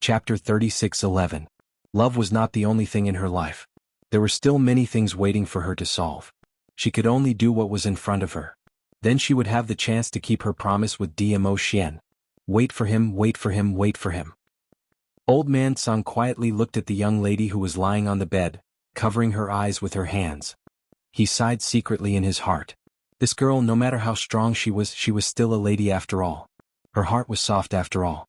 Chapter 36:11. Love was not the only thing in her life. There were still many things waiting for her to solve. She could only do what was in front of her. Then she would have the chance to keep her promise with Dmo Xian. Wait for him, wait for him, wait for him. Old man Song quietly looked at the young lady who was lying on the bed, covering her eyes with her hands. He sighed secretly in his heart. This girl, no matter how strong she was still a lady after all. Her heart was soft after all.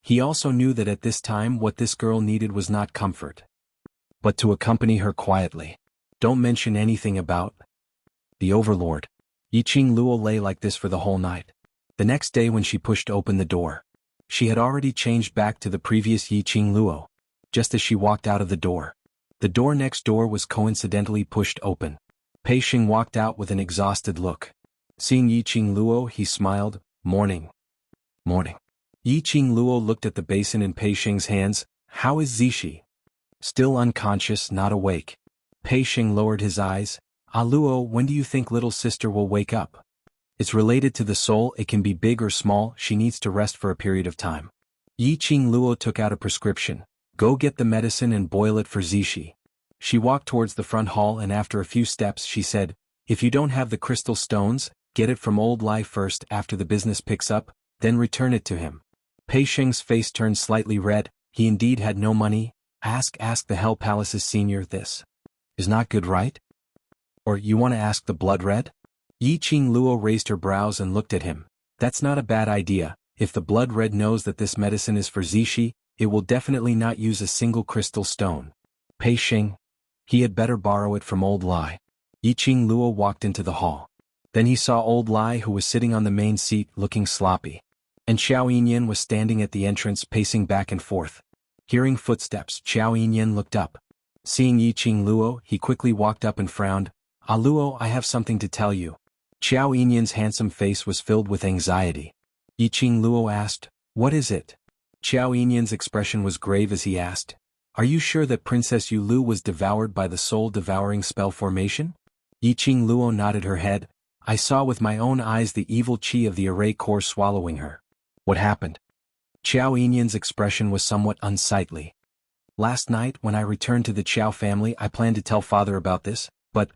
He also knew that at this time what this girl needed was not comfort, but to accompany her quietly. Don't mention anything about the overlord. Yiqing Luo lay like this for the whole night. The next day when she pushed open the door, she had already changed back to the previous Yiqing Luo. Just as she walked out of the door next door was coincidentally pushed open. Pei Xing walked out with an exhausted look. Seeing Yiqing Luo, he smiled. Morning. Morning. Yiqing Luo looked at the basin in Pei Xing's hands. How is Zishi? Still unconscious, not awake. Pei Xing lowered his eyes. Luo, when do you think little sister will wake up? It's related to the soul, it can be big or small, she needs to rest for a period of time. Yiqing Luo took out a prescription. Go get the medicine and boil it for Zishi. She walked towards the front hall and after a few steps she said, if you don't have the crystal stones, get it from old Lai first. After the business picks up, then return it to him. Pei Xing's face turned slightly red. He indeed had no money. Ask the Hell Palace's senior. This is not good, right? Or you want to ask the Blood Red? Yiqing Luo raised her brows and looked at him. That's not a bad idea. If the Blood Red knows that this medicine is for Zishi, it will definitely not use a single crystal stone. Pei Xing, he had better borrow it from old Lai. Yiqing Luo walked into the hall. Then he saw old Lai, who was sitting on the main seat looking sloppy. And Xiao Yinyan was standing at the entrance pacing back and forth. Hearing footsteps, Xiao Yinyan looked up. Seeing Yiqing Luo, he quickly walked up and frowned. Luo, I have something to tell you. Xiao Yinyan's handsome face was filled with anxiety. Yiqing Luo asked, what is it? Xiao Yinyan's expression was grave as he asked, are you sure that Princess Yulu was devoured by the soul-devouring spell formation? Yiqing Luo nodded her head. I saw with my own eyes the evil qi of the array core swallowing her. What happened? Xiao Yinyan's expression was somewhat unsightly. Last night when I returned to the Qiao family I planned to tell father about this, but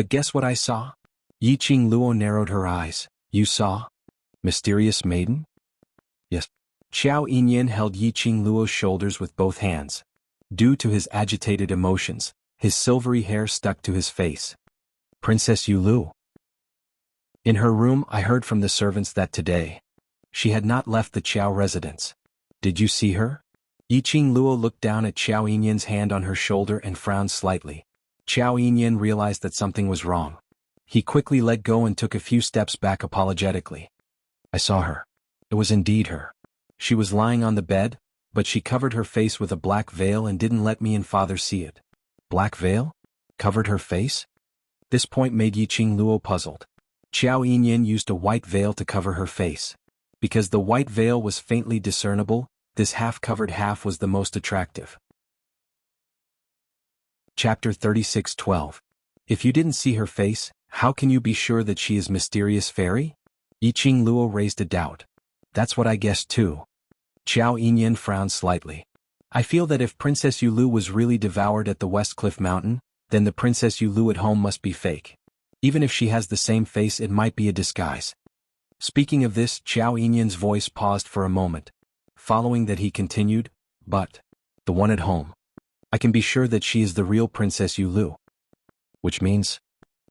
guess what I saw? Yiqing Luo narrowed her eyes. You saw? Mysterious maiden? Yes. Xiao Yinyan held Yiqing Luo's shoulders with both hands. Due to his agitated emotions, his silvery hair stuck to his face. Princess Yulu. In her room I heard from the servants that today she had not left the Qiao residence. Did you see her? Yiqing Luo looked down at Xiao Yinyan's hand on her shoulder and frowned slightly. Xiao Yinyan realized that something was wrong. He quickly let go and took a few steps back apologetically. I saw her. It was indeed her. She was lying on the bed, but she covered her face with a black veil and didn't let me and father see it. Black veil? Covered her face? This point made Yiqing Luo puzzled. Xiao Yinyan used a white veil to cover her face. Because the white veil was faintly discernible, this half-covered half was the most attractive. Chapter 36:12. If you didn't see her face, how can you be sure that she is mysterious fairy? Yiqing Luo raised a doubt. That's what I guessed too. Xiao Yinyan frowned slightly. I feel that if Princess Yulu was really devoured at the West Cliff Mountain, then the Princess Yulu at home must be fake. Even if she has the same face, it might be a disguise. Speaking of this, Xiao Yinyan's voice paused for a moment. Following that he continued, but the one at home. I can be sure that she is the real Princess Yulu. Which means,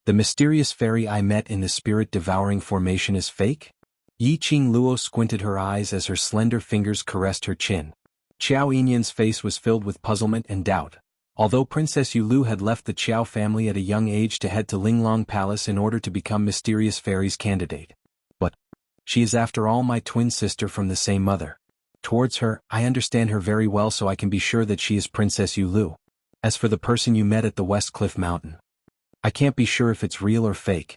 the mysterious fairy I met in the spirit-devouring formation is fake? Yiqing Luo squinted her eyes as her slender fingers caressed her chin. Xiao Yinyan's face was filled with puzzlement and doubt. Although Princess Yulu had left the Qiao family at a young age to head to Linglong Palace in order to become Mysterious Fairy's candidate. But she is after all my twin sister from the same mother. Towards her, I understand her very well, so I can be sure that she is Princess Yulu. As for the person you met at the West Cliff Mountain, I can't be sure if it's real or fake.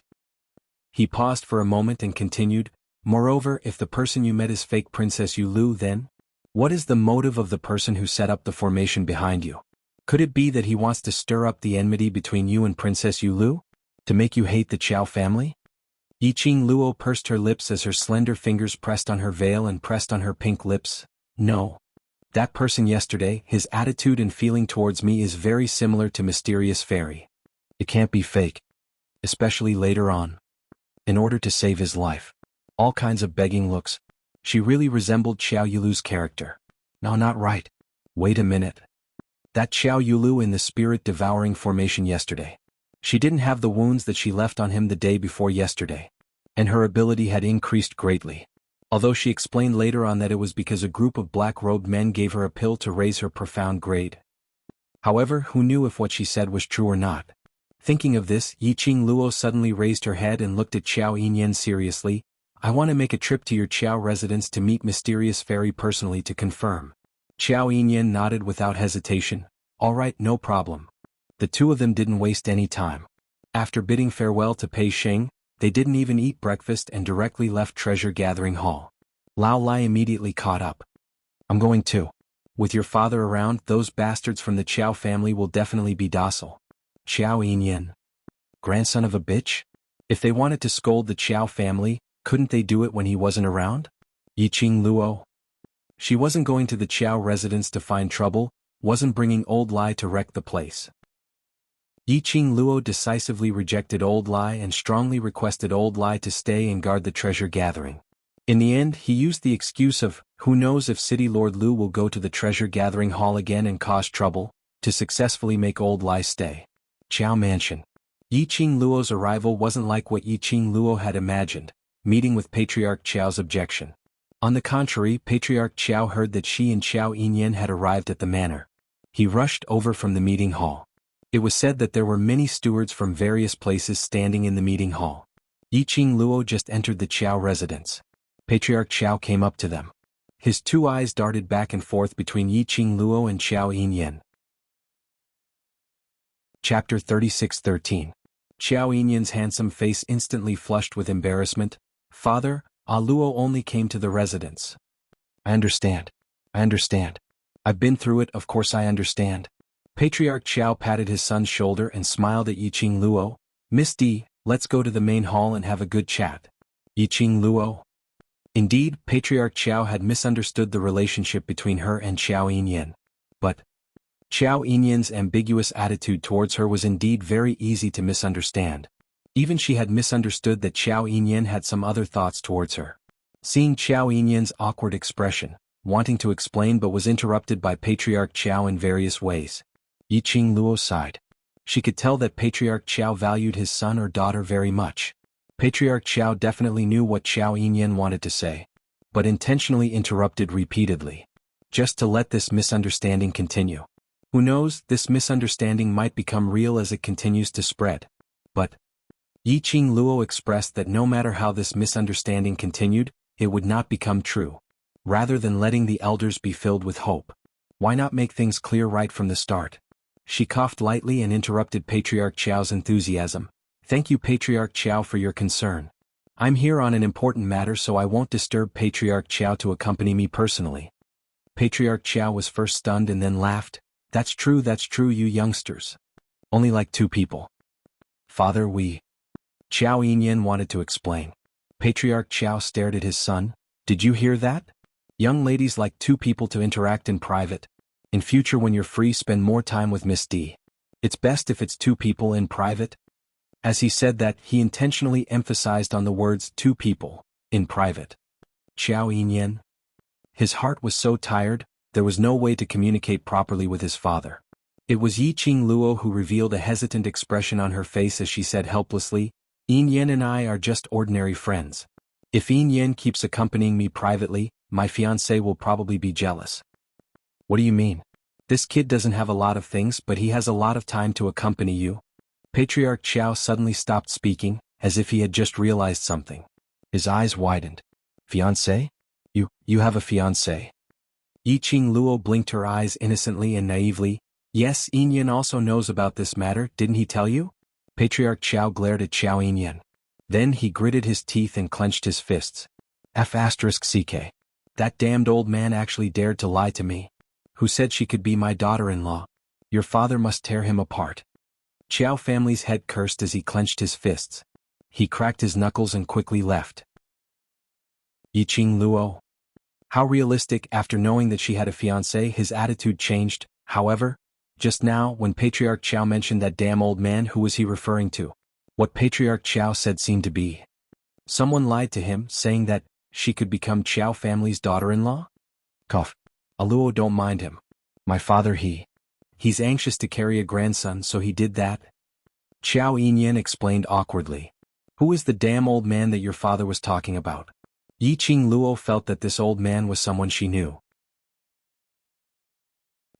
He paused for a moment and continued, moreover, if the person you met is fake Princess Yulu, then what is the motive of the person who set up the formation behind you? Could it be that he wants to stir up the enmity between you and Princess Yulu? To make you hate the Qiao family? Yiqing Luo pursed her lips as her slender fingers pressed on her veil and pressed on her pink lips. No. That person yesterday, his attitude and feeling towards me is very similar to Mysterious Fairy. It can't be fake. Especially later on. In order to save his life. All kinds of begging looks. She really resembled Xiao Yulu's character. No, not right. Wait a minute. That Xiao Yulu in the spirit-devouring formation yesterday. She didn't have the wounds that she left on him the day before yesterday. And her ability had increased greatly. Although she explained later on that it was because a group of black-robed men gave her a pill to raise her profound grade. However, who knew if what she said was true or not? Thinking of this, Yiqing Luo suddenly raised her head and looked at Qiao Yinyan seriously. I want to make a trip to your Qiao residence to meet Mysterious Fairy personally to confirm. Qiao Yinyan nodded without hesitation. All right, no problem. The two of them didn't waste any time. After bidding farewell to Pei Sheng, they didn't even eat breakfast and directly left Treasure Gathering Hall. Lao Lai immediately caught up. I'm going too. With your father around, those bastards from the Qiao family will definitely be docile. Qiao Yinyan. Grandson of a bitch? If they wanted to scold the Qiao family, couldn't they do it when he wasn't around? Yiqing Luo. She wasn't going to the Qiao residence to find trouble, wasn't bringing Old Lai to wreck the place. Yiqing Luo decisively rejected Old Lai and strongly requested Old Lai to stay and guard the treasure gathering. In the end, he used the excuse of, who knows if City Lord Lu will go to the treasure gathering hall again and cause trouble, to successfully make Old Lai stay. Qiao Mansion. Yiqing Luo's arrival wasn't like what Yiqing Luo had imagined, meeting with Patriarch Qiao's objection. On the contrary, Patriarch Qiao heard that she and Qiao Yinyan had arrived at the manor. He rushed over from the meeting hall. It was said that there were many stewards from various places standing in the meeting hall. Yiqing Luo just entered the Qiao residence. Patriarch Qiao came up to them. His two eyes darted back and forth between Yiqing Luo and Qiao Yinyan. Chapter 36:13. Qiao Yinyan's handsome face instantly flushed with embarrassment. Father, Luo only came to the residence. I understand. I've been through it, of course I understand. Patriarch Qiao patted his son's shoulder and smiled at Yiqing Luo. Miss D, let's go to the main hall and have a good chat. Yiqing Luo. Indeed, Patriarch Qiao had misunderstood the relationship between her and Qiao Yinyan. But Qiao Yinyan's ambiguous attitude towards her was indeed very easy to misunderstand. Even she had misunderstood that Qiao Yinyan had some other thoughts towards her. Seeing Qiao Yinyan's awkward expression, wanting to explain but was interrupted by Patriarch Qiao in various ways. Yiqing Luo sighed. She could tell that Patriarch Qiao valued his son or daughter very much. Patriarch Qiao definitely knew what Qiao Yinyan wanted to say, but intentionally interrupted repeatedly. Just to let this misunderstanding continue. Who knows, this misunderstanding might become real as it continues to spread. But Yiqing Luo expressed that no matter how this misunderstanding continued, it would not become true. Rather than letting the elders be filled with hope. Why not make things clear right from the start? She coughed lightly and interrupted Patriarch Qiao's enthusiasm. Thank you, Patriarch Qiao, for your concern. I'm here on an important matter, so I won't disturb Patriarch Qiao to accompany me personally. Patriarch Qiao was first stunned and then laughed. That's true, you youngsters. Only like two people. Father, we... Qiao Yinyan wanted to explain. Patriarch Qiao stared at his son. Did you hear that? Young ladies like two people to interact in private. In future when you're free, spend more time with Miss D. It's best if it's two people in private. As he said that, he intentionally emphasized on the words two people, in private. Qiao Yinyan. His heart was so tired, there was no way to communicate properly with his father. It was Yiqing Luo who revealed a hesitant expression on her face as she said helplessly, Yinyan and I are just ordinary friends. If Yinyan keeps accompanying me privately, my fiancé will probably be jealous. What do you mean? This kid doesn't have a lot of things, but he has a lot of time to accompany you. Patriarch Qiao suddenly stopped speaking, as if he had just realized something. His eyes widened. Fiancé? You have a fiancé. Yiqing Luo blinked her eyes innocently and naively. Yes, Yinyan also knows about this matter, didn't he tell you? Patriarch Qiao glared at Qiao Yinyan. Then he gritted his teeth and clenched his fists. F***ck. That damned old man actually dared to lie to me. Who said she could be my daughter-in-law? Your father must tear him apart. Qiao family's head cursed as he clenched his fists. He cracked his knuckles and quickly left. Yiqing Luo. How realistic. After knowing that she had a fiancé, his attitude changed. However, just now, when Patriarch Chao mentioned that damn old man, who was he referring to? What Patriarch Chao said seemed to be. Someone lied to him, saying that she could become Chao family's daughter-in-law? Cough. Aluo, don't mind him. My father, he's anxious to carry a grandson, so he did that. Chao Yinyan explained awkwardly. Who is the damn old man that your father was talking about? Yiqing Luo felt that this old man was someone she knew.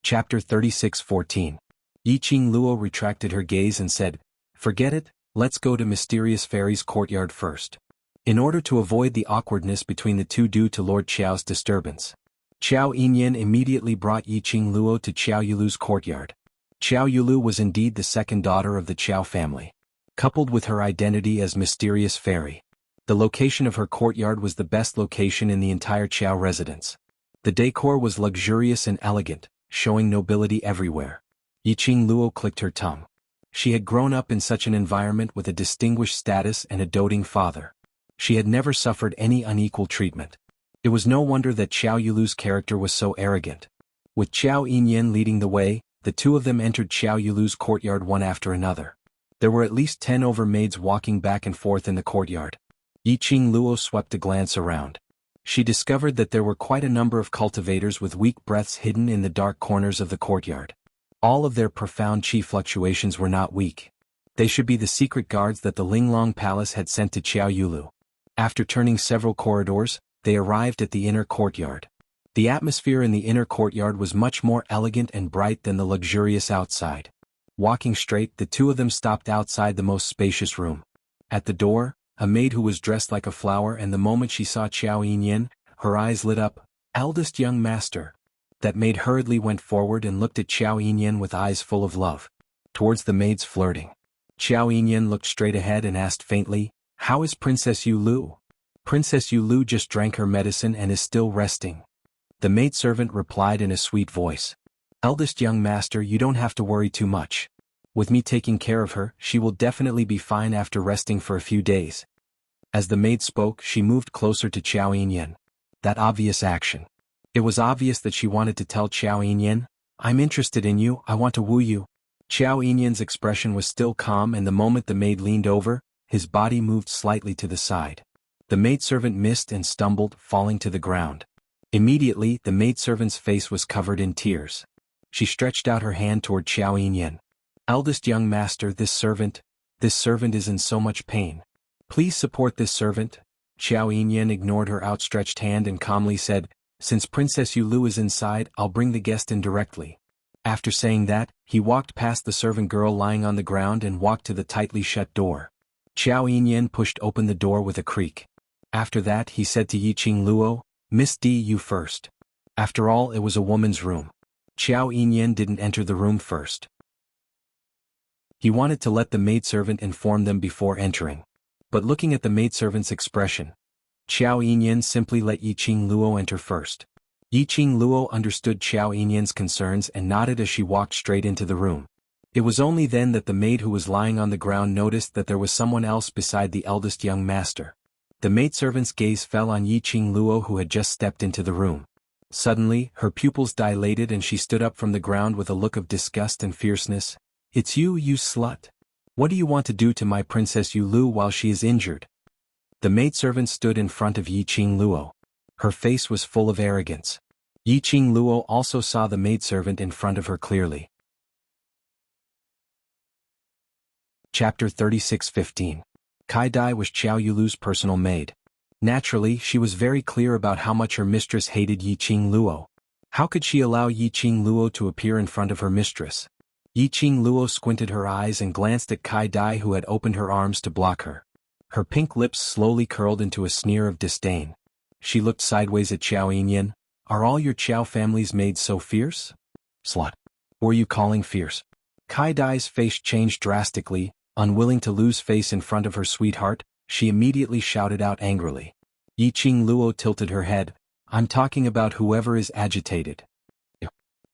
Chapter 36:14. Yiqing Luo retracted her gaze and said, "Forget it, let's go to Mysterious Fairy's courtyard first." In order to avoid the awkwardness between the two due to Lord Qiao's disturbance, Chao Yinyan immediately brought Yiqing Luo to Qiao Yulu's courtyard. Qiao Yulu was indeed the second daughter of the Qiao family. Coupled with her identity as Mysterious Fairy, the location of her courtyard was the best location in the entire Qiao residence. The decor was luxurious and elegant, showing nobility everywhere. Yiqing Luo clicked her tongue. She had grown up in such an environment with a distinguished status and a doting father. She had never suffered any unequal treatment. It was no wonder that Qiao Yulu's character was so arrogant. With Chao Yinyan leading the way, the two of them entered Qiao Yulu's courtyard one after another. There were at least 10 overmaids walking back and forth in the courtyard. Yiqing Luo swept a glance around. She discovered that there were quite a number of cultivators with weak breaths hidden in the dark corners of the courtyard. All of their profound qi fluctuations were not weak. They should be the secret guards that the Linglong Palace had sent to Qiao Yulu. After turning several corridors, they arrived at the inner courtyard. The atmosphere in the inner courtyard was much more elegant and bright than the luxurious outside. Walking straight, the two of them stopped outside the most spacious room. At the door, a maid who was dressed like a flower, and the moment she saw Chao Yinyan, her eyes lit up. Eldest young master. That maid hurriedly went forward and looked at Chao Yinyan with eyes full of love. Towards the maid's flirting, Chao Yinyan looked straight ahead and asked faintly, "How is Princess Yulu?" "Princess Yulu just drank her medicine and is still resting." The maidservant replied in a sweet voice. "Eldest young master, you don't have to worry too much. With me taking care of her, she will definitely be fine after resting for a few days." As the maid spoke, she moved closer to Chao Yinyan. That obvious action. It was obvious that she wanted to tell Chao Yinyan, "I'm interested in you, I want to woo you." Chao Yinyan's expression was still calm, and the moment the maid leaned over, his body moved slightly to the side. The maidservant missed and stumbled, falling to the ground. Immediately, the maidservant's face was covered in tears. She stretched out her hand toward Chao Yinyan. "Eldest young master, this servant is in so much pain. Please support this servant." Chao Yinyan ignored her outstretched hand and calmly said, "Since Princess Yulu is inside, I'll bring the guest in directly." After saying that, he walked past the servant girl lying on the ground and walked to the tightly shut door. Chao Yinyan pushed open the door with a creak. After that, he said to Yiqing Luo, "Miss D, you first." After all, it was a woman's room. Chao Yinyan didn't enter the room first. He wanted to let the maidservant inform them before entering. But looking at the maidservant's expression, Chao Yinyan simply let Yiqing Luo enter first. Yiqing Luo understood Chao Yinyan's concerns and nodded as she walked straight into the room. It was only then that the maid who was lying on the ground noticed that there was someone else beside the eldest young master. The maidservant's gaze fell on Yiqing Luo, who had just stepped into the room. Suddenly, her pupils dilated and she stood up from the ground with a look of disgust and fierceness. "It's you, you slut. What do you want to do to my Princess Yulu while she is injured?" The maidservant stood in front of Yiqing Luo. Her face was full of arrogance. Yiqing Luo also saw the maidservant in front of her clearly. Chapter 36:15. Kai Dai was Qiao Yulu's personal maid. Naturally, she was very clear about how much her mistress hated Yiqing Luo. How could she allow Yiqing Luo to appear in front of her mistress? Yiqing Luo squinted her eyes and glanced at Kai Dai, who had opened her arms to block her. Her pink lips slowly curled into a sneer of disdain. She looked sideways at Chao Yinyan. "Are all your Qiao family's maids so fierce?" "Slut. Who are you calling fierce?" Kai Dai's face changed drastically. Unwilling to lose face in front of her sweetheart, she immediately shouted out angrily. Yiqing Luo tilted her head. "I'm talking about whoever is agitated."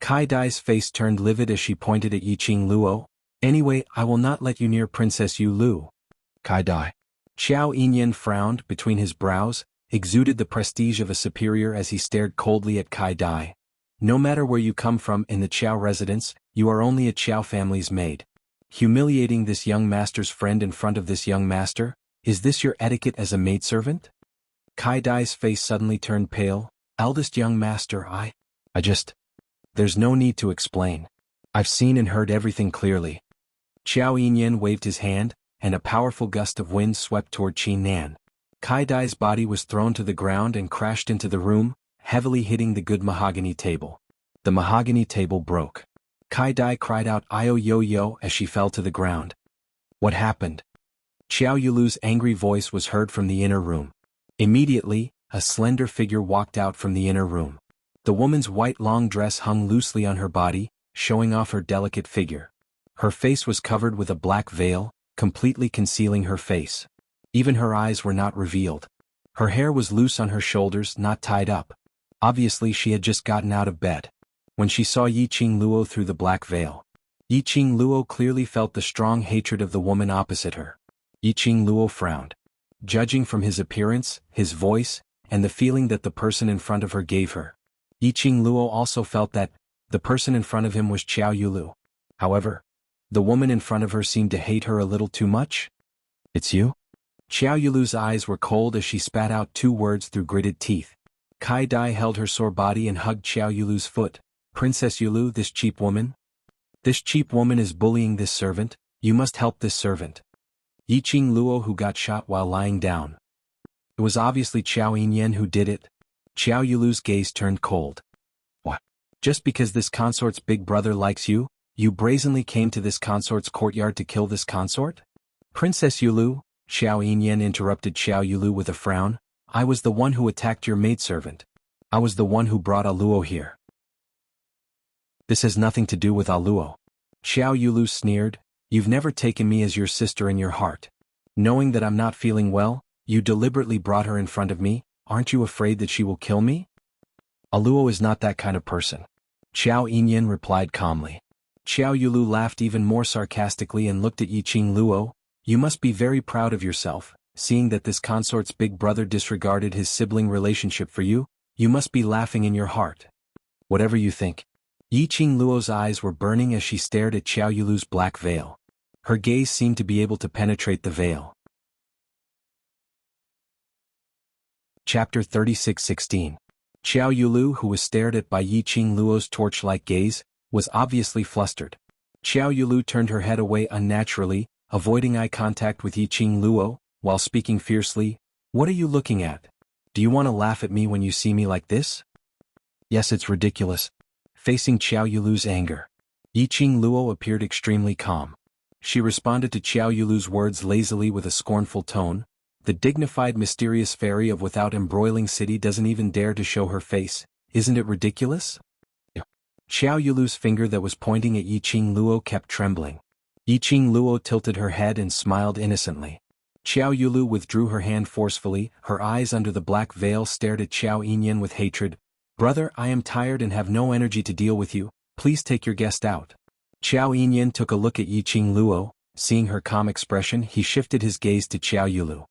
Kai Dai's face turned livid as she pointed at Yiqing Luo. "Anyway, I will not let you near Princess Yulu." Kai Dai. Chao Yinyan frowned between his brows. exuded the prestige of a superior as he stared coldly at Kai Dai. No matter where you come from in the Qiao residence, you are only a Qiao family's maid. Humiliating this young master's friend in front of this young master, is this your etiquette as a maidservant? Kai Dai's face suddenly turned pale. Eldest young master, I just... There's no need to explain. I've seen and heard everything clearly. Qiao Yinyan waved his hand, and a powerful gust of wind swept toward Qi Nan. Kai Dai's body was thrown to the ground and crashed into the room, heavily hitting the good mahogany table. The mahogany table broke. Kai Dai cried out "Io yo yo" as she fell to the ground. What happened? Xiao Yulu's angry voice was heard from the inner room. Immediately, a slender figure walked out from the inner room. The woman's white long dress hung loosely on her body, showing off her delicate figure. Her face was covered with a black veil, completely concealing her face. Even her eyes were not revealed. Her hair was loose on her shoulders, not tied up. Obviously she had just gotten out of bed. When she saw Yiqing Luo through the black veil, Yiqing Luo clearly felt the strong hatred of the woman opposite her. Yiqing Luo frowned. Judging from his appearance, his voice, and the feeling that the person in front of her gave her, Yiqing Luo also felt that the person in front of him was Qiao Yulu. However, the woman in front of her seemed to hate her a little too much. It's you? Qiao Yulu's eyes were cold as she spat out two words through gritted teeth. Kai Dai held her sore body and hugged Qiao Yulu's foot. Princess Yulu, this cheap woman? This cheap woman is bullying this servant. You must help this servant. Yiqing Luo who got shot while lying down. It was obviously Qiao Yinyan who did it. Qiao Yulu's gaze turned cold. What? Just because this consort's big brother likes you, you brazenly came to this consort's courtyard to kill this consort? Princess Yulu, Xiao Yinyan interrupted Xiao Yulu with a frown. I was the one who attacked your maidservant. I was the one who brought Aluo here. This has nothing to do with Aluo. Xiao Yulu sneered. You've never taken me as your sister in your heart. Knowing that I'm not feeling well, you deliberately brought her in front of me. Aren't you afraid that she will kill me? Aluo is not that kind of person. Xiao Yinyan replied calmly. Xiao Yulu laughed even more sarcastically and looked at Yiqing Luo. You must be very proud of yourself, seeing that this consort's big brother disregarded his sibling relationship for you. You must be laughing in your heart. Whatever you think. Yiqing Luo's eyes were burning as she stared at Xiao Yulu's black veil. Her gaze seemed to be able to penetrate the veil. Chapter 36:16. Xiao Yulu, who was stared at by Yiqing Luo's torch-like gaze, was obviously flustered. Xiao Yulu turned her head away unnaturally, avoiding eye contact with Yiqing Luo, while speaking fiercely. What are you looking at? Do you want to laugh at me when you see me like this? Yes, it's ridiculous. Facing Xiao Yulu's anger, Yiqing Luo appeared extremely calm. She responded to Xiao Yulu's words lazily with a scornful tone. The dignified mysterious fairy of without embroiling city doesn't even dare to show her face. Isn't it ridiculous? Xiao Yulu's finger that was pointing at Yiqing Luo kept trembling. Yiqing Luo tilted her head and smiled innocently. Xiao Yulu withdrew her hand forcefully, her eyes under the black veil stared at Xiao Yinyan with hatred. Brother, I am tired and have no energy to deal with you, please take your guest out. Xiao Yinyan took a look at Yiqing Luo, seeing her calm expression he shifted his gaze to Xiao Yulu.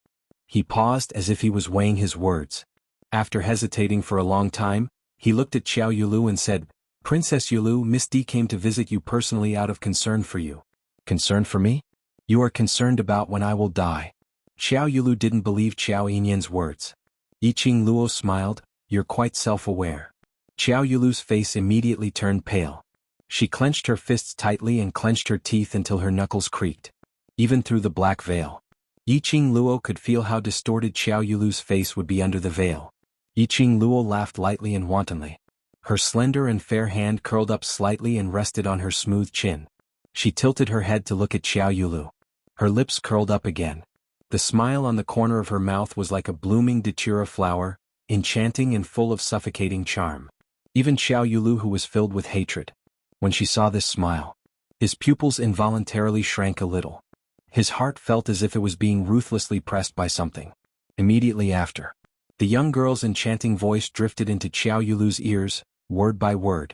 He paused as if he was weighing his words. After hesitating for a long time, he looked at Xiao Yulu and said, Princess Yulu, Miss D came to visit you personally out of concern for you. Concern for me? You are concerned about when I will die. Xiao Yulu didn't believe Xiao Yinyan's words. Yiqing Luo smiled. You're quite self-aware. Xiao Yulu's face immediately turned pale. She clenched her fists tightly and clenched her teeth until her knuckles creaked. Even through the black veil, Yiqing Luo could feel how distorted Xiao Yulu's face would be under the veil. Yiqing Luo laughed lightly and wantonly. Her slender and fair hand curled up slightly and rested on her smooth chin. She tilted her head to look at Xiao Yulu. Her lips curled up again. The smile on the corner of her mouth was like a blooming datura flower, enchanting and full of suffocating charm. Even Xiao Yulu, who was filled with hatred, when she saw this smile, his pupils involuntarily shrank a little. His heart felt as if it was being ruthlessly pressed by something. Immediately after, the young girl's enchanting voice drifted into Xiao Yulu's ears, word by word.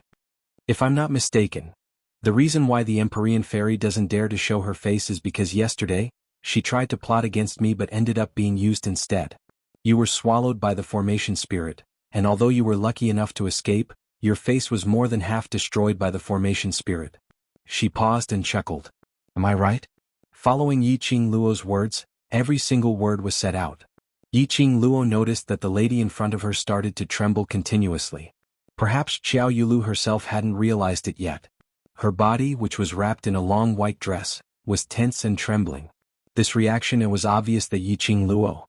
If I'm not mistaken, the reason why the Empyrean fairy doesn't dare to show her face is because yesterday, she tried to plot against me but ended up being used instead. You were swallowed by the formation spirit, and although you were lucky enough to escape, your face was more than half destroyed by the formation spirit. She paused and chuckled. Am I right? Following Yiqing Luo's words, every single word was set out. Yiqing Luo noticed that the lady in front of her started to tremble continuously. Perhaps Xiao Yulu herself hadn't realized it yet. Her body, which was wrapped in a long white dress, was tense and trembling. This reaction, it was obvious that Yiqing Luo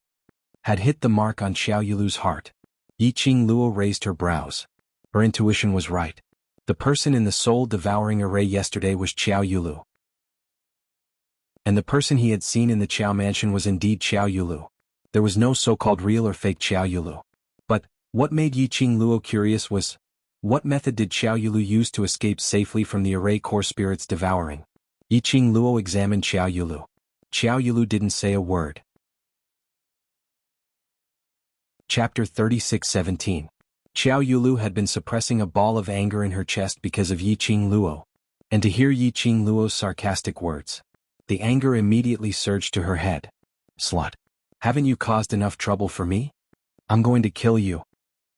had hit the mark on Xiao Yulu's heart. Yiqing Luo raised her brows. Her intuition was right. The person in the soul-devouring array yesterday was Xiao Yulu. And the person he had seen in the Qiao mansion was indeed Xiao Yulu. There was no so-called real or fake Xiao Yulu. But what made Yiqing Luo curious was, what method did Xiao Yulu use to escape safely from the array core spirits devouring? Yiqing Luo examined Xiao Yulu. Xiao Yulu didn't say a word. Chapter 36:17. Xiao Yulu had been suppressing a ball of anger in her chest because of Yiqing Luo. And to hear Yiqing Luo's sarcastic words, the anger immediately surged to her head. Slut. Haven't you caused enough trouble for me? I'm going to kill you.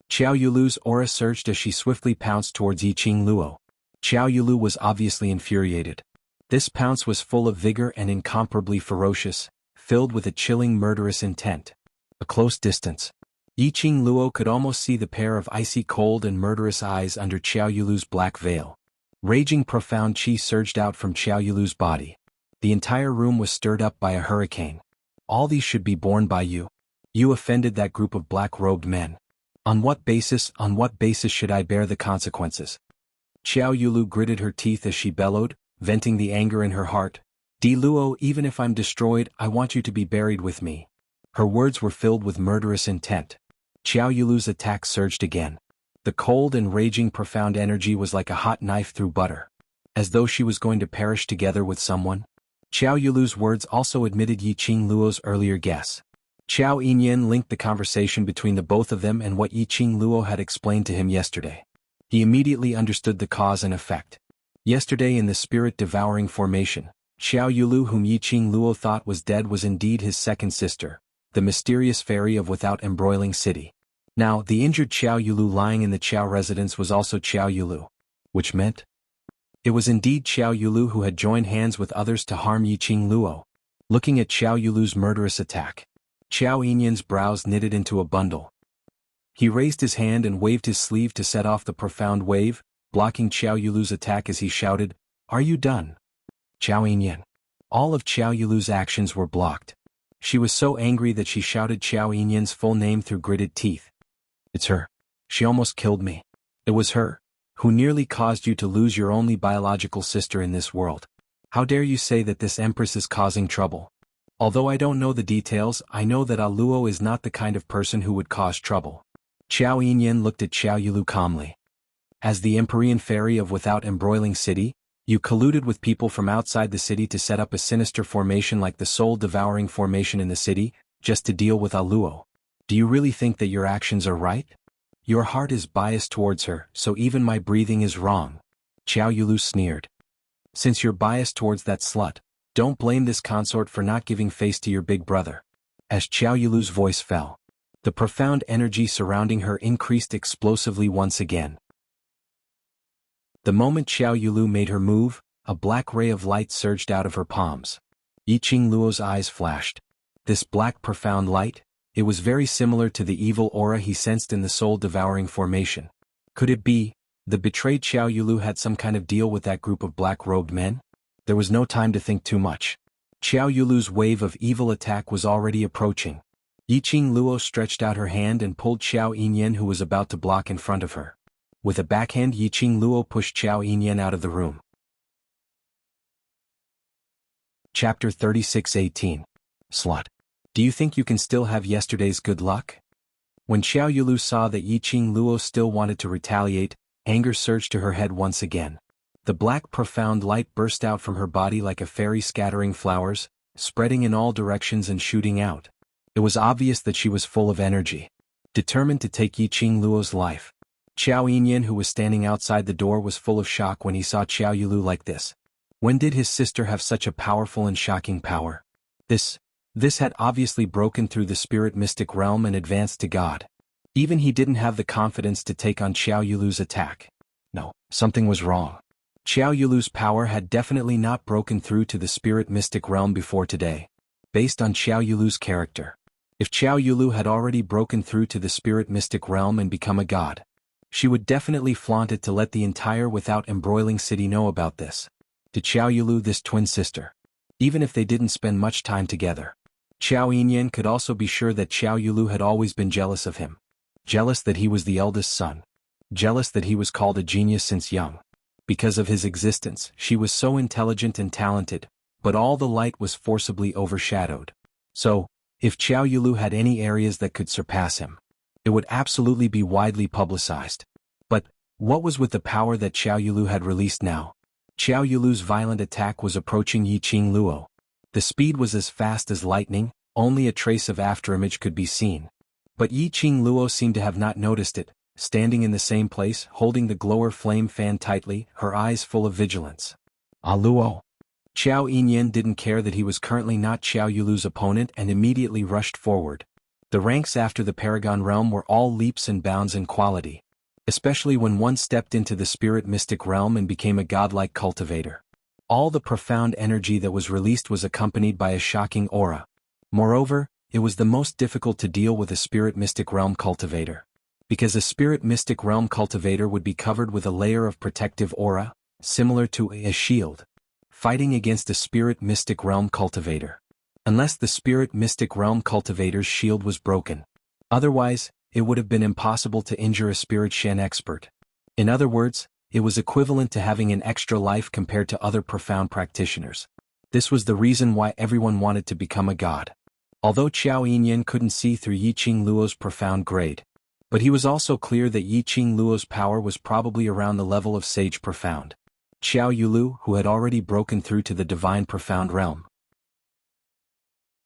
Xiao Yulu's aura surged as she swiftly pounced towards Yiqing Luo. Xiao Yulu was obviously infuriated. This pounce was full of vigor and incomparably ferocious, filled with a chilling murderous intent. A close distance. Yiqing Luo could almost see the pair of icy cold and murderous eyes under Xiao Yulu's black veil. Raging profound qi surged out from Xiao Yulu's body. The entire room was stirred up by a hurricane. All these should be borne by you. You offended that group of black-robed men. On what basis should I bear the consequences? Xiao Yulu gritted her teeth as she bellowed, venting the anger in her heart. Di Luo, even if I'm destroyed, I want you to be buried with me. Her words were filled with murderous intent. Xiao Yulu's attack surged again. The cold and raging profound energy was like a hot knife through butter. As though she was going to perish together with someone. Xiao Yulu's words also admitted Yiqing Luo's earlier guess. Xiao Yinyan linked the conversation between the both of them and what Yiqing Luo had explained to him yesterday. He immediately understood the cause and effect. Yesterday in the spirit-devouring formation, Xiao Yulu, whom Yiqing Luo thought was dead, was indeed his second sister, the mysterious fairy of Without Embroiling City. Now, the injured Xiao Yulu lying in the Qiao residence was also Xiao Yulu. Which meant? It was indeed Xiao Yulu who had joined hands with others to harm Yiqing Luo. Looking at Xiao Yulu's murderous attack, Xiao Yinyan's brows knitted into a bundle. He raised his hand and waved his sleeve to set off the profound wave, blocking Xiao Yulu's attack as he shouted, Are you done? Xiao Yinyan. All of Xiao Yulu's actions were blocked. She was so angry that she shouted Xiao Yinyan's full name through gritted teeth. It's her. She almost killed me. It was her, who nearly caused you to lose your only biological sister in this world. How dare you say that this empress is causing trouble? Although I don't know the details, I know that Luo is not the kind of person who would cause trouble. Xiao Yinyan looked at Xiao Yulu calmly. As the Empyrean fairy of Without Embroiling City, you colluded with people from outside the city to set up a sinister formation like the soul-devouring formation in the city, just to deal with Luo. Do you really think that your actions are right? Your heart is biased towards her, so even my breathing is wrong. Xiao Yulu sneered. Since you're biased towards that slut, don't blame this consort for not giving face to your big brother. As Xiao Yulu's voice fell, the profound energy surrounding her increased explosively once again. The moment Xiao Yulu made her move, a black ray of light surged out of her palms. Yiqing Luo's eyes flashed. This black profound light, it was very similar to the evil aura he sensed in the soul-devouring formation. Could it be, the betrayed Xiao Yulu had some kind of deal with that group of black-robed men? There was no time to think too much. Xiao Yulu's wave of evil attack was already approaching. Yiqing Luo stretched out her hand and pulled Xiao Yinyan, who was about to block in front of her. With a backhand, Yiqing Luo pushed Xiao Yinyan out of the room. Chapter 36:18. Slut. Do you think you can still have yesterday's good luck? When Xiao Yulu saw that Yiqing Luo still wanted to retaliate, anger surged to her head once again. The black profound light burst out from her body like a fairy scattering flowers, spreading in all directions and shooting out. It was obvious that she was full of energy, determined to take Yiqing Luo's life. Xiao Yinyan, who was standing outside the door, was full of shock when he saw Xiao Yulu like this. When did his sister have such a powerful and shocking power? This This had obviously broken through the spirit mystic realm and advanced to God. Even he didn't have the confidence to take on Xiao Yulu's attack. No, something was wrong. Xiao Yulu's power had definitely not broken through to the spirit mystic realm before today. Based on Xiao Yulu's character, if Xiao Yulu had already broken through to the spirit mystic realm and become a god, she would definitely flaunt it to let the entire without embroiling city know about this. To Xiao Yulu, this twin sister, even if they didn't spend much time together, Xiao Yinyan could also be sure that Xiao Yulu had always been jealous of him. Jealous that he was the eldest son. Jealous that he was called a genius since young. Because of his existence, she was so intelligent and talented, but all the light was forcibly overshadowed. So, if Xiao Yulu had any areas that could surpass him, it would absolutely be widely publicized. But, what was with the power that Xiao Yulu had released now? Xiao Yulu's violent attack was approaching Yiqing Luo. The speed was as fast as lightning, only a trace of afterimage could be seen. But Yiqing Luo seemed to have not noticed it, standing in the same place, holding the glower flame fan tightly, her eyes full of vigilance. Ah Luo. Xiao Yinyan didn't care that he was currently not Xiao Yulu's opponent and immediately rushed forward. The ranks after the Paragon realm were all leaps and bounds in quality, especially when one stepped into the spirit mystic realm and became a godlike cultivator. All the profound energy that was released was accompanied by a shocking aura. Moreover, it was the most difficult to deal with a spirit mystic realm cultivator, because a spirit mystic realm cultivator would be covered with a layer of protective aura, similar to a shield, fighting against a spirit mystic realm cultivator. Unless the spirit mystic realm cultivator's shield was broken. Otherwise, it would have been impossible to injure a spirit Shen expert. In other words, it was equivalent to having an extra life compared to other profound practitioners. This was the reason why everyone wanted to become a god. Although Xiao Yinyan couldn't see through Yiqing Luo's profound grade, but he was also clear that Yiqing Luo's power was probably around the level of Sage Profound. Xiao Yulu, who had already broken through to the Divine Profound realm.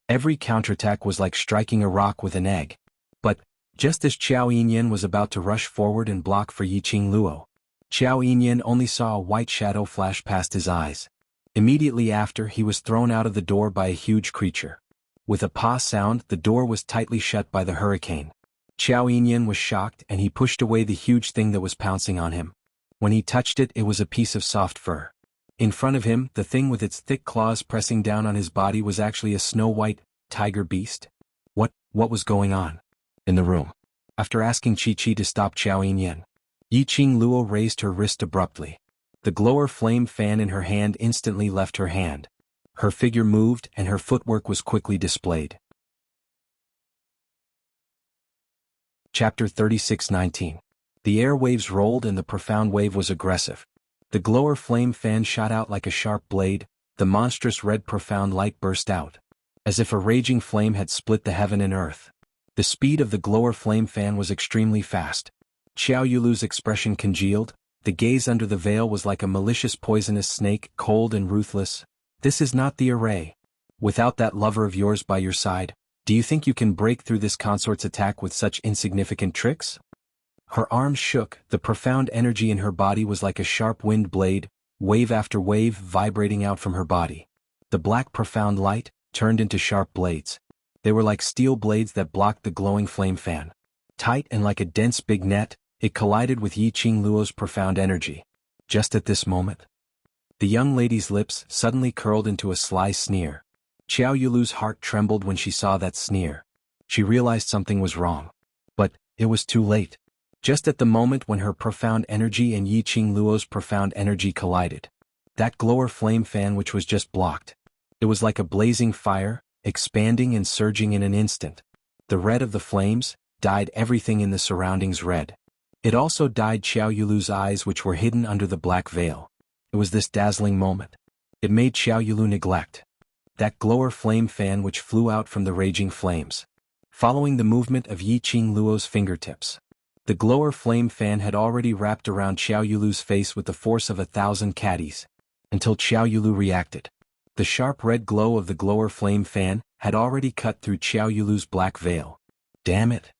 Every counterattack was like striking a rock with an egg. But, just as Xiao Yinyan was about to rush forward and block for Yiqing Luo, Xiao Yinyan only saw a white shadow flash past his eyes. Immediately after, he was thrown out of the door by a huge creature. With a pa sound, the door was tightly shut by the hurricane. Xiao Yinyan was shocked and he pushed away the huge thing that was pouncing on him. When he touched it, it was a piece of soft fur. In front of him, the thing with its thick claws pressing down on his body was actually a snow-white tiger beast. What was going on? In the room. After asking Chi-Chi to stop Xiao Yinyan, Yiqing Luo raised her wrist abruptly. The glower flame fan in her hand instantly left her hand. Her figure moved and her footwork was quickly displayed. Chapter 36:19. The air waves rolled and the profound wave was aggressive. The glower flame fan shot out like a sharp blade, the monstrous red profound light burst out, as if a raging flame had split the heaven and earth. The speed of the glower flame fan was extremely fast. Xiao Yulu's expression congealed, the gaze under the veil was like a malicious poisonous snake, cold and ruthless. This is not the array. Without that lover of yours by your side, do you think you can break through this consort's attack with such insignificant tricks? Her arms shook, the profound energy in her body was like a sharp wind blade, wave after wave vibrating out from her body. The black profound light turned into sharp blades. They were like steel blades that blocked the glowing flame fan. Tight and like a dense big net, it collided with Yiqing Luo's profound energy. Just at this moment, the young lady's lips suddenly curled into a sly sneer. Xiao Yulu's heart trembled when she saw that sneer. She realized something was wrong. But it was too late. Just at the moment when her profound energy and Yiqing Luo's profound energy collided, that glower flame fan which was just blocked, it was like a blazing fire, expanding and surging in an instant. The red of the flames dyed everything in the surroundings red. It also dyed Xiao Yulu's eyes which were hidden under the black veil. It was this dazzling moment. It made Xiao Yulu neglect that glower flame fan which flew out from the raging flames. Following the movement of Yiqing Luo's fingertips, the glower flame fan had already wrapped around Xiao Yulu's face with the force of 1,000 caddies, until Xiao Yulu reacted. The sharp red glow of the glower flame fan had already cut through Xiao Yulu's black veil. Damn it!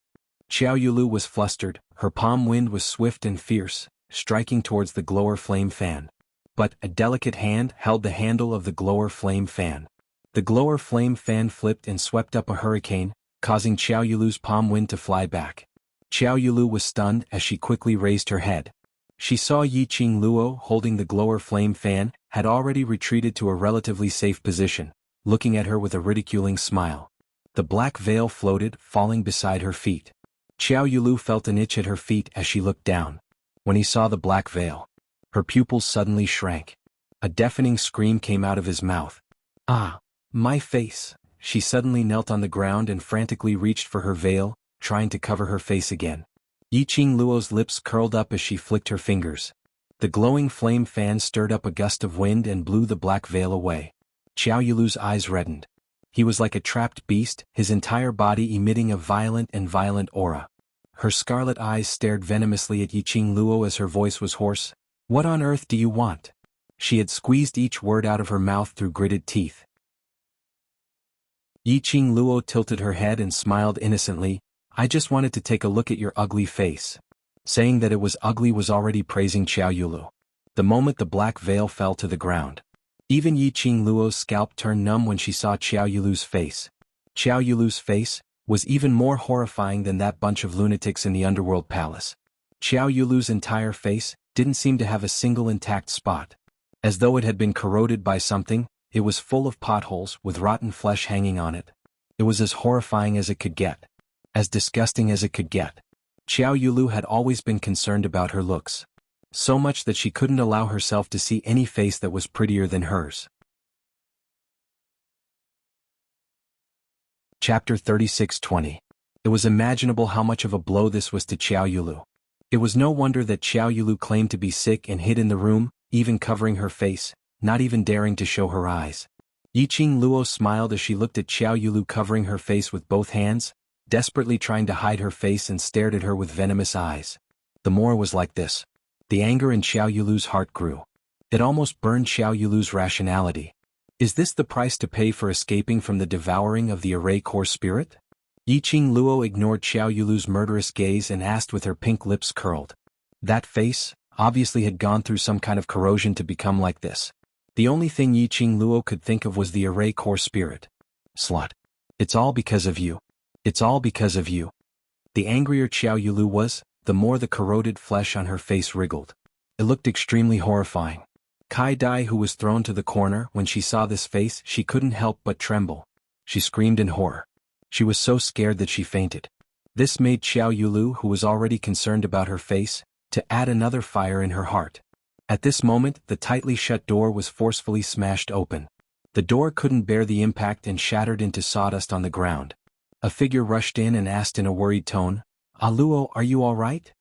Xiao Yulu was flustered, her palm wind was swift and fierce, striking towards the glower flame fan. But a delicate hand held the handle of the glower flame fan. The glower flame fan flipped and swept up a hurricane, causing Xiao Yulu's palm wind to fly back. Xiao Yulu was stunned as she quickly raised her head. She saw Yi Qing Luo holding the glower flame fan, had already retreated to a relatively safe position, looking at her with a ridiculing smile. The black veil floated, falling beside her feet. Xiao Yulu felt an itch at her feet as she looked down. When he saw the black veil, her pupils suddenly shrank. A deafening scream came out of his mouth. Ah! My face! She suddenly knelt on the ground and frantically reached for her veil, trying to cover her face again. Yi Qing Luo's lips curled up as she flicked her fingers. The glowing flame fan stirred up a gust of wind and blew the black veil away. Xiao Yulu's eyes reddened. He was like a trapped beast, his entire body emitting a violent aura. Her scarlet eyes stared venomously at Yi Qing Luo as her voice was hoarse. What on earth do you want? She had squeezed each word out of her mouth through gritted teeth. Yi Qing Luo tilted her head and smiled innocently. I just wanted to take a look at your ugly face. Saying that it was ugly was already praising Xiao Yulu. The moment the black veil fell to the ground, even Yi Qing Luo's scalp turned numb when she saw Xiao Yulu's face. Xiao Yulu's face was even more horrifying than that bunch of lunatics in the underworld palace. Xiao Yulu's entire face didn't seem to have a single intact spot. As though it had been corroded by something, it was full of potholes with rotten flesh hanging on it. It was as horrifying as it could get. As disgusting as it could get. Xiao Yulu had always been concerned about her looks. So much that she couldn't allow herself to see any face that was prettier than hers. Chapter 36:20. It was imaginable how much of a blow this was to Xiao Yulu. It was no wonder that Xiao Yulu claimed to be sick and hid in the room, even covering her face, not even daring to show her eyes. Yi Qing Luo smiled as she looked at Xiao Yulu covering her face with both hands, desperately trying to hide her face, and stared at her with venomous eyes. The more was like this. The anger in Xiao Yulu's heart grew. It almost burned Xiao Yulu's rationality. Is this the price to pay for escaping from the devouring of the array core spirit? Yi Qing Luo ignored Xiao Yulu's murderous gaze and asked with her pink lips curled. That face obviously had gone through some kind of corrosion to become like this. The only thing Yi Qing Luo could think of was the array core spirit. Slut. It's all because of you. It's all because of you. The angrier Xiao Yulu was, the more the corroded flesh on her face wriggled. It looked extremely horrifying. Kai Dai, who was thrown to the corner when she saw this face, she couldn't help but tremble. She screamed in horror. She was so scared that she fainted. This made Xiao Yulu, who was already concerned about her face, to add another fire in her heart. At this moment, the tightly shut door was forcefully smashed open. The door couldn't bear the impact and shattered into sawdust on the ground. A figure rushed in and asked in a worried tone, Luo, are you all right?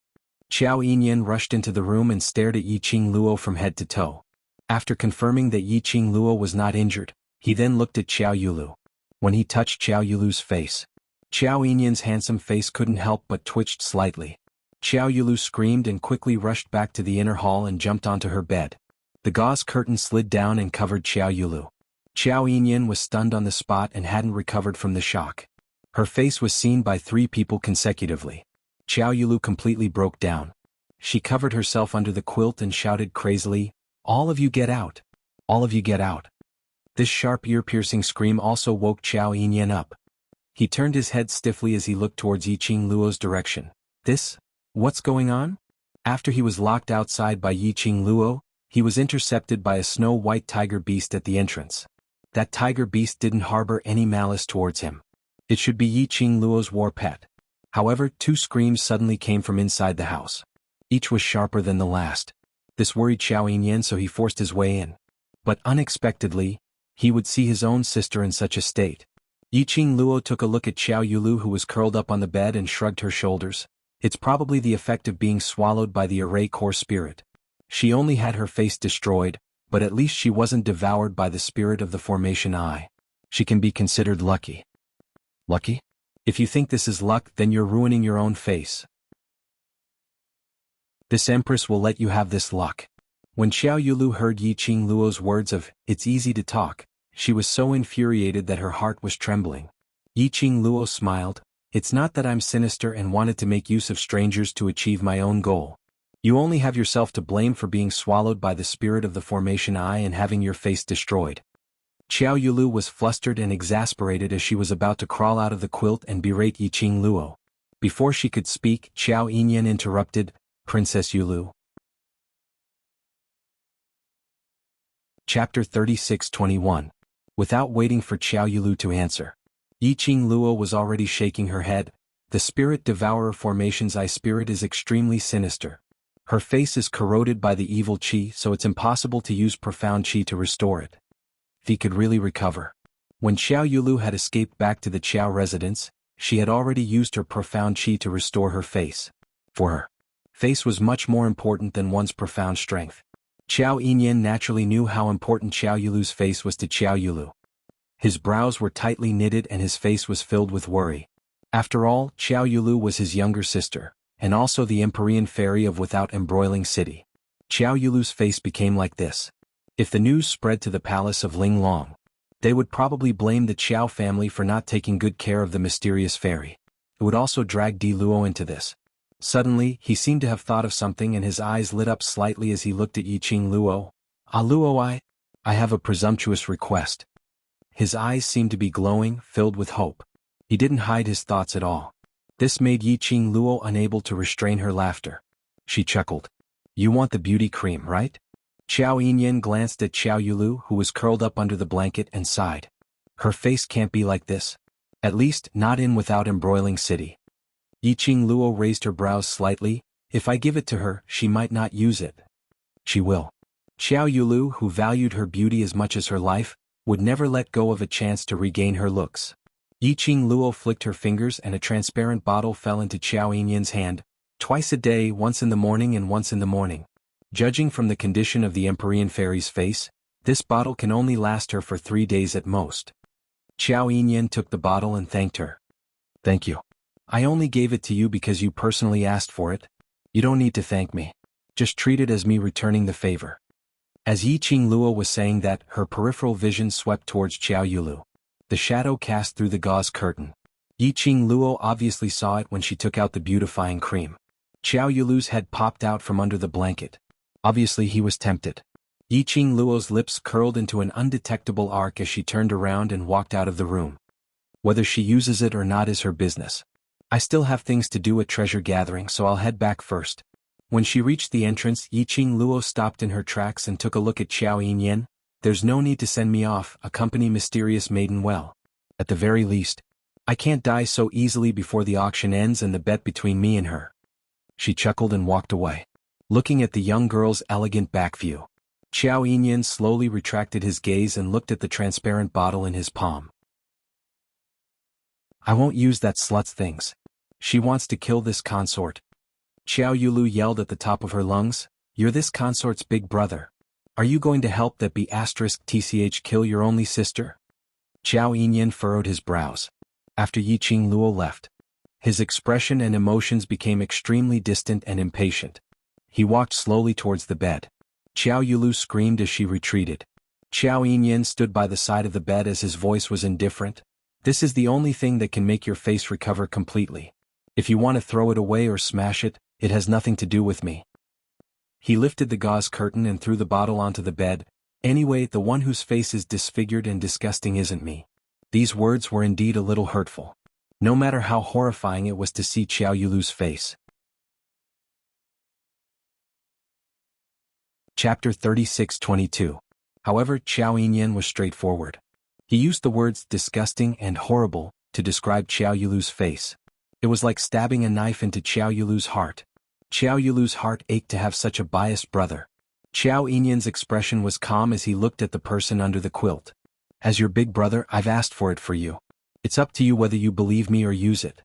Xiao Yinyan rushed into the room and stared at Yi Qing Luo from head to toe. After confirming that Yi Qing Luo was not injured, he then looked at Xiao Yulu. When he touched Xiao Yulu's face, Xiao Yinyan's handsome face couldn't help but twitched slightly. Xiao Yulu screamed and quickly rushed back to the inner hall and jumped onto her bed. The gauze curtain slid down and covered Xiao Yulu. Xiao Yinyan was stunned on the spot and hadn't recovered from the shock. Her face was seen by 3 people consecutively. Xiao Yulu completely broke down. She covered herself under the quilt and shouted crazily, All of you get out! All of you get out! This sharp ear-piercing scream also woke Xiao Yinyan up. He turned his head stiffly as he looked towards Yi Qing Luo's direction. What's going on? After he was locked outside by Yi Qing Luo, he was intercepted by a snow-white tiger beast at the entrance. That tiger beast didn't harbor any malice towards him. It should be Yi Qing Luo's war pet. However, 2 screams suddenly came from inside the house. Each was sharper than the last. This worried Xiao Yinyan, so he forced his way in. But unexpectedly, he would see his own sister in such a state. Yi Qing Luo took a look at Xiao Yulu, who was curled up on the bed, and shrugged her shoulders. It's probably the effect of being swallowed by the array core spirit. She only had her face destroyed, but at least she wasn't devoured by the spirit of the formation eye. She can be considered lucky. Lucky? If you think this is luck, then you're ruining your own face. This empress will let you have this luck. When Xiao Yulu heard Yi Qing Luo's words of, it's easy to talk, she was so infuriated that her heart was trembling. Yi Qing Luo smiled, it's not that I'm sinister and wanted to make use of strangers to achieve my own goal. You only have yourself to blame for being swallowed by the spirit of the formation eye and having your face destroyed. Xiao Yulu was flustered and exasperated as she was about to crawl out of the quilt and berate Yiqing Luo. Before she could speak, Xiao Yinyan interrupted, "Princess Yulu." Chapter 36:21. Without waiting for Xiao Yulu to answer, Yiqing Luo was already shaking her head. The Spirit Devourer formation's eye spirit is extremely sinister. Her face is corroded by the evil qi, so it's impossible to use profound qi to restore it. If he could really recover. When Xiao Yulu had escaped back to the Qiao residence, she had already used her profound qi to restore her face. For her, face was much more important than one's profound strength. Xiao Yinyan naturally knew how important Xiao Yulu's face was to Xiao Yulu. His brows were tightly knitted and his face was filled with worry. After all, Xiao Yulu was his younger sister, and also the Empyrean fairy of Without Embroiling City. Xiao Yulu's face became like this. If the news spread to the palace of Ling Long, they would probably blame the Qiao family for not taking good care of the mysterious fairy. It would also drag Di Luo into this. Suddenly, he seemed to have thought of something and his eyes lit up slightly as he looked at Yiqing Luo. "Ah Luo, I have a presumptuous request." His eyes seemed to be glowing, filled with hope. He didn't hide his thoughts at all. This made Yiqing Luo unable to restrain her laughter. She chuckled. "You want the beauty cream, right?" Xiao Yinyan glanced at Xiao Yulu, who was curled up under the blanket, and sighed. Her face can't be like this. At least, not in Without Embroiling City. Yiqing Luo raised her brows slightly. "If I give it to her, she might not use it." "She will." Xiao Yulu, who valued her beauty as much as her life, would never let go of a chance to regain her looks. Yiqing Luo flicked her fingers and a transparent bottle fell into Xiao Yinyan's hand. "Twice a day, once in the morning and once in the morning." Judging from the condition of the Empyrean fairy's face, this bottle can only last her for 3 days at most. Xiao Yinyan took the bottle and thanked her. "Thank you. I only gave it to you because you personally asked for it. You don't need to thank me. Just treat it as me returning the favor." As Yiqing Luo was saying that, her peripheral vision swept towards Xiao Yulu. The shadow cast through the gauze curtain. Yiqing Luo obviously saw it when she took out the beautifying cream. Xiao Yulu's head popped out from under the blanket. Obviously he was tempted. Yiqing Luo's lips curled into an undetectable arc as she turned around and walked out of the room. Whether she uses it or not is her business. I still have things to do at treasure gathering, so I'll head back first. When she reached the entrance, Yiqing Luo stopped in her tracks and took a look at Xiao Yinyan. "There's no need to send me off, accompany mysterious maiden well. At the very least, I can't die so easily before the auction ends and the bet between me and her." She chuckled and walked away. Looking at the young girl's elegant back view, Xiao Yinyan slowly retracted his gaze and looked at the transparent bottle in his palm. "I won't use that slut's things. She wants to kill this consort." Xiao Yulu yelled at the top of her lungs, "You're this consort's big brother. Are you going to help that B*TCH kill your only sister?" Xiao Yinyan furrowed his brows. After Yiqing Luo left, his expression and emotions became extremely distant and impatient. He walked slowly towards the bed. Xiao Yulu screamed as she retreated. Xiao Yinyan stood by the side of the bed as his voice was indifferent. "This is the only thing that can make your face recover completely. If you want to throw it away or smash it, it has nothing to do with me." He lifted the gauze curtain and threw the bottle onto the bed. "Anyway, the one whose face is disfigured and disgusting isn't me." These words were indeed a little hurtful. No matter how horrifying it was to see Xiao Yulu's face. Chapter 36:22. However, Xiao Yinyan was straightforward. He used the words disgusting and horrible to describe Xiao Yulu's face. It was like stabbing a knife into Xiao Yulu's heart. Xiao Yulu's heart ached to have such a biased brother. Xiao Yinyan's expression was calm as he looked at the person under the quilt. "As your big brother, I've asked for it for you. It's up to you whether you believe me or use it."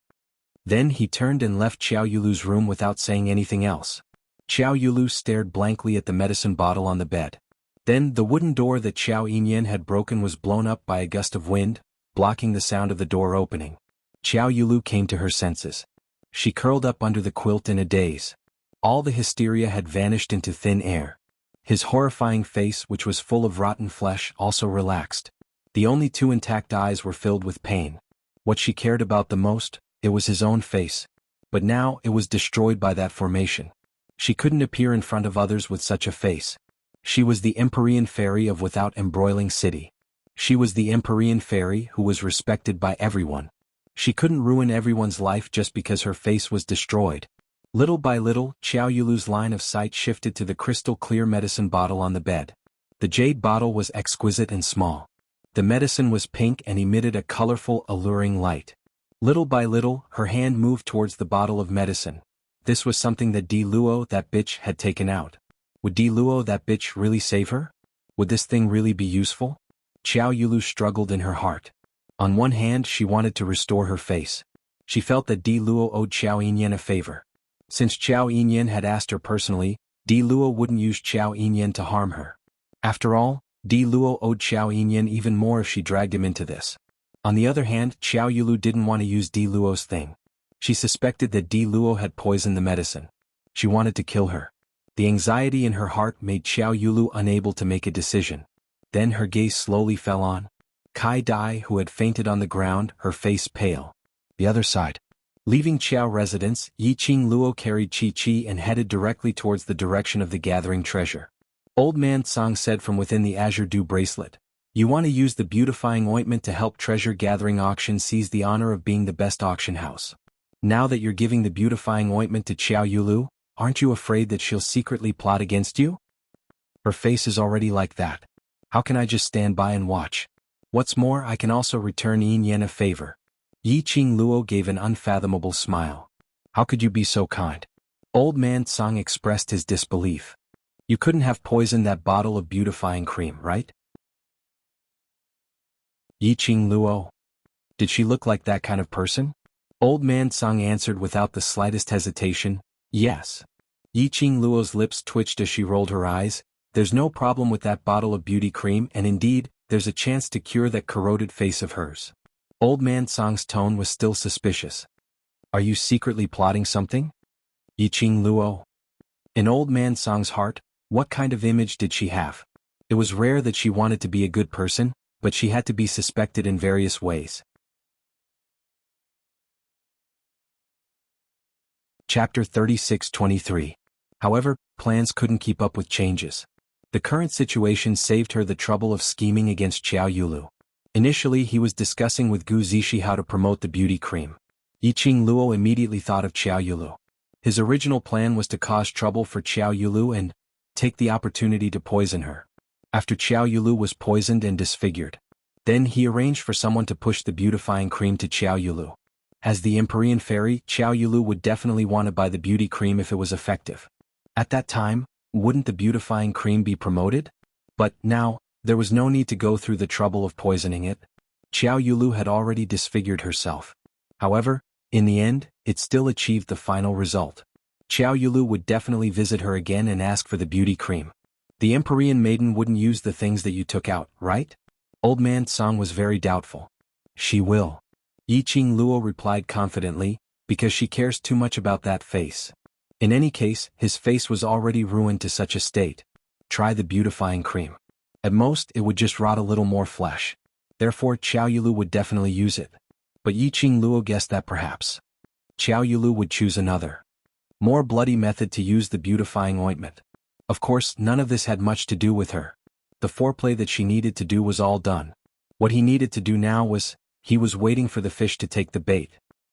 Then he turned and left Xiao Yulu's room without saying anything else. Xiao Yulu stared blankly at the medicine bottle on the bed. Then the wooden door that Xiao Yinyan had broken was blown up by a gust of wind, blocking the sound of the door opening. Xiao Yulu came to her senses. She curled up under the quilt in a daze. All the hysteria had vanished into thin air. His horrifying face, which was full of rotten flesh, also relaxed. The only 2 intact eyes were filled with pain. What she cared about the most, it was his own face. But now it was destroyed by that formation. She couldn't appear in front of others with such a face. She was the Empyrean fairy of Without Embroiling City. She was the Empyrean fairy who was respected by everyone. She couldn't ruin everyone's life just because her face was destroyed. Little by little, Xiao Yulu's line of sight shifted to the crystal-clear medicine bottle on the bed. The jade bottle was exquisite and small. The medicine was pink and emitted a colorful, alluring light. Little by little, her hand moved towards the bottle of medicine. This was something that Di Luo, that bitch, had taken out. Would Di Luo, that bitch, really save her? Would this thing really be useful? Xiao Yulu struggled in her heart. On one hand, she wanted to restore her face. She felt that Di Luo owed Xiao Yinyan a favor. Since Xiao Yinyan had asked her personally, Di Luo wouldn't use Xiao Yinyan to harm her. After all, Di Luo owed Xiao Yinyan even more if she dragged him into this. On the other hand, Xiao Yulu didn't want to use Di Luo's thing. She suspected that Di Luo had poisoned the medicine. She wanted to kill her. The anxiety in her heart made Xiao Yulu unable to make a decision. Then her gaze slowly fell on Kai Dai, who had fainted on the ground, her face pale. The other side. Leaving Qiao residence, Yiqing Luo carried Qi and headed directly towards the direction of the gathering treasure. Old Man Song said from within the azure dew bracelet, "You want to use the beautifying ointment to help treasure-gathering auction seize the honor of being the best auction house. Now that you're giving the beautifying ointment to Xiao Yulu, aren't you afraid that she'll secretly plot against you? Her face is already like that. How can I just stand by and watch? What's more, I can also return Yin Yen a favor." Yiqing Luo gave an unfathomable smile. "How could you be so kind?" Old Man Song expressed his disbelief. "You couldn't have poisoned that bottle of beautifying cream, right?" Yiqing Luo. "Did she look like that kind of person?" Old Man Song answered without the slightest hesitation, "Yes." Yiqing Luo's lips twitched as she rolled her eyes. "There's no problem with that bottle of beauty cream, and indeed, there's a chance to cure that corroded face of hers." Old Man Song's tone was still suspicious. "Are you secretly plotting something?" Yiqing Luo. In Old Man Song's heart, what kind of image did she have? It was rare that she wanted to be a good person, but she had to be suspected in various ways. Chapter 36-23. However, plans couldn't keep up with changes. The current situation saved her the trouble of scheming against Xiao Yulu. Initially, he was discussing with Gu Zishi how to promote the beauty cream. Yiqing Luo immediately thought of Xiao Yulu. His original plan was to cause trouble for Xiao Yulu and take the opportunity to poison her. After Xiao Yulu was poisoned and disfigured, then he arranged for someone to push the beautifying cream to Xiao Yulu. As the Empyrean fairy, Xiao Yulu would definitely want to buy the beauty cream if it was effective. At that time, wouldn't the beautifying cream be promoted? But now, there was no need to go through the trouble of poisoning it. Xiao Yulu had already disfigured herself. However, in the end, it still achieved the final result. Xiao Yulu would definitely visit her again and ask for the beauty cream. The Empyrean maiden wouldn't use the things that you took out, right? Old Man Song was very doubtful. "She will." Yiqing Luo replied confidently, "because she cares too much about that face." In any case, his face was already ruined to such a state. Try the beautifying cream. At most, it would just rot a little more flesh. Therefore, Xiao Yulu would definitely use it. But Yiqing Luo guessed that perhaps Xiao Yulu would choose another, more bloody method to use the beautifying ointment. Of course, none of this had much to do with her. The foreplay that she needed to do was all done. What he needed to do now was, he was waiting for the fish to take the bait.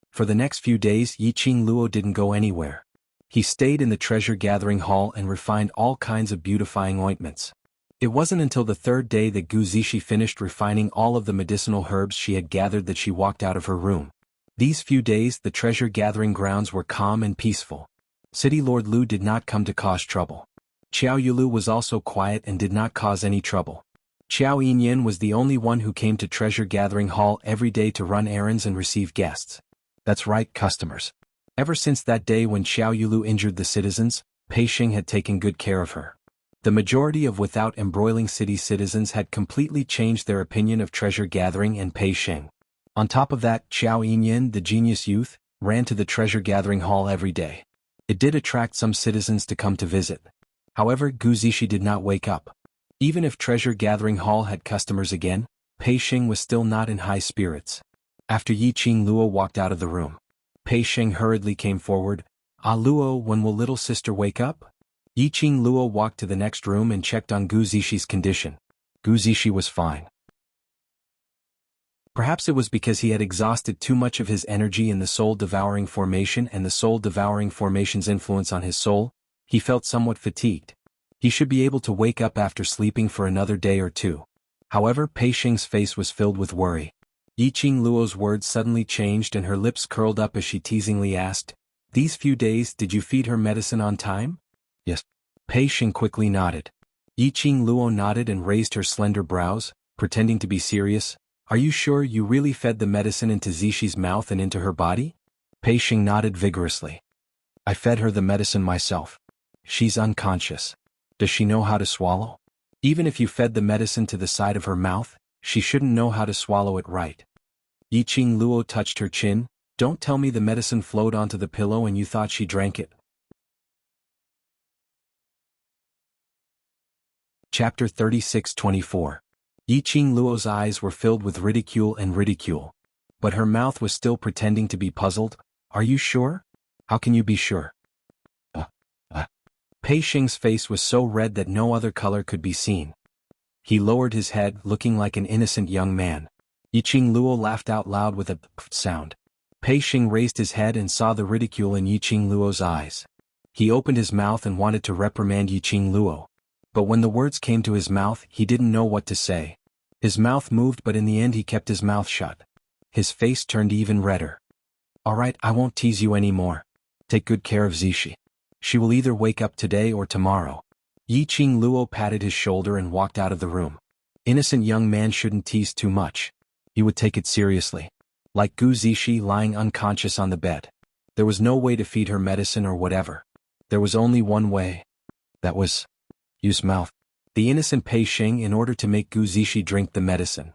For the next few days, Yiqing Luo didn't go anywhere. He stayed in the treasure-gathering hall and refined all kinds of beautifying ointments. It wasn't until the third day that Gu Zishi finished refining all of the medicinal herbs she had gathered that she walked out of her room. These few days, the treasure-gathering grounds were calm and peaceful. City Lord Lu did not come to cause trouble. Xiao Yulu was also quiet and did not cause any trouble. Xiao Yinyan was the only one who came to treasure-gathering hall every day to run errands and receive guests. That's right, customers. Ever since that day when Xiao Yulu injured the citizens, Pei Xing had taken good care of her. The majority of without embroiling city citizens had completely changed their opinion of treasure gathering and Pei Xing. On top of that, Xiao Yinyan, the genius youth, ran to the treasure gathering hall every day. It did attract some citizens to come to visit. However, Gu Zishi did not wake up. Even if treasure gathering hall had customers again, Pei Xing was still not in high spirits. After Yiqing Luo walked out of the room, Pei Xing hurriedly came forward. "Ah Luo, when will little sister wake up?" Yiqing Luo walked to the next room and checked on Gu Zishi's condition. Gu Zishi was fine. Perhaps it was because he had exhausted too much of his energy in the soul-devouring formation and the soul-devouring formation's influence on his soul. He felt somewhat fatigued. He should be able to wake up after sleeping for another day or two. However, Pei Xing's face was filled with worry. Yiqing Luo's words suddenly changed and her lips curled up as she teasingly asked, "These few days did you feed her medicine on time?" "Yes." Pei Xing quickly nodded. Yiqing Luo nodded and raised her slender brows, pretending to be serious. "Are you sure you really fed the medicine into Zixi's mouth and into her body?" Pei Xing nodded vigorously. "I fed her the medicine myself. She's unconscious. Does she know how to swallow? Even if you fed the medicine to the side of her mouth, she shouldn't know how to swallow it right." Yiqing Luo touched her chin. "Don't tell me the medicine flowed onto the pillow and you thought she drank it." Chapter 36-24. Yiqing Luo's eyes were filled with ridicule and ridicule. But her mouth was still pretending to be puzzled. "Are you sure? How can you be sure?" Pei Xing's face was so red that no other color could be seen. He lowered his head, looking like an innocent young man. Yiqing Luo laughed out loud with a pfft sound. Pei Xing raised his head and saw the ridicule in Yiqing Luo's eyes. He opened his mouth and wanted to reprimand Yiqing Luo. But when the words came to his mouth, he didn't know what to say. His mouth moved, but in the end he kept his mouth shut. His face turned even redder. "All right, I won't tease you anymore. Take good care of Zixi. She will either wake up today or tomorrow." Yiqing Luo patted his shoulder and walked out of the room. Innocent young man shouldn't tease too much. He would take it seriously. Like Gu Zixi lying unconscious on the bed. There was no way to feed her medicine or whatever. There was only one way. That was use mouth. The innocent Pei Xing in order to make Gu Zixi drink the medicine.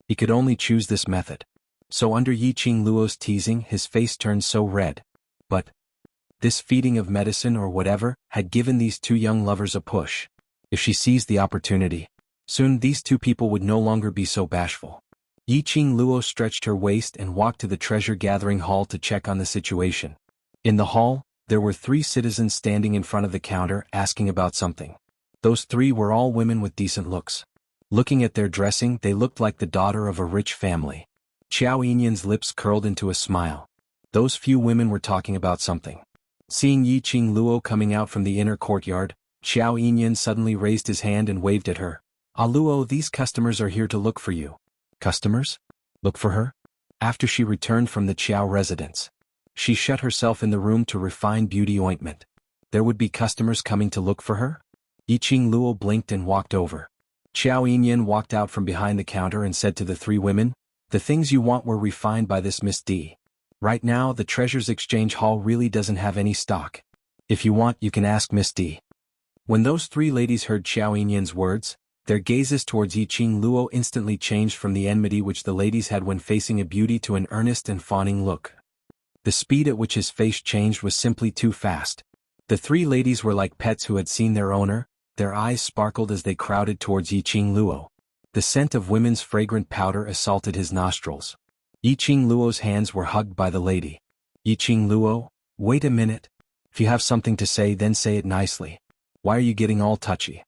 He could only choose this method. So under Yiqing Luo's teasing, his face turned so red. But this feeding of medicine or whatever had given these two young lovers a push. If she seized the opportunity, soon these two people would no longer be so bashful. Yiqing Luo stretched her waist and walked to the treasure-gathering hall to check on the situation. In the hall, there were 3 citizens standing in front of the counter asking about something. Those 3 were all women with decent looks. Looking at their dressing, they looked like the daughter of a rich family. Qiao Yinyan's lips curled into a smile. Those few women were talking about something. Seeing Yiqing Luo coming out from the inner courtyard, Qiao Yinyan suddenly raised his hand and waved at her. "Ah Luo, these customers are here to look for you." "Customers? Look for her?" After she returned from the Qiao residence, she shut herself in the room to refine beauty ointment. There would be customers coming to look for her? Yiqing Luo blinked and walked over. Qiao Yinyan walked out from behind the counter and said to the 3 women, "The things you want were refined by this Miss D. Right now, the Treasures Exchange Hall really doesn't have any stock. If you want, you can ask Miss D." When those 3 ladies heard Qiao Yinyan's words, their gazes towards Yiqing Luo instantly changed from the enmity which the ladies had when facing a beauty to an earnest and fawning look. The speed at which his face changed was simply too fast. The 3 ladies were like pets who had seen their owner. Their eyes sparkled as they crowded towards Yiqing Luo. The scent of women's fragrant powder assaulted his nostrils. Yiqing Luo's hands were hugged by the lady. "Yiqing Luo, wait a minute. If you have something to say, then say it nicely. Why are you getting all touchy?"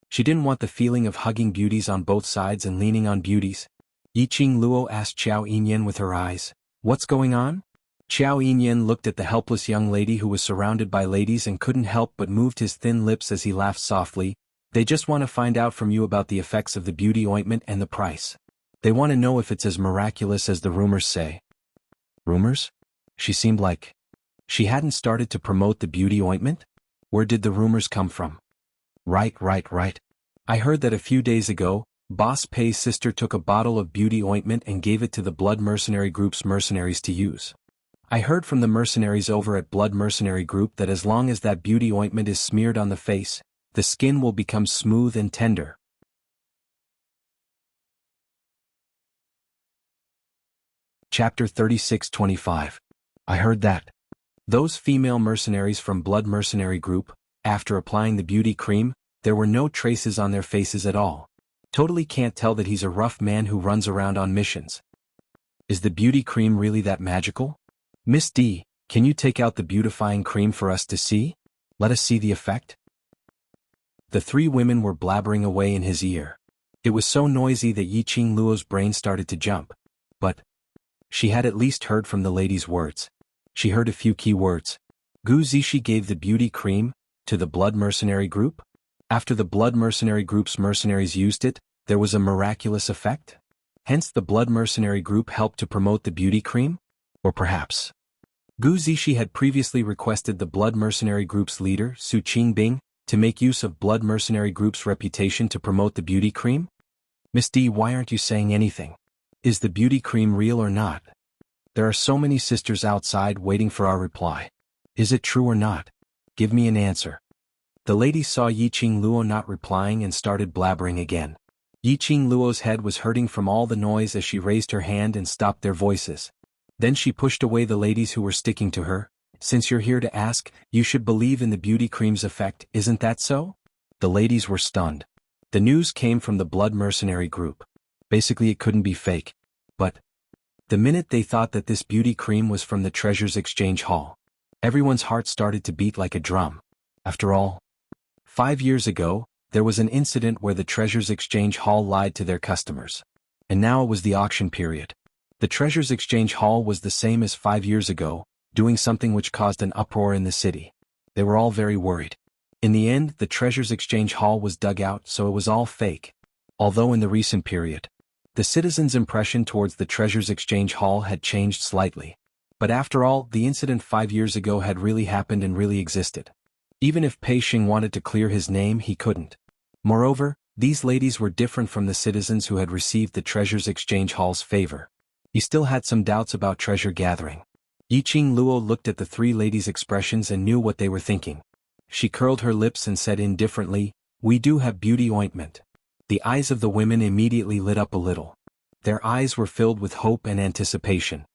She didn't want the feeling of hugging beauties on both sides and leaning on beauties. Yiqing Luo asked Qiao Yinyan with her eyes, "What's going on?" Qiao Yinyan looked at the helpless young lady who was surrounded by ladies and couldn't help but moved his thin lips as he laughed softly. "They just want to find out from you about the effects of the beauty ointment and the price. They want to know if it's as miraculous as the rumors say." Rumors? She seemed like she hadn't started to promote the beauty ointment? Where did the rumors come from? Right. I heard that a few days ago, Boss Pei's sister took a bottle of beauty ointment and gave it to the Blood Mercenary Group's mercenaries to use. I heard from the mercenaries over at Blood Mercenary Group that as long as that beauty ointment is smeared on the face, the skin will become smooth and tender. Chapter 36-25. I heard that those female mercenaries from Blood Mercenary Group, after applying the beauty cream, there were no traces on their faces at all. Totally can't tell that he's a rough man who runs around on missions. Is the beauty cream really that magical? Miss D, can you take out the beautifying cream for us to see? Let us see the effect. The 3 women were blabbering away in his ear. It was so noisy that Yi Qingluo's brain started to jump. But she had at least heard from the lady's words. She heard a few key words. Gu Zishi gave the beauty cream to the blood mercenary group? After the blood mercenary group's mercenaries used it, there was a miraculous effect? Hence the blood mercenary group helped to promote the beauty cream? Or perhaps Gu Zishi had previously requested the blood mercenary group's leader, Su Qingbing, to make use of blood mercenary group's reputation to promote the beauty cream? Miss D, why aren't you saying anything? Is the beauty cream real or not? There are so many sisters outside waiting for our reply. Is it true or not? Give me an answer. The lady saw Yi Qingluo not replying and started blabbering again. Yi Qingluo's head was hurting from all the noise as she raised her hand and stopped their voices. Then she pushed away the ladies who were sticking to her. Since you're here to ask, you should believe in the beauty cream's effect, isn't that so? The ladies were stunned. The news came from the blood mercenary group. Basically it couldn't be fake. But the minute they thought that this beauty cream was from the Treasures Exchange Hall, everyone's heart started to beat like a drum. After all, 5 years ago, there was an incident where the Treasures Exchange Hall lied to their customers. And now it was the auction period. The Treasures Exchange Hall was the same as 5 years ago, doing something which caused an uproar in the city. They were all very worried. In the end, the Treasures Exchange Hall was dug out, so it was all fake. Although in the recent period, the citizens' impression towards the Treasures Exchange Hall had changed slightly. But after all, the incident 5 years ago had really happened and really existed. Even if Pei Xing wanted to clear his name, he couldn't. Moreover, these ladies were different from the citizens who had received the Treasures Exchange Hall's favor. He still had some doubts about treasure gathering. Yi Qingluo looked at the three ladies' expressions and knew what they were thinking. She curled her lips and said indifferently, "We do have beauty ointment." The eyes of the women immediately lit up a little. Their eyes were filled with hope and anticipation.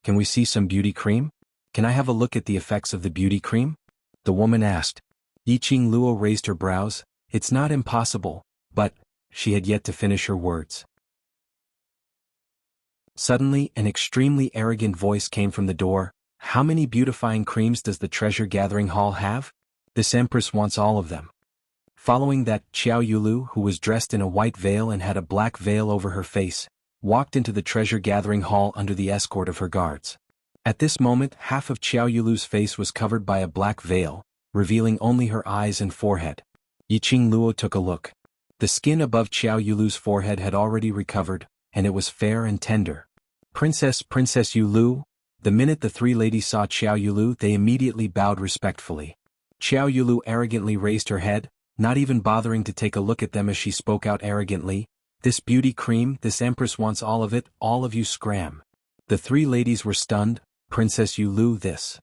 "Can we see some beauty cream? Can I have a look at the effects of the beauty cream?" The woman asked. Yi Qingluo raised her brows. "It's not impossible, but..." She had yet to finish her words. Suddenly, an extremely arrogant voice came from the door. "How many beautifying creams does the treasure gathering hall have? This empress wants all of them." Following that, Xiao Yulu, who was dressed in a white veil and had a black veil over her face, walked into the treasure gathering hall under the escort of her guards. At this moment, half of Xiao Yulu's face was covered by a black veil, revealing only her eyes and forehead. Yi Qingluo took a look. The skin above Xiao Yulu's forehead had already recovered, and it was fair and tender. Princess Yulu." The minute the three ladies saw Xiao Yulu, they immediately bowed respectfully. Xiao Yulu arrogantly raised her head, not even bothering to take a look at them as she spoke out arrogantly. "This beauty cream, this empress wants all of it, all of you scram." The three ladies were stunned. "Princess Yulu, this..."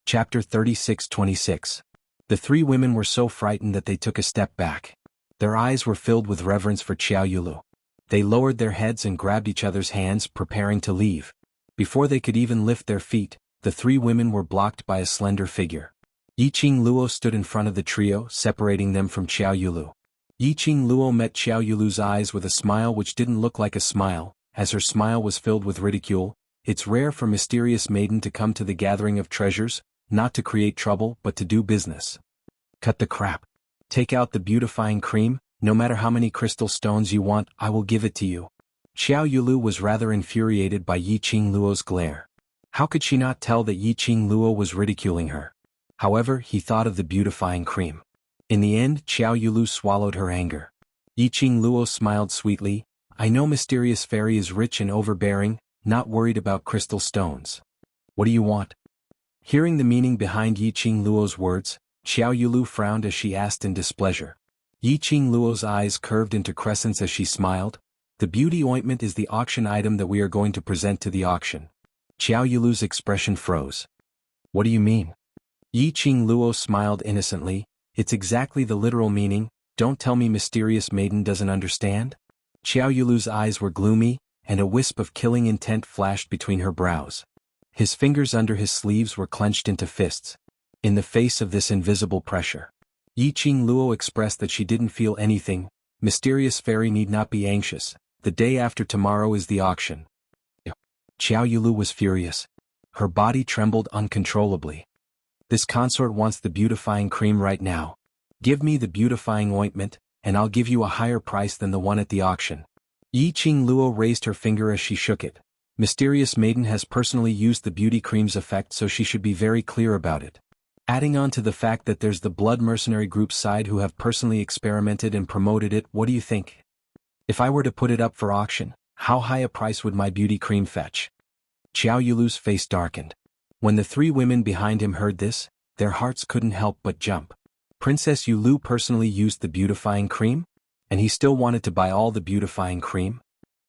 Chapter 36-26. The three women were so frightened that they took a step back. Their eyes were filled with reverence for Xiao Yulu. They lowered their heads and grabbed each other's hands, preparing to leave. Before they could even lift their feet, the three women were blocked by a slender figure. Yi Qingluo stood in front of the trio, separating them from Xiao Yulu. Yi Qingluo met Xiao Yulu's eyes with a smile which didn't look like a smile, as her smile was filled with ridicule. It's rare for mysterious maiden to come to the gathering of treasures, not to create trouble but to do business. Cut the crap. Take out the beautifying cream, no matter how many crystal stones you want, I will give it to you. Xiao Yulu was rather infuriated by Yi Qingluo's glare. How could she not tell that Yi Qingluo was ridiculing her? However, he thought of the beautifying cream. In the end, Xiao Yulu swallowed her anger. Yi Qingluo smiled sweetly. "I know mysterious fairy is rich and overbearing, not worried about crystal stones. What do you want?" Hearing the meaning behind Yi Qingluo's words, Xiao Yulu frowned as she asked in displeasure. Yi Qingluo's eyes curved into crescents as she smiled. "The beauty ointment is the auction item that we are going to present to the auction." Xiao Yulu's expression froze. "What do you mean?" Yi Qingluo smiled innocently. "It's exactly the literal meaning. Don't tell me mysterious maiden doesn't understand?" Xiao Yulu's eyes were gloomy, and a wisp of killing intent flashed between her brows. His fingers under his sleeves were clenched into fists. In the face of this invisible pressure, Yi Qingluo expressed that she didn't feel anything. "Mysterious fairy need not be anxious. The day after tomorrow is the auction." Xiao Yulu was furious. Her body trembled uncontrollably. "This consort wants the beautifying cream right now. Give me the beautifying ointment, and I'll give you a higher price than the one at the auction. Yi Qing Luo raised her finger as she shook it. Mysterious Maiden has personally used the beauty cream's effect, so she should be very clear about it. Adding on to the fact that there's the Blood Mercenary Group's side who have personally experimented and promoted it, what do you think? If I were to put it up for auction, how high a price would my beauty cream fetch? Qiao Yulu's face darkened. When the three women behind him heard this, their hearts couldn't help but jump. Princess Yulu personally used the beautifying cream? And he still wanted to buy all the beautifying cream?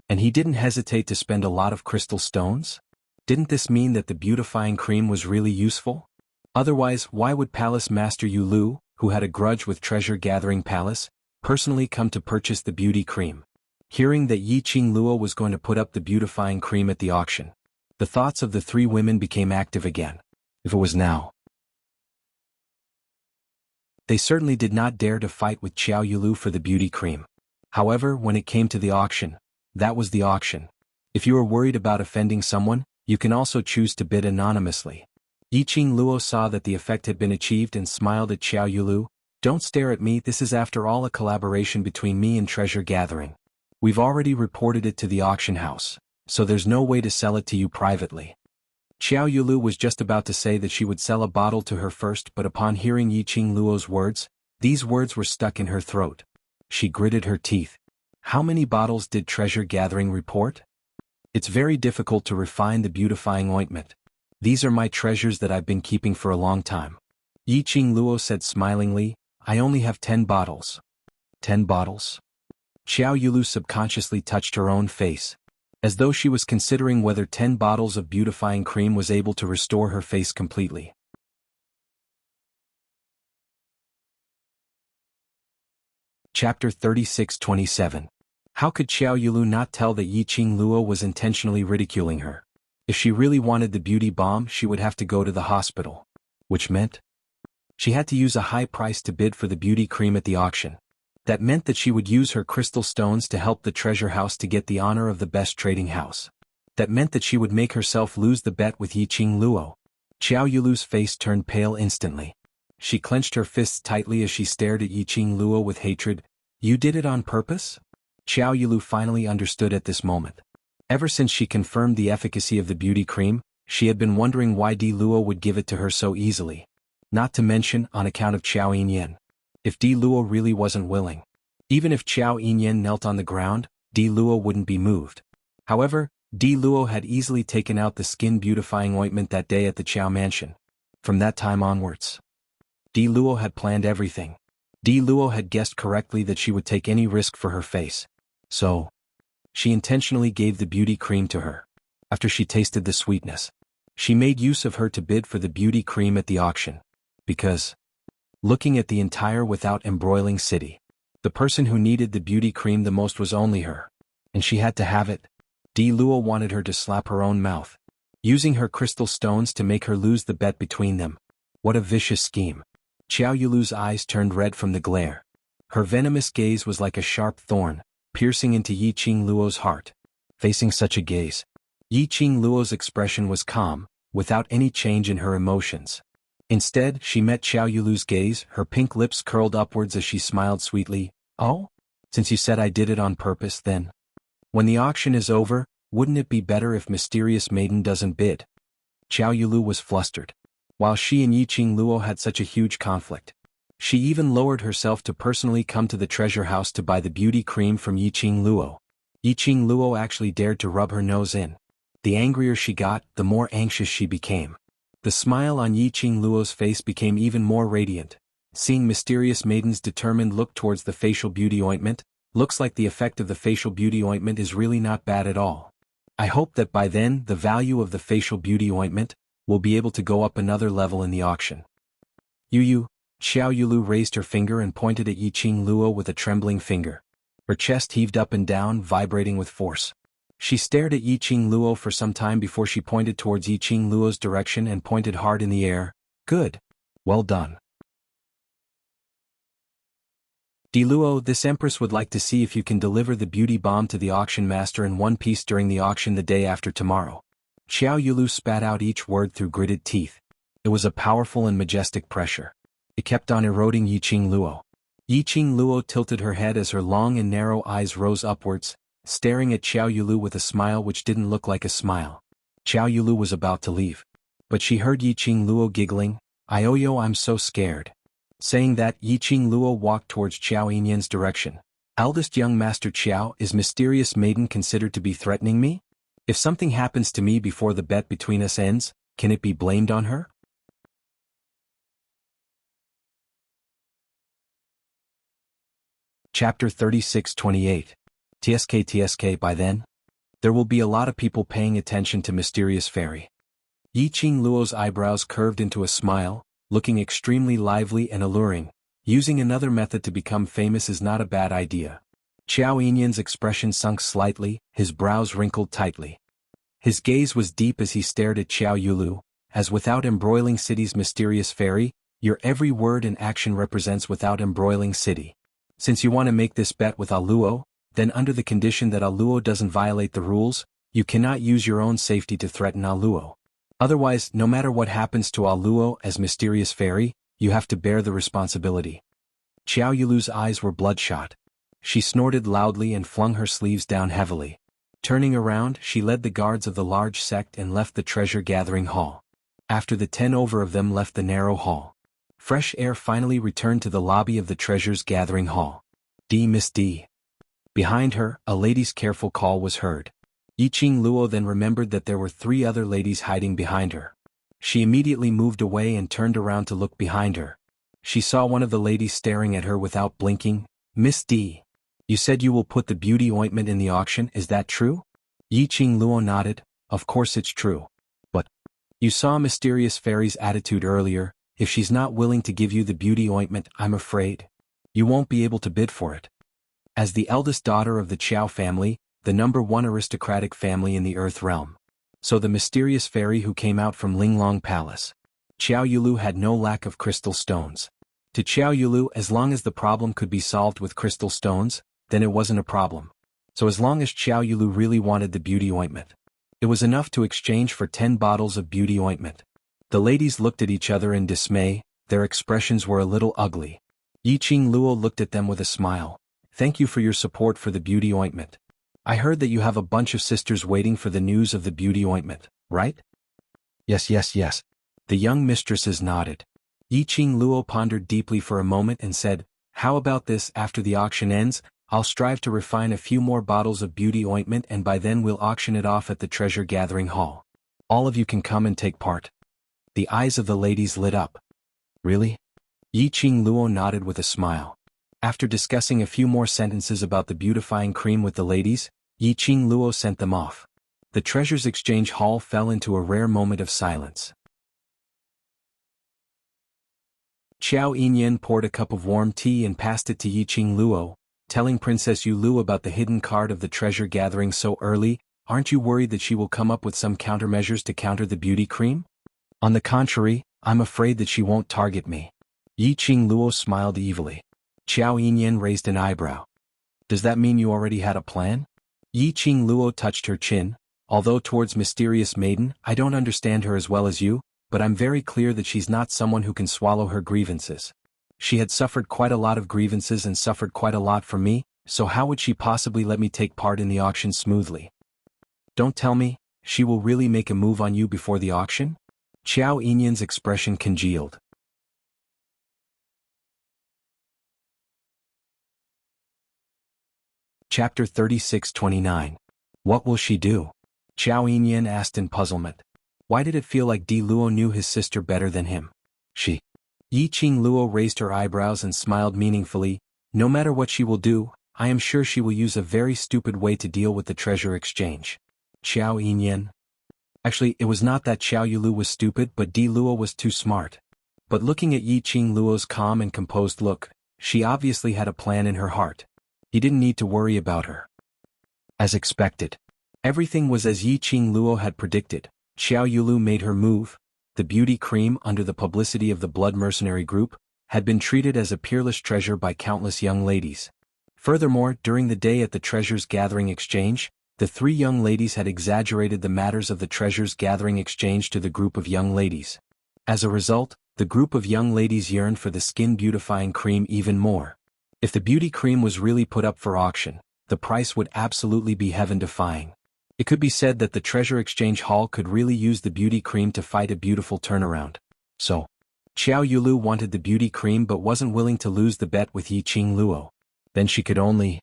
And he didn't hesitate to spend a lot of crystal stones? Didn't this mean that the beautifying cream was really useful? Otherwise, why would Palace Master Yulu, who had a grudge with Treasure Gathering Palace, personally come to purchase the beauty cream? Hearing that Yi Qing Luo was going to put up the beautifying cream at the auction, the thoughts of the three women became active again. If it was now. They certainly did not dare to fight with Qiao Yulu for the beauty cream. However, when it came to the auction, that was the auction. If you are worried about offending someone, you can also choose to bid anonymously. Yi Qing Luo saw that the effect had been achieved and smiled at Qiao Yulu. Don't stare at me, this is after all a collaboration between me and Treasure Gathering. We've already reported it to the auction house, so there's no way to sell it to you privately. Qiao Yulu was just about to say that she would sell a bottle to her first, but upon hearing Yi Qing Luo's words, these words were stuck in her throat. She gritted her teeth. How many bottles did Treasure Gathering report? It's very difficult to refine the beautifying ointment. These are my treasures that I've been keeping for a long time. Yi Qing Luo said smilingly, I only have 10 bottles. 10 bottles? Qiao Yulu subconsciously touched her own face, as though she was considering whether 10 bottles of beautifying cream was able to restore her face completely. Chapter 36-27. How could Qiao Yulu not tell that Yi Qing Luo was intentionally ridiculing her? If she really wanted the beauty bomb, she would have to go to the hospital. Which meant she had to use a high price to bid for the beauty cream at the auction. That meant that she would use her crystal stones to help the treasure house to get the honor of the best trading house. That meant that she would make herself lose the bet with Yi Qing Luo. Qiao Yulu's face turned pale instantly. She clenched her fists tightly as she stared at Yi Qing Luo with hatred. You did it on purpose? Qiao Yulu finally understood at this moment. Ever since she confirmed the efficacy of the beauty cream, she had been wondering why Di Luo would give it to her so easily. Not to mention, on account of Qiao Yinyan. If Di Luo really wasn't willing. Even if Qiao Yinyan knelt on the ground, Di Luo wouldn't be moved. However, Di Luo had easily taken out the skin beautifying ointment that day at the Qiao mansion. From that time onwards, Di Luo had planned everything. Di Luo had guessed correctly that she would take any risk for her face. So, she intentionally gave the beauty cream to her. After she tasted the sweetness, she made use of her to bid for the beauty cream at the auction. Because, looking at the entire without embroiling city, the person who needed the beauty cream the most was only her. And she had to have it. Di Luo wanted her to slap her own mouth, using her crystal stones to make her lose the bet between them. What a vicious scheme. Qiao Yulu's eyes turned red from the glare. Her venomous gaze was like a sharp thorn, piercing into Yi Qing Luo's heart. Facing such a gaze, Yi Qing Luo's expression was calm, without any change in her emotions. Instead, she met Qiao Yulu's gaze, her pink lips curled upwards as she smiled sweetly. Oh? Since you said I did it on purpose, then. When the auction is over, wouldn't it be better if Mysterious Maiden doesn't bid? Qiao Yulu was flustered. While she and Yi Qing Luo had such a huge conflict, she even lowered herself to personally come to the treasure house to buy the beauty cream from Yi Qing Luo. Yi Qing Luo actually dared to rub her nose in. The angrier she got, the more anxious she became. The smile on Yi Qing Luo's face became even more radiant. Seeing Mysterious Maiden's determined look towards the facial beauty ointment, looks like the effect of the facial beauty ointment is really not bad at all. I hope that by then the value of the facial beauty ointment will be able to go up another level in the auction. Qiao Yulu raised her finger and pointed at Yi Qing Luo with a trembling finger. Her chest heaved up and down, vibrating with force. She stared at Yi Qing Luo for some time before she pointed towards Yi Qing Luo's direction and pointed hard in the air. Good. Well done. Di Luo, this Empress would like to see if you can deliver the beauty bomb to the auction master in one piece during the auction the day after tomorrow. Qiao Yulu spat out each word through gritted teeth. It was a powerful and majestic pressure. It kept on eroding Yiqing Luo. Yiqing Luo tilted her head as her long and narrow eyes rose upwards, staring at Xiao Yulu with a smile which didn't look like a smile. Xiao Yulu was about to leave. But she heard Yiqing Luo giggling, "Ioyo, I'm so scared." Saying that, Yiqing Luo walked towards Qiao Yinyan's direction. "Eldest young Master Qiao, is mysterious maiden considered to be threatening me? If something happens to me before the bet between us ends, can it be blamed on her?" Chapter 36-28. TSK. By then, there will be a lot of people paying attention to Mysterious Fairy. Yiqing Luo's eyebrows curved into a smile, looking extremely lively and alluring. Using another method to become famous is not a bad idea. Qiao Yinyan's expression sunk slightly, his brows wrinkled tightly. His gaze was deep as he stared at Xiao Yulu, as Without Embroiling City's Mysterious Fairy, your every word and action represents Without Embroiling City. Since you want to make this bet with Aluo, then under the condition that Aluo doesn't violate the rules, you cannot use your own safety to threaten Aluo. Otherwise, no matter what happens to Aluo as Mysterious Fairy, you have to bear the responsibility. Xiao Yulu's eyes were bloodshot. She snorted loudly and flung her sleeves down heavily. Turning around, she led the guards of the large sect and left the treasure-gathering hall. After the 10 over of them left the narrow hall, fresh air finally returned to the lobby of the treasures-gathering hall. Miss D. Behind her, a lady's careful call was heard. Yiqing Luo then remembered that there were 3 other ladies hiding behind her. She immediately moved away and turned around to look behind her. She saw one of the ladies staring at her without blinking. "Miss D. You said you will put the beauty ointment in the auction, is that true?" Yiqing Luo nodded. "Of course it's true. But you saw Mysterious Fairy's attitude earlier. If she's not willing to give you the beauty ointment, I'm afraid you won't be able to bid for it." As the eldest daughter of the Qiao family, the #1 aristocratic family in the Earth realm, so the Mysterious Fairy who came out from Linglong Palace, Xiao Yulu had no lack of crystal stones. To Xiao Yulu, as long as the problem could be solved with crystal stones, then it wasn't a problem. So as long as Xiao Yulu really wanted the beauty ointment, it was enough to exchange for 10 bottles of beauty ointment. The ladies looked at each other in dismay, their expressions were a little ugly. Yiqing Luo looked at them with a smile. "Thank you for your support for the beauty ointment. I heard that you have a bunch of sisters waiting for the news of the beauty ointment, right?" Yes. The young mistresses nodded. Yiqing Luo pondered deeply for a moment and said, "How about this, after the auction ends, I'll strive to refine a few more bottles of beauty ointment and by then we'll auction it off at the treasure-gathering hall. All of you can come and take part." The eyes of the ladies lit up. "Really?" Yiqing Luo nodded with a smile. After discussing a few more sentences about the beautifying cream with the ladies, Yiqing Luo sent them off. The treasures exchange hall fell into a rare moment of silence. Qiao Yinyan poured a cup of warm tea and passed it to Yiqing Luo, telling Princess Yulu about the hidden card of the treasure gathering so early. "Aren't you worried that she will come up with some countermeasures to counter the beauty cream?" "On the contrary, I'm afraid that she won't target me." Yiqing Luo smiled evilly. Qiao Yinyan raised an eyebrow. "Does that mean you already had a plan?" Yiqing Luo touched her chin. "Although towards Mysterious Maiden, I don't understand her as well as you, but I'm very clear that she's not someone who can swallow her grievances. She had suffered quite a lot of grievances and suffered quite a lot from me, so how would she possibly let me take part in the auction smoothly?" "Don't tell me, she will really make a move on you before the auction?" Qiao Yinyan's expression congealed. Chapter 36-29. What will she do? Qiao Yinyan asked in puzzlement. Why did it feel like Di Luo knew his sister better than him? Yiqing Luo raised her eyebrows and smiled meaningfully. "No matter what she will do, I am sure she will use a very stupid way to deal with the treasure exchange." Qiao Yinyan. Actually, it was not that Xiao Yulu was stupid but Di Luo was too smart. But looking at Yiqing Luo's calm and composed look, she obviously had a plan in her heart. He didn't need to worry about her. As expected, everything was as Yiqing Luo had predicted. Xiao Yulu made her move. The beauty cream, under the publicity of the blood mercenary group, had been treated as a peerless treasure by countless young ladies. Furthermore, during the day at the treasures gathering exchange, the 3 young ladies had exaggerated the matters of the treasures gathering exchange to the group of young ladies. As a result, the group of young ladies yearned for the skin-beautifying cream even more. If the beauty cream was really put up for auction, the price would absolutely be heaven-defying. It could be said that the treasure exchange hall could really use the beauty cream to fight a beautiful turnaround. So, Xiao Yulu wanted the beauty cream but wasn't willing to lose the bet with Yi Qing Luo. Then she could only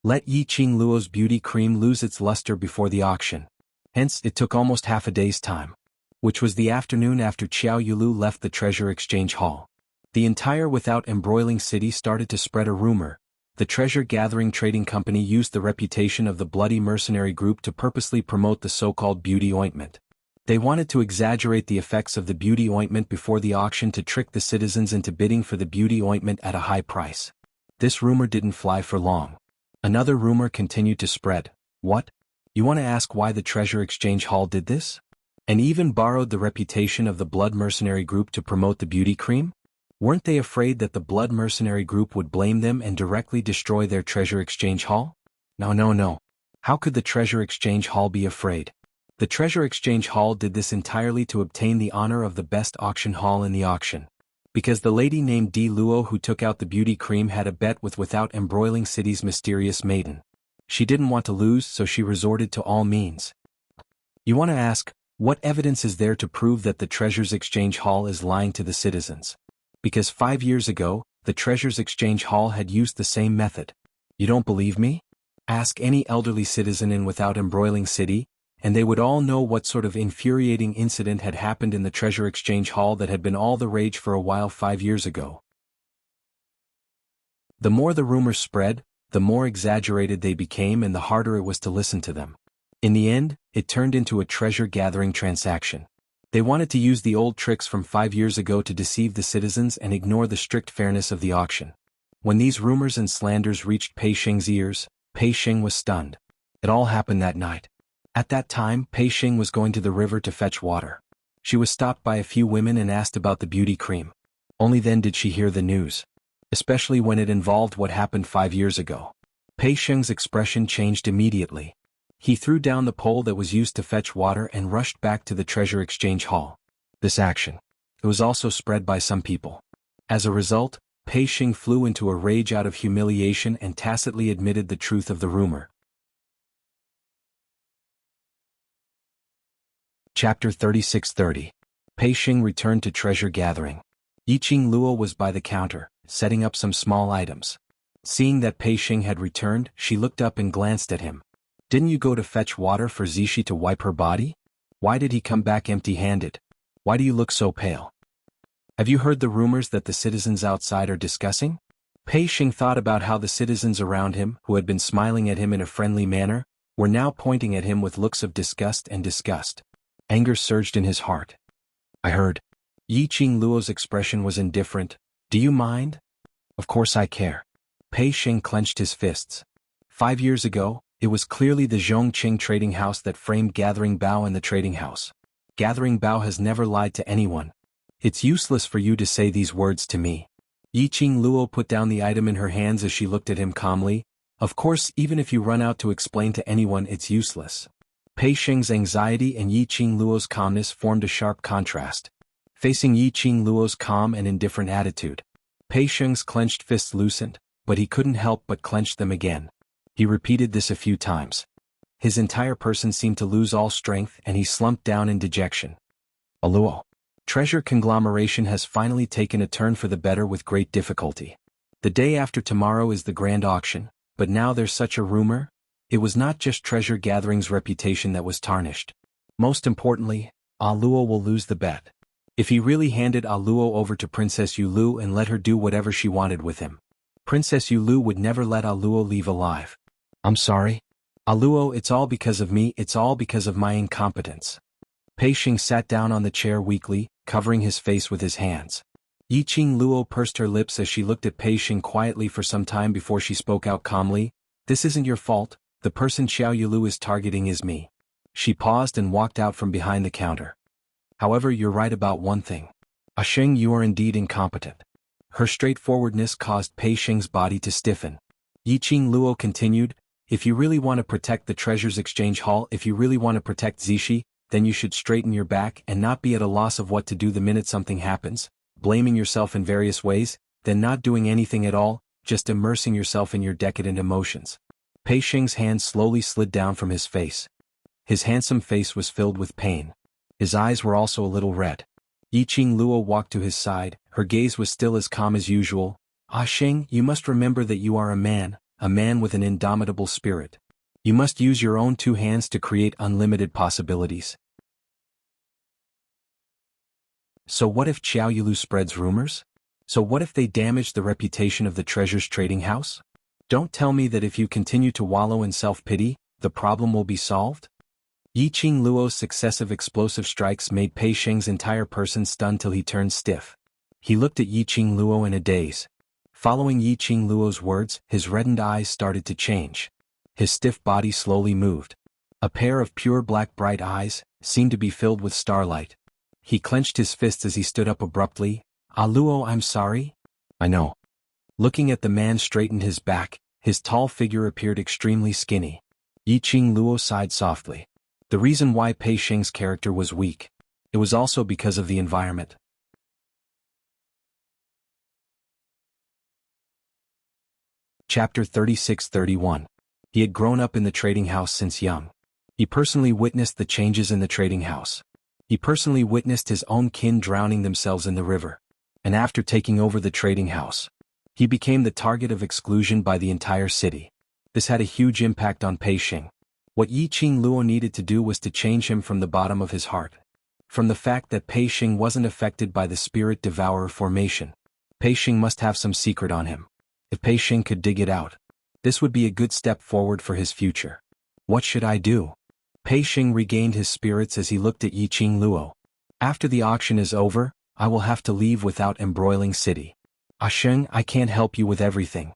let Yi Qing Luo's beauty cream lose its luster before the auction. Hence, it took almost half a day's time, which was the afternoon after Xiao Yulu left the treasure exchange hall. The entire without embroiling city started to spread a rumor. The treasure-gathering trading company used the reputation of the bloody mercenary group to purposely promote the so-called beauty ointment. They wanted to exaggerate the effects of the beauty ointment before the auction to trick the citizens into bidding for the beauty ointment at a high price. This rumor didn't fly for long. Another rumor continued to spread. What? You want to ask why the treasure exchange hall did this? And even borrowed the reputation of the blood mercenary group to promote the beauty cream? Weren't they afraid that the blood mercenary group would blame them and directly destroy their treasure exchange hall? No. How could the treasure exchange hall be afraid? The treasure exchange hall did this entirely to obtain the honor of the best auction hall in the auction. Because the lady named Di Luo who took out the beauty cream had a bet with Without Embroiling City's mysterious maiden. She didn't want to lose, so she resorted to all means. You want to ask, what evidence is there to prove that the treasures exchange hall is lying to the citizens? Because 5 years ago, the treasures exchange hall had used the same method. You don't believe me? Ask any elderly citizen in Without Embroiling City, and they would all know what sort of infuriating incident had happened in the treasure exchange hall that had been all the rage for a while 5 years ago. The more the rumors spread, the more exaggerated they became and the harder it was to listen to them. In the end, it turned into a treasure-gathering transaction. They wanted to use the old tricks from 5 years ago to deceive the citizens and ignore the strict fairness of the auction. When these rumors and slanders reached Pei Xing's ears, Pei Xing was stunned. It all happened that night. At that time, Pei Xing was going to the river to fetch water. She was stopped by a few women and asked about the beauty cream. Only then did she hear the news. Especially when it involved what happened 5 years ago. Pei Xing's expression changed immediately. He threw down the pole that was used to fetch water and rushed back to the treasure exchange hall. This action, it was also spread by some people. As a result, Pei Xing flew into a rage out of humiliation and tacitly admitted the truth of the rumor. Chapter 3630. Pei Xing returned to treasure gathering. Yi Qing Luo was by the counter, setting up some small items. Seeing that Pei Xing had returned, she looked up and glanced at him. Didn't you go to fetch water for Zishi to wipe her body? Why did he come back empty-handed? Why do you look so pale? Have you heard the rumors that the citizens outside are discussing? Pei Xing thought about how the citizens around him, who had been smiling at him in a friendly manner, were now pointing at him with looks of disgust and disgust. Anger surged in his heart. I heard. Yi Qing Luo's expression was indifferent. Do you mind? Of course I care. Pei Xing clenched his fists. 5 years ago, it was clearly the Zhongqing trading house that framed Gathering Bao in the trading house. Gathering Bao has never lied to anyone. It's useless for you to say these words to me. Yi Qing Luo put down the item in her hands as she looked at him calmly. Of course, even if you run out to explain to anyone, it's useless. Pei Xing's anxiety and Yi Qing Luo's calmness formed a sharp contrast. Facing Yi Qing Luo's calm and indifferent attitude, Pei Xing's clenched fists loosened, but he couldn't help but clench them again. He repeated this a few times. His entire person seemed to lose all strength and he slumped down in dejection. Luo. Treasure conglomeration has finally taken a turn for the better with great difficulty. The day after tomorrow is the grand auction, but now there's such a rumor. It was not just treasure gathering's reputation that was tarnished. Most importantly, Luo will lose the bet. If he really handed Luo over to Princess Yulu and let her do whatever she wanted with him, Princess Yulu would never let Luo leave alive. I'm sorry. Luo, it's all because of me, it's all because of my incompetence. Pei Xing sat down on the chair weakly, covering his face with his hands. Yi Qing Luo pursed her lips as she looked at Pei Xing quietly for some time before she spoke out calmly. This isn't your fault, the person Xiao Yulu is targeting is me. She paused and walked out from behind the counter. However, you're right about one thing. Xing, you are indeed incompetent. Her straightforwardness caused Pei Xing's body to stiffen. Yi Qing Luo continued, if you really want to protect the treasures exchange hall, if you really want to protect Zishi, then you should straighten your back and not be at a loss of what to do the minute something happens. blaming yourself in various ways, then not doing anything at all, just immersing yourself in your decadent emotions. Pei Xing's hand slowly slid down from his face. His handsome face was filled with pain. His eyes were also a little red. Yiqing Luo walked to his side, her gaze was still as calm as usual. "Ah Xing, you must remember that you are a man with an indomitable spirit. You must use your own two hands to create unlimited possibilities." So what if Xiao Yulu spreads rumors? So what if they damage the reputation of the treasures trading house? Don't tell me that if you continue to wallow in self-pity, the problem will be solved? Yiqing Luo's successive explosive strikes made Pei Xing's entire person stunned till he turned stiff. He looked at Yiqing Luo in a daze. Following Yiqing Luo's words, his reddened eyes started to change. His stiff body slowly moved. A pair of pure black bright eyes seemed to be filled with starlight. He clenched his fists as he stood up abruptly. "Ah Luo, I'm sorry." "I know." Looking at the man straightened his back, his tall figure appeared extremely skinny. Yiqing Luo sighed softly. The reason why Pei Xing's character was weak. It was also because of the environment. Chapter 36-31. He had grown up in the trading house since young. He personally witnessed the changes in the trading house. He personally witnessed his own kin drowning themselves in the river. And after taking over the trading house, he became the target of exclusion by the entire city. This had a huge impact on Pei Xing. What Yiqing Luo needed to do was to change him from the bottom of his heart. From the fact that Pei Xing wasn't affected by the spirit devourer formation. Pei Xing must have some secret on him. If Pei Xing could dig it out, this would be a good step forward for his future. What should I do? Pei Xing regained his spirits as he looked at Yiqing Luo. After the auction is over, I will have to leave without embroiling city. "Ah Xing, I can't help you with everything."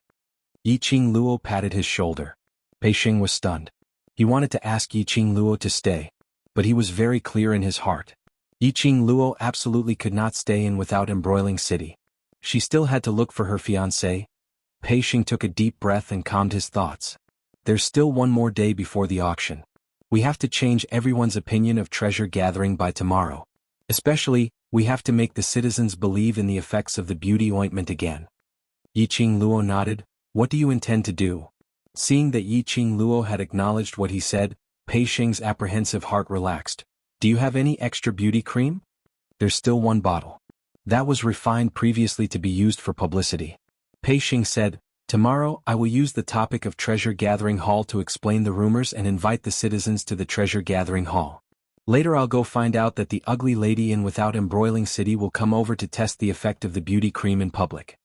Yiqing Luo patted his shoulder. Pei Xing was stunned. He wanted to ask Yiqing Luo to stay, but he was very clear in his heart. Yiqing Luo absolutely could not stay in without embroiling city. She still had to look for her fiancé. Pei Xing took a deep breath and calmed his thoughts. There's still one more day before the auction. We have to change everyone's opinion of treasure gathering by tomorrow. Especially, we have to make the citizens believe in the effects of the beauty ointment again. Yiqing Luo nodded. "What do you intend to do?" Seeing that Yiqing Luo had acknowledged what he said, Pei Xing's apprehensive heart relaxed. "Do you have any extra beauty cream?" "There's still one bottle. That was refined previously to be used for publicity." Pei Xing said, "Tomorrow I will use the topic of treasure gathering hall to explain the rumors and invite the citizens to the treasure gathering hall. Later I'll go find out that the ugly lady in without embroiling city will come over to test the effect of the beauty cream in public."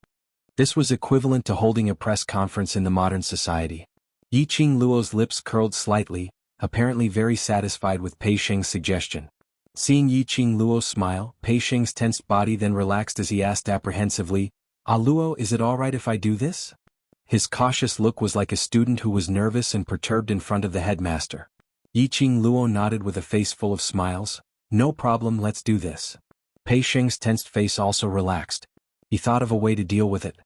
This was equivalent to holding a press conference in the modern society. Yiqing Luo's lips curled slightly, apparently very satisfied with Pei Xing's suggestion. Seeing Yiqing Luo smile, Pei Xing's tensed body then relaxed as he asked apprehensively, "Ah Luo, is it alright if I do this?" His cautious look was like a student who was nervous and perturbed in front of the headmaster. Yiqing Luo nodded with a face full of smiles. "No problem, let's do this." Pei Xing's tensed face also relaxed. He thought of a way to deal with it.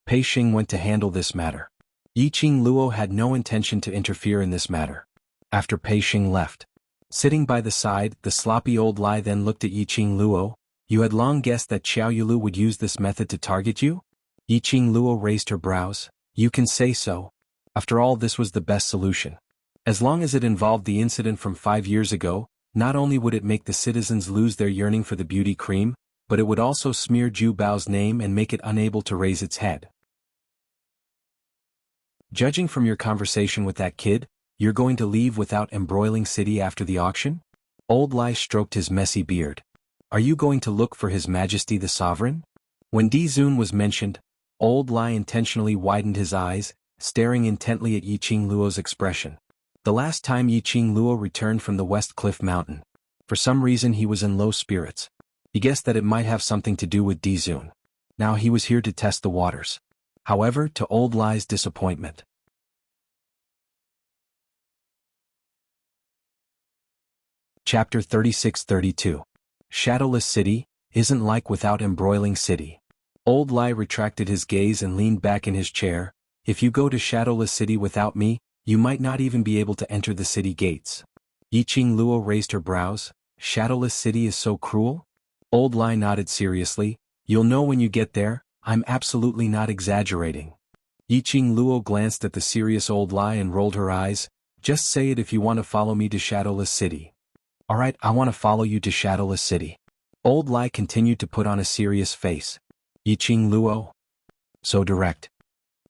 Pei Xing went to handle this matter. Yiqing Luo had no intention to interfere in this matter. After Pei Xing left, sitting by the side, the sloppy old Lai then looked at Yiqing Luo. "You had long guessed that Xiao Yulu would use this method to target you?" Yiqing Luo raised her brows. "You can say so. After all, this was the best solution. As long as it involved the incident from 5 years ago, not only would it make the citizens lose their yearning for the beauty cream, but it would also smear Ju Bao's name and make it unable to raise its head. Judging from your conversation with that kid, you're going to leave without embroiling city after the auction?" Old Lai stroked his messy beard. "Are you going to look for His Majesty the Sovereign?" When Di Zun was mentioned, Old Lai intentionally widened his eyes, staring intently at Yiqing Luo's expression. The last time Yiqing Luo returned from the West Cliff Mountain, for some reason he was in low spirits. He guessed that it might have something to do with Di Zun. Now he was here to test the waters. However, to Old Lai's disappointment. Chapter 36-32. Shadowless City isn't like without embroiling city. Old Lai retracted his gaze and leaned back in his chair. "If you go to Shadowless City without me, you might not even be able to enter the city gates." Yiqing Luo raised her brows. "Shadowless City is so cruel?" Old Lai nodded seriously. You'll know when you get there, I'm absolutely not exaggerating. Yiqing Luo glanced at the serious old Lai and rolled her eyes. Just say it if you want to follow me to Shadowless City. Alright, I want to follow you to Shadowless City. Old Lai continued to put on a serious face. Yiqing Luo? So direct.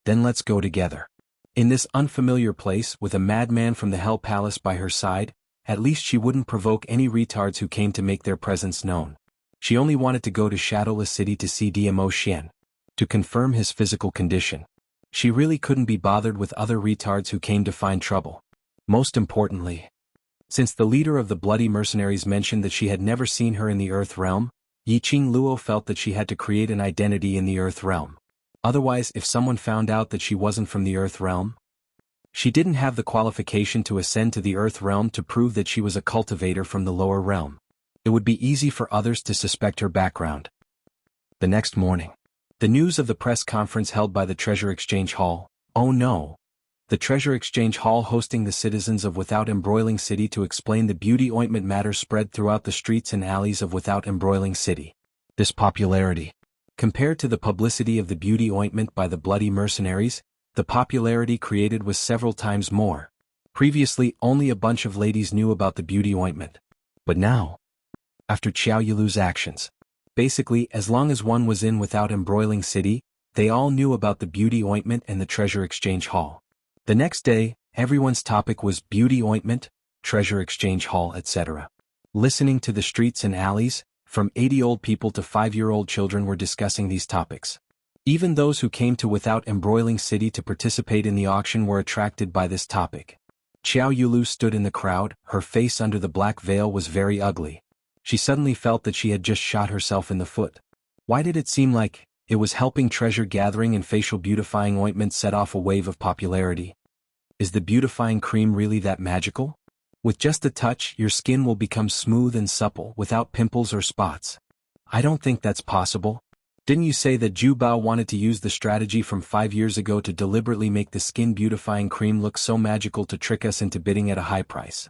Then let's go together. In this unfamiliar place with a madman from the Hell Palace by her side, at least she wouldn't provoke any retards who came to make their presence known. She only wanted to go to Shadowless City to see DMO Xian, to confirm his physical condition. She really couldn't be bothered with other retards who came to find trouble. Most importantly, since the leader of the bloody mercenaries mentioned that she had never seen her in the Earth Realm, Yiqing Luo felt that she had to create an identity in the Earth Realm. Otherwise, if someone found out that she wasn't from the Earth Realm, she didn't have the qualification to ascend to the Earth Realm to prove that she was a cultivator from the lower realm. It would be easy for others to suspect her background. The next morning, the news of the press conference held by the Treasure Exchange Hall. Oh no! The Treasure Exchange Hall hosting the citizens of Without Embroiling City to explain the beauty ointment matter spread throughout the streets and alleys of Without Embroiling City. This popularity, compared to the publicity of the beauty ointment by the bloody mercenaries, the popularity created was several times more. Previously, only a bunch of ladies knew about the beauty ointment. But now, after Qiao Yilu's actions, basically, as long as one was in Without Embroiling City, they all knew about the beauty ointment and the Treasure Exchange Hall. The next day, everyone's topic was beauty ointment, Treasure Exchange Hall, etc. Listening to the streets and alleys, from 80 old people to 5-year-old children were discussing these topics. Even those who came to Without Embroiling City to participate in the auction were attracted by this topic. Qiao Yilu stood in the crowd, her face under the black veil was very ugly. She suddenly felt that she had just shot herself in the foot. Why did it seem like it was helping treasure gathering and facial beautifying ointment set off a wave of popularity? Is the beautifying cream really that magical? With just a touch, your skin will become smooth and supple without pimples or spots. I don't think that's possible. Didn't you say that Zhu Bao wanted to use the strategy from 5 years ago to deliberately make the skin beautifying cream look so magical to trick us into bidding at a high price?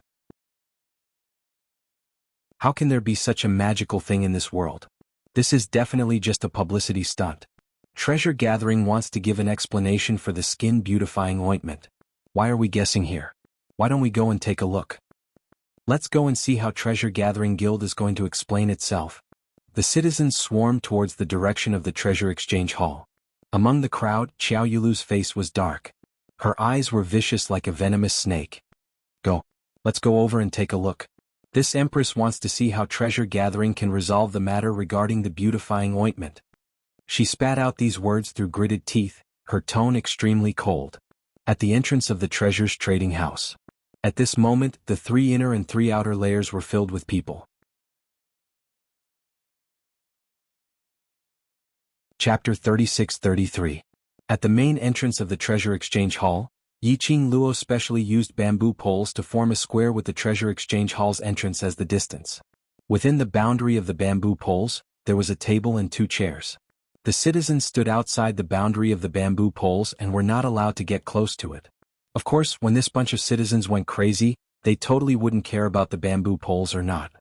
How can there be such a magical thing in this world? This is definitely just a publicity stunt. Treasure Gathering wants to give an explanation for the skin beautifying ointment. Why are we guessing here? Why don't we go and take a look? Let's go and see how Treasure Gathering Guild is going to explain itself. The citizens swarmed towards the direction of the Treasure Exchange Hall. Among the crowd, Qiao Yilu's face was dark. Her eyes were vicious like a venomous snake. Go. Let's go over and take a look. This Empress wants to see how Treasure Gathering can resolve the matter regarding the beautifying ointment. She spat out these words through gritted teeth, her tone extremely cold. At the entrance of the Treasure's trading house. At this moment, the 3 inner and 3 outer layers were filled with people. Chapter 36-33. At the main entrance of the Treasure Exchange Hall, Yiqing Luo specially used bamboo poles to form a square with the Treasure Exchange Hall's entrance as the distance. Within the boundary of the bamboo poles, there was a table and 2 chairs. The citizens stood outside the boundary of the bamboo poles and were not allowed to get close to it. Of course, when this bunch of citizens went crazy, they totally wouldn't care about the bamboo poles or not.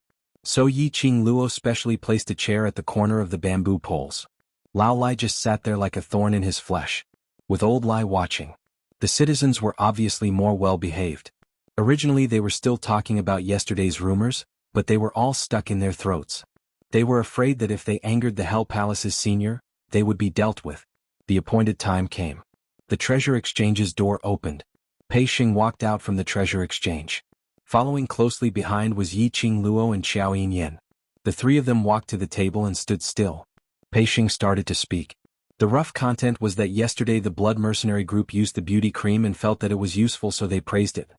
So Yiqing Luo specially placed a chair at the corner of the bamboo poles. Lao Lai just sat there like a thorn in his flesh, with old Lai watching. The citizens were obviously more well-behaved. Originally they were still talking about yesterday's rumors, but they were all stuck in their throats. They were afraid that if they angered the Hell Palace's senior, they would be dealt with. The appointed time came. The Treasure Exchange's door opened. Pei Xing walked out from the Treasure Exchange. Following closely behind was Yiqing Luo and Xiao Yinyan. The 3 of them walked to the table and stood still. Pei Xing started to speak. The rough content was that yesterday the blood mercenary group used the beauty cream and felt that it was useful, so they praised it.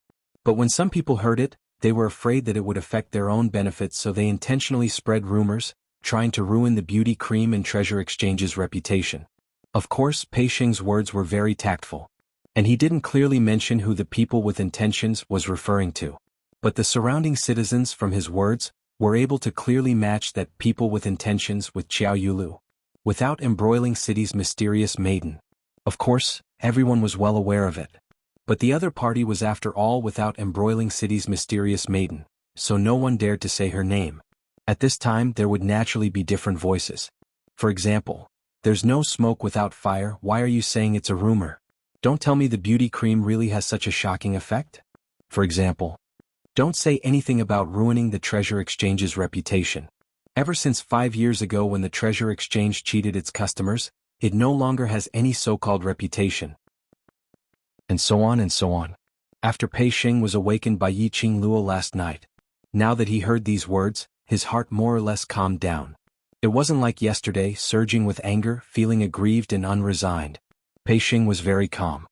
But when some people heard it, they were afraid that it would affect their own benefits, so they intentionally spread rumors, trying to ruin the beauty cream and Treasure Exchange's reputation. Of course, Pei Xing's words were very tactful. And he didn't clearly mention who the people with intentions was referring to. But the surrounding citizens, from his words, were able to clearly match that people with intentions with Qiao Yilu. Without Embroiling City's mysterious maiden. Of course, everyone was well aware of it. But the other party was after all Without Embroiling City's mysterious maiden, so no one dared to say her name. At this time there would naturally be different voices. For example, there's no smoke without fire. Why are you saying it's a rumor? Don't tell me the beauty cream really has such a shocking effect. For example, don't say anything about ruining the Treasure Exchange's reputation. Ever since 5 years ago when the Treasure Exchange cheated its customers, it no longer has any so-called reputation. And so on and so on. After Pei Xing was awakened by Yi Qing Luo last night. Now that he heard these words, his heart more or less calmed down. It wasn't like yesterday, surging with anger, feeling aggrieved and unresigned. Pei Xing was very calm.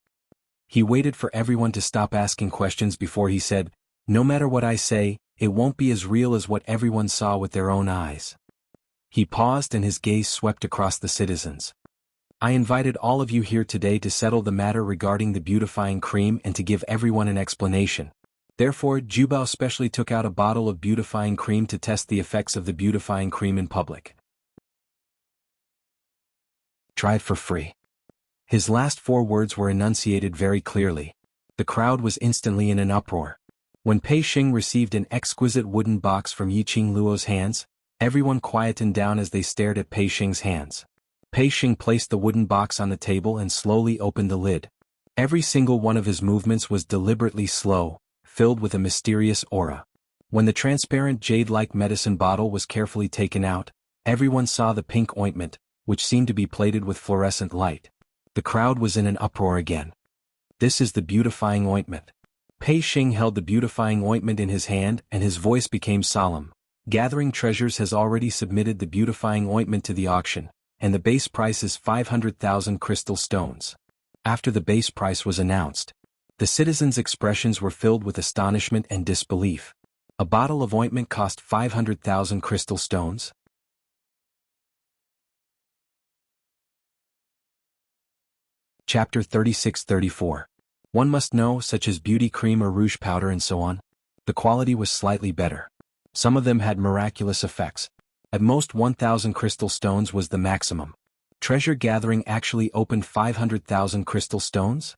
He waited for everyone to stop asking questions before he said, "No matter what I say, it won't be as real as what everyone saw with their own eyes." He paused and his gaze swept across the citizens. "I invited all of you here today to settle the matter regarding the beautifying cream and to give everyone an explanation. Therefore, Jubao specially took out a bottle of beautifying cream to test the effects of the beautifying cream in public. Try it for free." His last 4 words were enunciated very clearly. The crowd was instantly in an uproar. When Pei Xing received an exquisite wooden box from Yi Qing Luo's hands, everyone quietened down as they stared at Pei Xing's hands. Pei Xing placed the wooden box on the table and slowly opened the lid. Every single one of his movements was deliberately slow, filled with a mysterious aura. When the transparent jade-like medicine bottle was carefully taken out, everyone saw the pink ointment, which seemed to be plated with fluorescent light. The crowd was in an uproar again. "This is the beautifying ointment." Pei Xing held the beautifying ointment in his hand and his voice became solemn. "Gathering Treasures has already submitted the beautifying ointment to the auction, and the base price is 500,000 crystal stones." After the base price was announced, the citizens' expressions were filled with astonishment and disbelief. A bottle of ointment cost 500,000 crystal stones? Chapter 36-34. One must know, such as beauty cream or rouge powder and so on. The quality was slightly better. Some of them had miraculous effects. At most 1,000 crystal stones was the maximum. Treasure Gathering actually opened 500,000 crystal stones?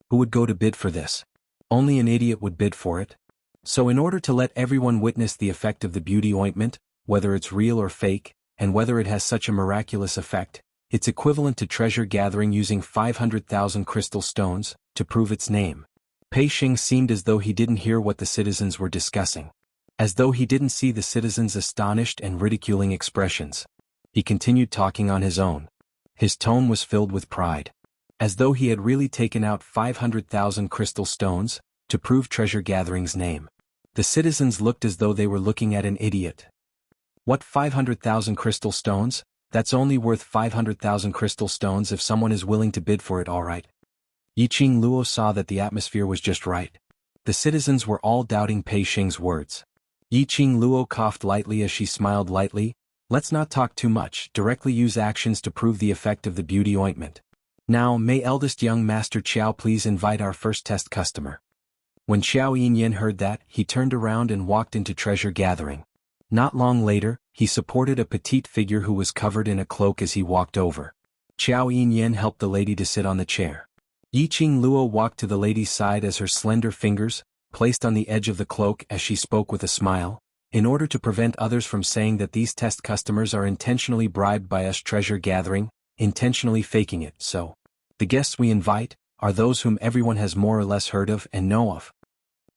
Who would go to bid for this? Only an idiot would bid for it. So in order to let everyone witness the effect of the beauty ointment, whether it's real or fake, and whether it has such a miraculous effect, it's equivalent to Treasure Gathering using 500,000 crystal stones to prove its name. Pei Xing seemed as though he didn't hear what the citizens were discussing. As though he didn't see the citizens' astonished and ridiculing expressions. He continued talking on his own. His tone was filled with pride. As though he had really taken out 500,000 crystal stones to prove Treasure Gathering's name. The citizens looked as though they were looking at an idiot. What 500,000 crystal stones? That's only worth 500,000 crystal stones if someone is willing to bid for it, all right. Yi Qing Luo saw that the atmosphere was just right. The citizens were all doubting Pei Xing's words. Yi Qing Luo coughed lightly as she smiled lightly. "Let's not talk too much, directly use actions to prove the effect of the beauty ointment. Now, may eldest young Master Qiao please invite our first test customer." When Xiao Yinyan heard that, he turned around and walked into Treasure Gathering. Not long later, he supported a petite figure who was covered in a cloak as he walked over. Xiao Yinyan helped the lady to sit on the chair. Yi Qing Luo walked to the lady's side as her slender fingers, placed on the edge of the cloak as she spoke with a smile, in order to prevent others from saying that these test customers are intentionally bribed by us Treasure Gathering, intentionally faking it. So, the guests we invite are those whom everyone has more or less heard of and know of.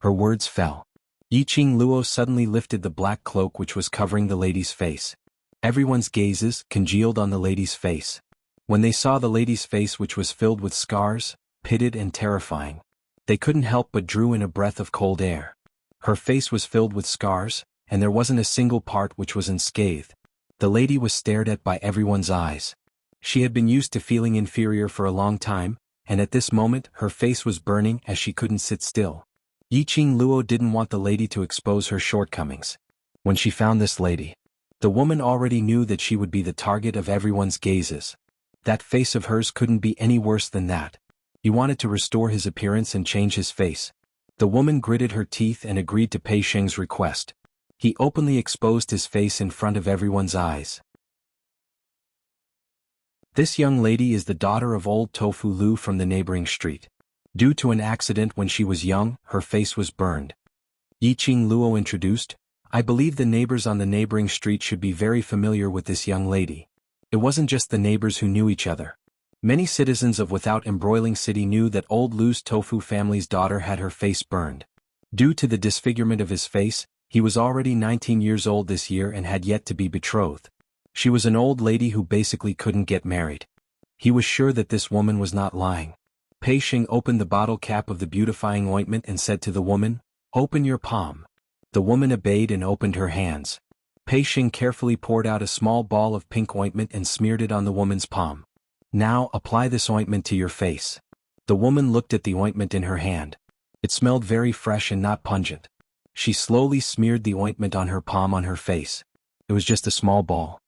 Her words fell. Yi Qing Luo suddenly lifted the black cloak which was covering the lady's face. Everyone's gazes congealed on the lady's face. When they saw the lady's face which was filled with scars, pitted and terrifying, they couldn't help but drew in a breath of cold air. Her face was filled with scars, and there wasn't a single part which was unscathed. The lady was stared at by everyone's eyes. She had been used to feeling inferior for a long time, and at this moment her face was burning as she couldn't sit still. Yi Qing Luo didn't want the lady to expose her shortcomings. When she found this lady, the woman already knew that she would be the target of everyone's gazes. That face of hers couldn't be any worse than that. He wanted to restore his appearance and change his face. The woman gritted her teeth and agreed to Pei Xing's request. He openly exposed his face in front of everyone's eyes. This young lady is the daughter of old Tofu Lu from the neighboring street. Due to an accident when she was young, her face was burned. Yi Qing Luo introduced, "I believe the neighbors on the neighboring street should be very familiar with this young lady. It wasn't just the neighbors who knew each other. Many citizens of Without Embroiling City knew that old Lu's tofu family's daughter had her face burned. Due to the disfigurement of his face, he was already 19 years old this year and had yet to be betrothed. She was an old lady who basically couldn't get married. He was sure that this woman was not lying. Pei Xing opened the bottle cap of the beautifying ointment and said to the woman, "Open your palm." The woman obeyed and opened her hands. Pei Xing carefully poured out a small ball of pink ointment and smeared it on the woman's palm. "Now apply this ointment to your face." The woman looked at the ointment in her hand. It smelled very fresh and not pungent. She slowly smeared the ointment on her palm on her face. It was just a small ball.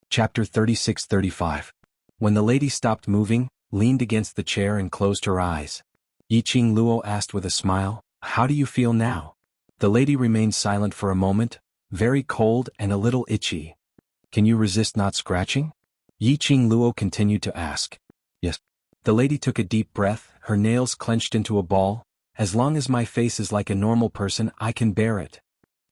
Chapter 36-35. When the lady stopped moving, leaned against the chair and closed her eyes, Yiqing Luo asked with a smile, "How do you feel now?" The lady remained silent for a moment, very cold and a little itchy. "Can you resist not scratching?" Yiqing Luo continued to ask. "Yes." The lady took a deep breath, her nails clenched into a ball. "As long as my face is like a normal person, I can bear it."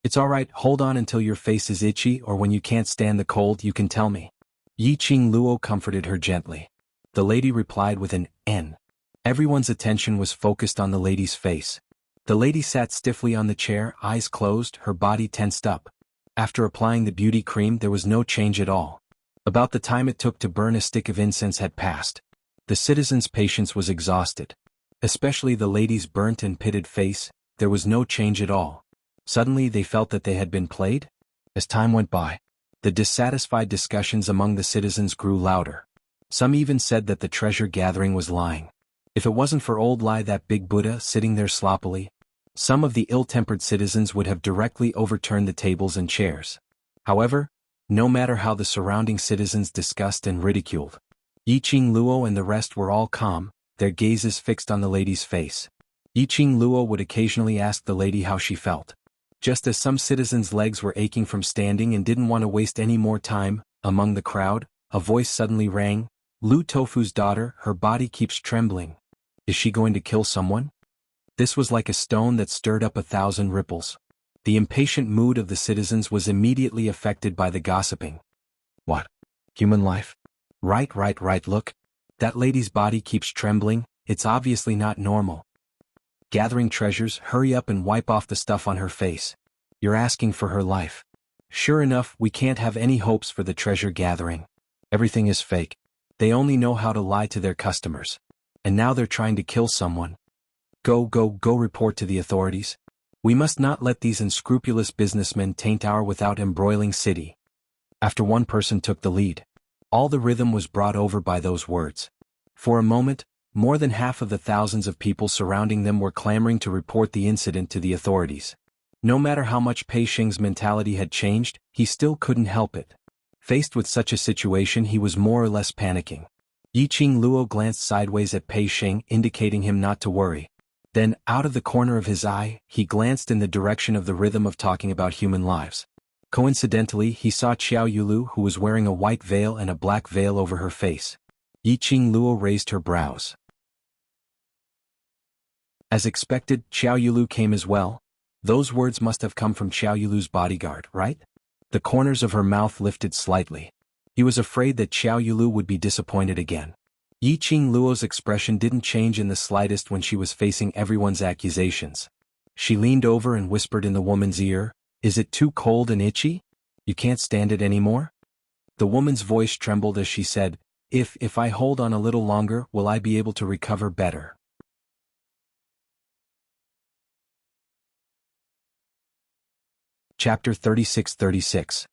"It's alright, hold on until your face is itchy, or when you can't stand the cold you can tell me." Yiqing Luo comforted her gently. The lady replied with an N. Everyone's attention was focused on the lady's face. The lady sat stiffly on the chair, eyes closed, her body tensed up. After applying the beauty cream there was no change at all. About the time it took to burn a stick of incense had passed. The citizens' patience was exhausted. Especially the lady's burnt and pitted face, there was no change at all. Suddenly they felt that they had been played. As time went by, the dissatisfied discussions among the citizens grew louder. Some even said that the treasure gathering was lying. If it wasn't for old Lai, that big Buddha, sitting there sloppily, some of the ill-tempered citizens would have directly overturned the tables and chairs. However, no matter how the surrounding citizens discussed and ridiculed, Yiqing Luo and the rest were all calm, their gazes fixed on the lady's face. Yiqing Luo would occasionally ask the lady how she felt. Just as some citizens' legs were aching from standing and didn't want to waste any more time, among the crowd, a voice suddenly rang, "Lu Tofu's daughter, her body keeps trembling. Is she going to kill someone?" This was like a stone that stirred up 1,000 ripples. The impatient mood of the citizens was immediately affected by the gossiping. "What? Human life? Right, look. That lady's body keeps trembling, it's obviously not normal. Gathering treasures, hurry up and wipe off the stuff on her face. You're asking for her life." Sure enough, we can't have any hopes for the treasure gathering. Everything is fake. They only know how to lie to their customers. And now they're trying to kill someone. Go report to the authorities. We must not let these unscrupulous businessmen taint our Without Embroiling City. After one person took the lead, all the rhythm was brought over by those words. For a moment, more than half of the thousands of people surrounding them were clamoring to report the incident to the authorities. No matter how much Pei Xing's mentality had changed, he still couldn't help it. Faced with such a situation, he was more or less panicking. Yiqing Luo glanced sideways at Pei Xing, indicating him not to worry. Then, out of the corner of his eye, he glanced in the direction of the rhythm of talking about human lives. Coincidentally, he saw Qiao Yulu, who was wearing a white veil and a black veil over her face. Yiqing Luo raised her brows. As expected, Qiao Yulu came as well. Those words must have come from Qiao Yulu's bodyguard, right? The corners of her mouth lifted slightly. He was afraid that Qiao Yulu would be disappointed again. Yiqing Luo's expression didn't change in the slightest when she was facing everyone's accusations. She leaned over and whispered in the woman's ear, "Is it too cold and itchy? You can't stand it anymore?" The woman's voice trembled as she said, If I hold on a little longer, will I be able to recover better?" Chapter 36-36.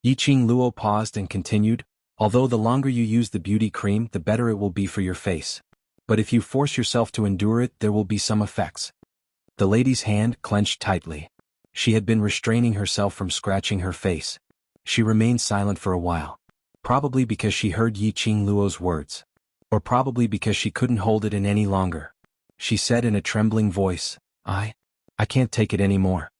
Yiqing Luo paused and continued, "Although the longer you use the beauty cream, the better it will be for your face. But if you force yourself to endure it, there will be some effects." The lady's hand clenched tightly. She had been restraining herself from scratching her face. She remained silent for a while. Probably because she heard Yiqing Luo's words. Or probably because she couldn't hold it in any longer. She said in a trembling voice, I can't take it anymore."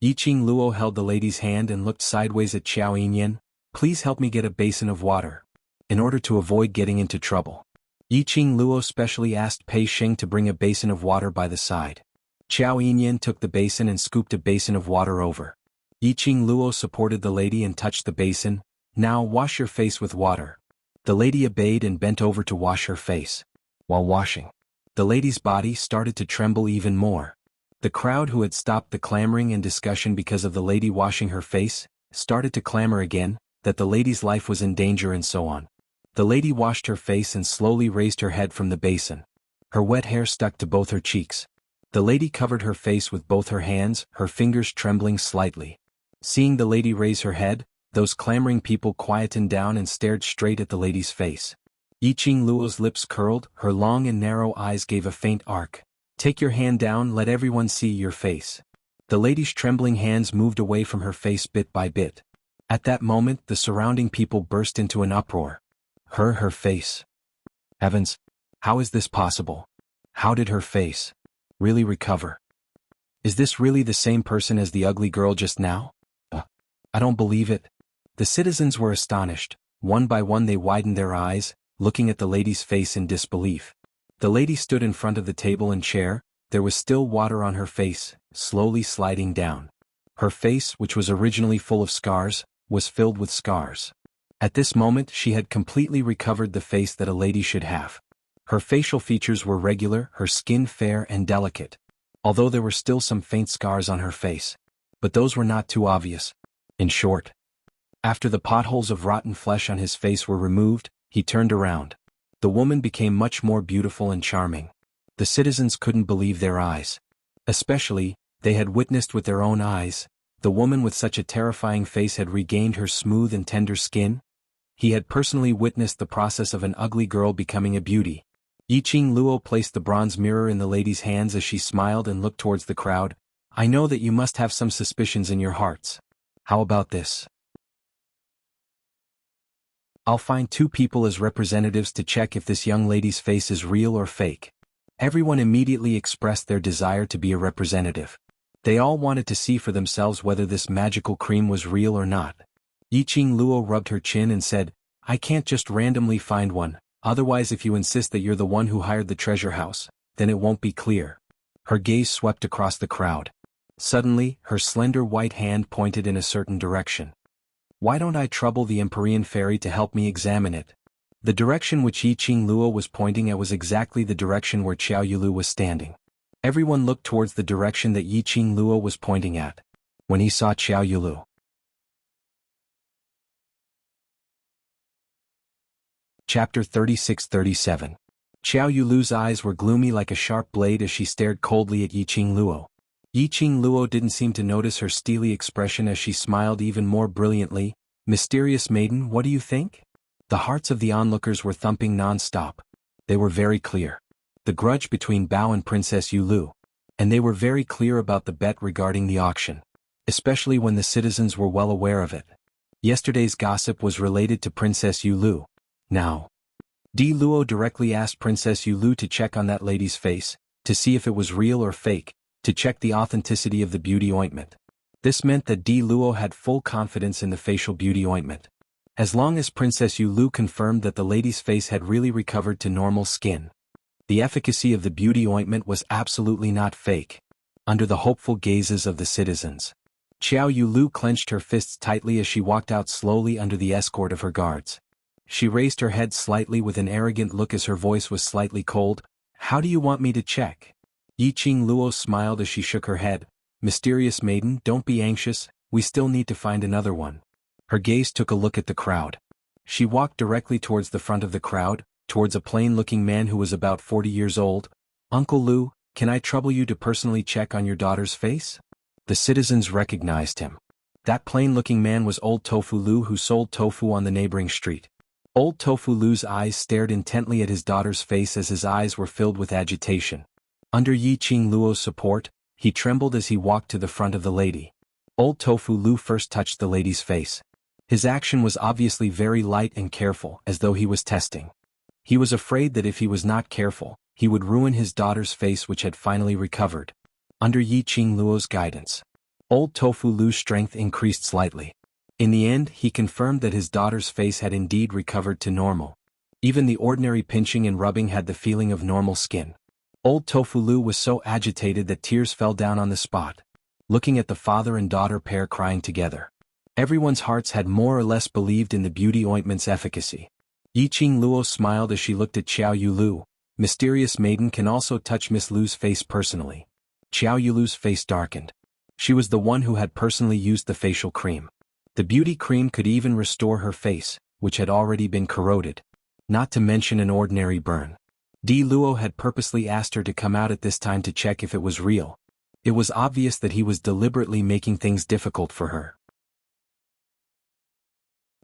Yiqing Luo held the lady's hand and looked sideways at Qiao Yinyan. "Please help me get a basin of water. In order to avoid getting into trouble." Yiqing Luo specially asked Pei Xing to bring a basin of water by the side. Qiao Yinyan took the basin and scooped a basin of water over. Yiqing Luo supported the lady and touched the basin. "Now wash your face with water." The lady obeyed and bent over to wash her face. While washing, the lady's body started to tremble even more. The crowd, who had stopped the clamoring and discussion because of the lady washing her face, started to clamor again, that the lady's life was in danger and so on. The lady washed her face and slowly raised her head from the basin. Her wet hair stuck to both her cheeks. The lady covered her face with both her hands, her fingers trembling slightly. Seeing the lady raise her head, those clamoring people quietened down and stared straight at the lady's face. Yiqing Luo's lips curled, her long and narrow eyes gave a faint arc. "Take your hand down, let everyone see your face." The lady's trembling hands moved away from her face bit by bit. At that moment, the surrounding people burst into an uproar. Her face. Heavens! How is this possible? How did her face really recover? Is this really the same person as the ugly girl just now? I don't believe it. The citizens were astonished. One by one they widened their eyes, looking at the lady's face in disbelief. The lady stood in front of the table and chair. There was still water on her face, slowly sliding down. Her face, which was originally full of scars, was filled with scars. At this moment she had completely recovered the face that a lady should have. Her facial features were regular, her skin fair and delicate. Although there were still some faint scars on her face. But those were not too obvious. In short, after the potholes of rotten flesh on his face were removed, he turned around. The woman became much more beautiful and charming. The citizens couldn't believe their eyes. Especially, they had witnessed with their own eyes, the woman with such a terrifying face had regained her smooth and tender skin. He had personally witnessed the process of an ugly girl becoming a beauty. Yiqing Luo placed the bronze mirror in the lady's hands as she smiled and looked towards the crowd. "I know that you must have some suspicions in your hearts. How about this? I'll find 2 people as representatives to check if this young lady's face is real or fake." Everyone immediately expressed their desire to be a representative. They all wanted to see for themselves whether this magical cream was real or not. Yiqing Luo rubbed her chin and said, "I can't just randomly find one, otherwise if you insist that you're the one who hired the treasure house, then it won't be clear." Her gaze swept across the crowd. Suddenly, her slender white hand pointed in a certain direction. "Why don't I trouble the Empyrean fairy to help me examine it?" The direction which Yiqing Luo was pointing at was exactly the direction where Qiao Yulu was standing. Everyone looked towards the direction that Yiqing Luo was pointing at. When he saw Qiao Yulu. Chapter 36-37. Qiao Yulu's eyes were gloomy like a sharp blade as she stared coldly at Yiqing Luo. Yiqing Luo didn't seem to notice her steely expression as she smiled even more brilliantly. "Mysterious maiden, what do you think?" The hearts of the onlookers were thumping non-stop. They were very clear. The grudge between Bao and Princess Yulu. And they were very clear about the bet regarding the auction. Especially when the citizens were well aware of it. Yesterday's gossip was related to Princess Yulu. Now, Di Luo directly asked Princess Yulu to check on that lady's face, to see if it was real or fake, to check the authenticity of the beauty ointment. This meant that Di Luo had full confidence in the facial beauty ointment. As long as Princess Yulu confirmed that the lady's face had really recovered to normal skin, the efficacy of the beauty ointment was absolutely not fake. Under the hopeful gazes of the citizens, Qiao Yulu clenched her fists tightly as she walked out slowly under the escort of her guards. She raised her head slightly with an arrogant look as her voice was slightly cold. "How do you want me to check?" Yiqing Luo smiled as she shook her head. "Mysterious maiden, don't be anxious, we still need to find another one." Her gaze took a look at the crowd. She walked directly towards the front of the crowd, towards a plain-looking man who was about 40 years old. "Uncle Lu, can I trouble you to personally check on your daughter's face?" The citizens recognized him. That plain-looking man was old Tofu Lu, who sold tofu on the neighboring street. Old Tofu Lu's eyes stared intently at his daughter's face as his eyes were filled with agitation. Under Yiqing Luo's support, he trembled as he walked to the front of the lady. Old Tofu Lu first touched the lady's face. His action was obviously very light and careful, as though he was testing. He was afraid that if he was not careful, he would ruin his daughter's face, which had finally recovered. Under Yiqing Luo's guidance, old Tofu Lu's strength increased slightly. In the end, he confirmed that his daughter's face had indeed recovered to normal. Even the ordinary pinching and rubbing had the feeling of normal skin. Old Tofu Lu was so agitated that tears fell down on the spot. looking at the father and daughter pair crying together. Everyone's hearts had more or less believed in the beauty ointment's efficacy. Yiqing Luo smiled as she looked at Xiao Yulu. Mysterious maiden can also touch Miss Lu's face personally. Xiao Yulu's face darkened. She was the one who had personally used the facial cream. The beauty cream could even restore her face, which had already been corroded. Not to mention an ordinary burn. Di Luo had purposely asked her to come out at this time to check if it was real. It was obvious that he was deliberately making things difficult for her.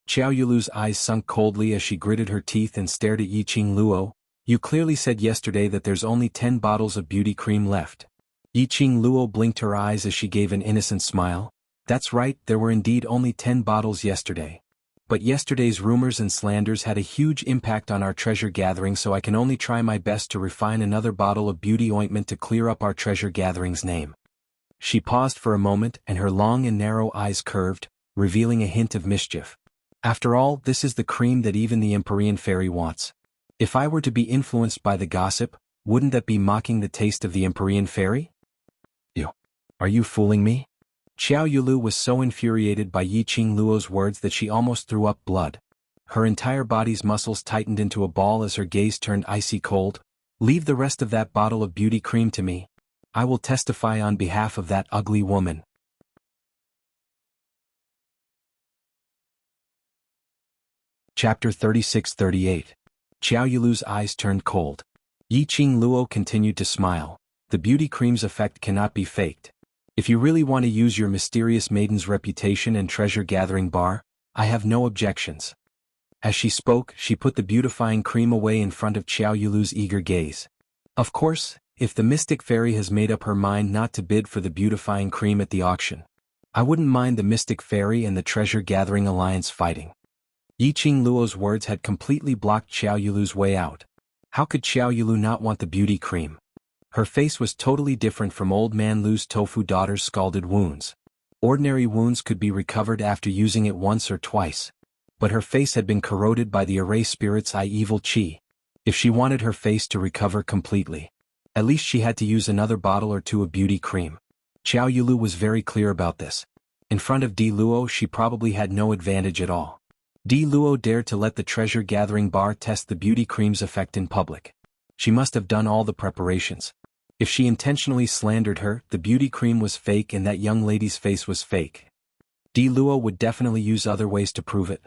Xiao Yulu's eyes sunk coldly as she gritted her teeth and stared at Yiqing Luo. You clearly said yesterday that there's only 10 bottles of beauty cream left. Yiqing Luo blinked her eyes as she gave an innocent smile. That's right, there were indeed only 10 bottles yesterday. But yesterday's rumors and slanders had a huge impact on our treasure gathering, so I can only try my best to refine another bottle of beauty ointment to clear up our treasure gathering's name. She paused for a moment and her long and narrow eyes curved, revealing a hint of mischief. After all, this is the cream that even the Empyrean fairy wants. If I were to be influenced by the gossip, wouldn't that be mocking the taste of the Empyrean fairy? Ew. Are you fooling me? Xiao Yulu was so infuriated by Yiqing Luo's words that she almost threw up blood. Her entire body's muscles tightened into a ball as her gaze turned icy cold. Leave the rest of that bottle of beauty cream to me. I will testify on behalf of that ugly woman. Chapter 36-38. Xiao Yulu's eyes turned cold. Yiqing Luo continued to smile. The beauty cream's effect cannot be faked. If you really want to use your mysterious maiden's reputation and treasure-gathering bar, I have no objections. As she spoke, she put the beautifying cream away in front of Xiao Yulu's eager gaze. Of course, if the mystic fairy has made up her mind not to bid for the beautifying cream at the auction, I wouldn't mind the mystic fairy and the treasure-gathering alliance fighting. Yiqing Luo's words had completely blocked Xiao Yulu's way out. How could Xiao Yulu not want the beauty cream? Her face was totally different from Old Man Lu's tofu daughter's scalded wounds. Ordinary wounds could be recovered after using it once or twice. But her face had been corroded by the Array Spirit's evil chi. If she wanted her face to recover completely, at least she had to use another bottle or two of beauty cream. Xiao Yulu was very clear about this. In front of Di Luo she probably had no advantage at all. Di Luo dared to let the treasure-gathering bar test the beauty cream's effect in public. She must have done all the preparations. If she intentionally slandered her, the beauty cream was fake and that young lady's face was fake. Di Luo would definitely use other ways to prove it.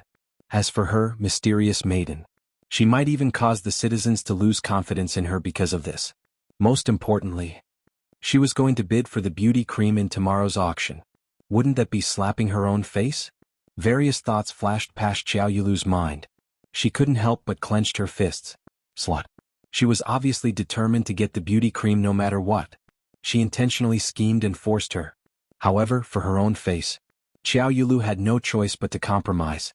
As for her, mysterious maiden, she might even cause the citizens to lose confidence in her because of this. Most importantly, she was going to bid for the beauty cream in tomorrow's auction. Wouldn't that be slapping her own face? Various thoughts flashed past Xiao Yulu's mind. She couldn't help but clenched her fists. Slut. She was obviously determined to get the beauty cream no matter what. She intentionally schemed and forced her. However, for her own face, Xiao Yulu had no choice but to compromise.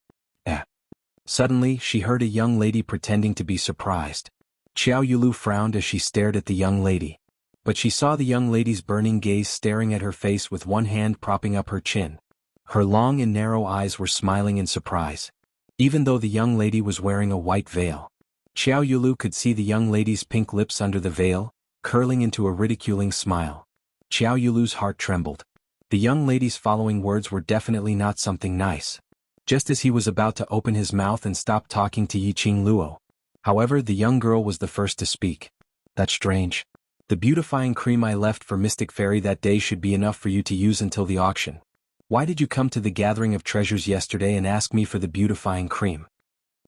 Suddenly, she heard a young lady pretending to be surprised. Xiao Yulu frowned as she stared at the young lady. But she saw the young lady's burning gaze staring at her face with one hand propping up her chin. Her long and narrow eyes were smiling in surprise. Even though the young lady was wearing a white veil, Xiao Yulu could see the young lady's pink lips under the veil, curling into a ridiculing smile. Xiao Yulu's heart trembled. The young lady's following words were definitely not something nice. Just as he was about to open his mouth and stop talking to Yiqing Luo. However, the young girl was the first to speak. That's strange. The beautifying cream I left for Mystic Fairy that day should be enough for you to use until the auction. Why did you come to the gathering of treasures yesterday and ask me for the beautifying cream?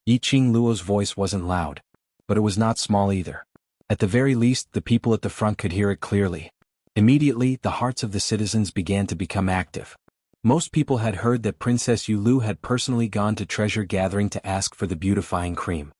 Yiqing Luo's voice wasn't loud, but it was not small either. At the very least, the people at the front could hear it clearly. Immediately, the hearts of the citizens began to become active. Most people had heard that Princess Yulu had personally gone to treasure gathering to ask for the beautifying cream.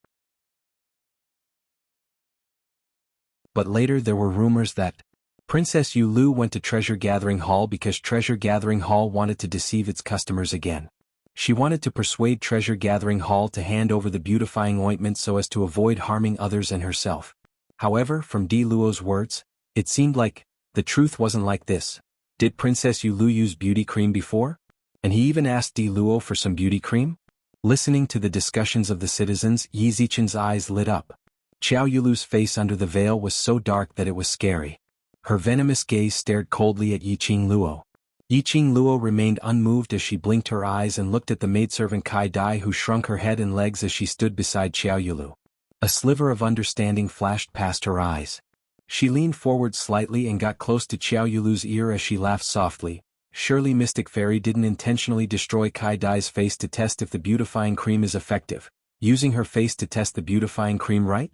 But later there were rumors that Princess Yulu went to Treasure Gathering Hall because Treasure Gathering Hall wanted to deceive its customers again. She wanted to persuade Treasure Gathering Hall to hand over the beautifying ointment so as to avoid harming others and herself. However, from Di Luo's words, it seemed like the truth wasn't like this. Did Princess Yulu use beauty cream before? And he even asked Di Luo for some beauty cream? Listening to the discussions of the citizens, Yi Zichen's eyes lit up. Xiao Yulu's face under the veil was so dark that it was scary. Her venomous gaze stared coldly at Yiqing Luo. Yiqing Luo remained unmoved as she blinked her eyes and looked at the maidservant Kai Dai, who shrunk her head and legs as she stood beside Xiao Yulu. A sliver of understanding flashed past her eyes. She leaned forward slightly and got close to Xiao Yulu's ear as she laughed softly. Surely Mystic Fairy didn't intentionally destroy Kai Dai's face to test if the beautifying cream is effective, using her face to test the beautifying cream, right?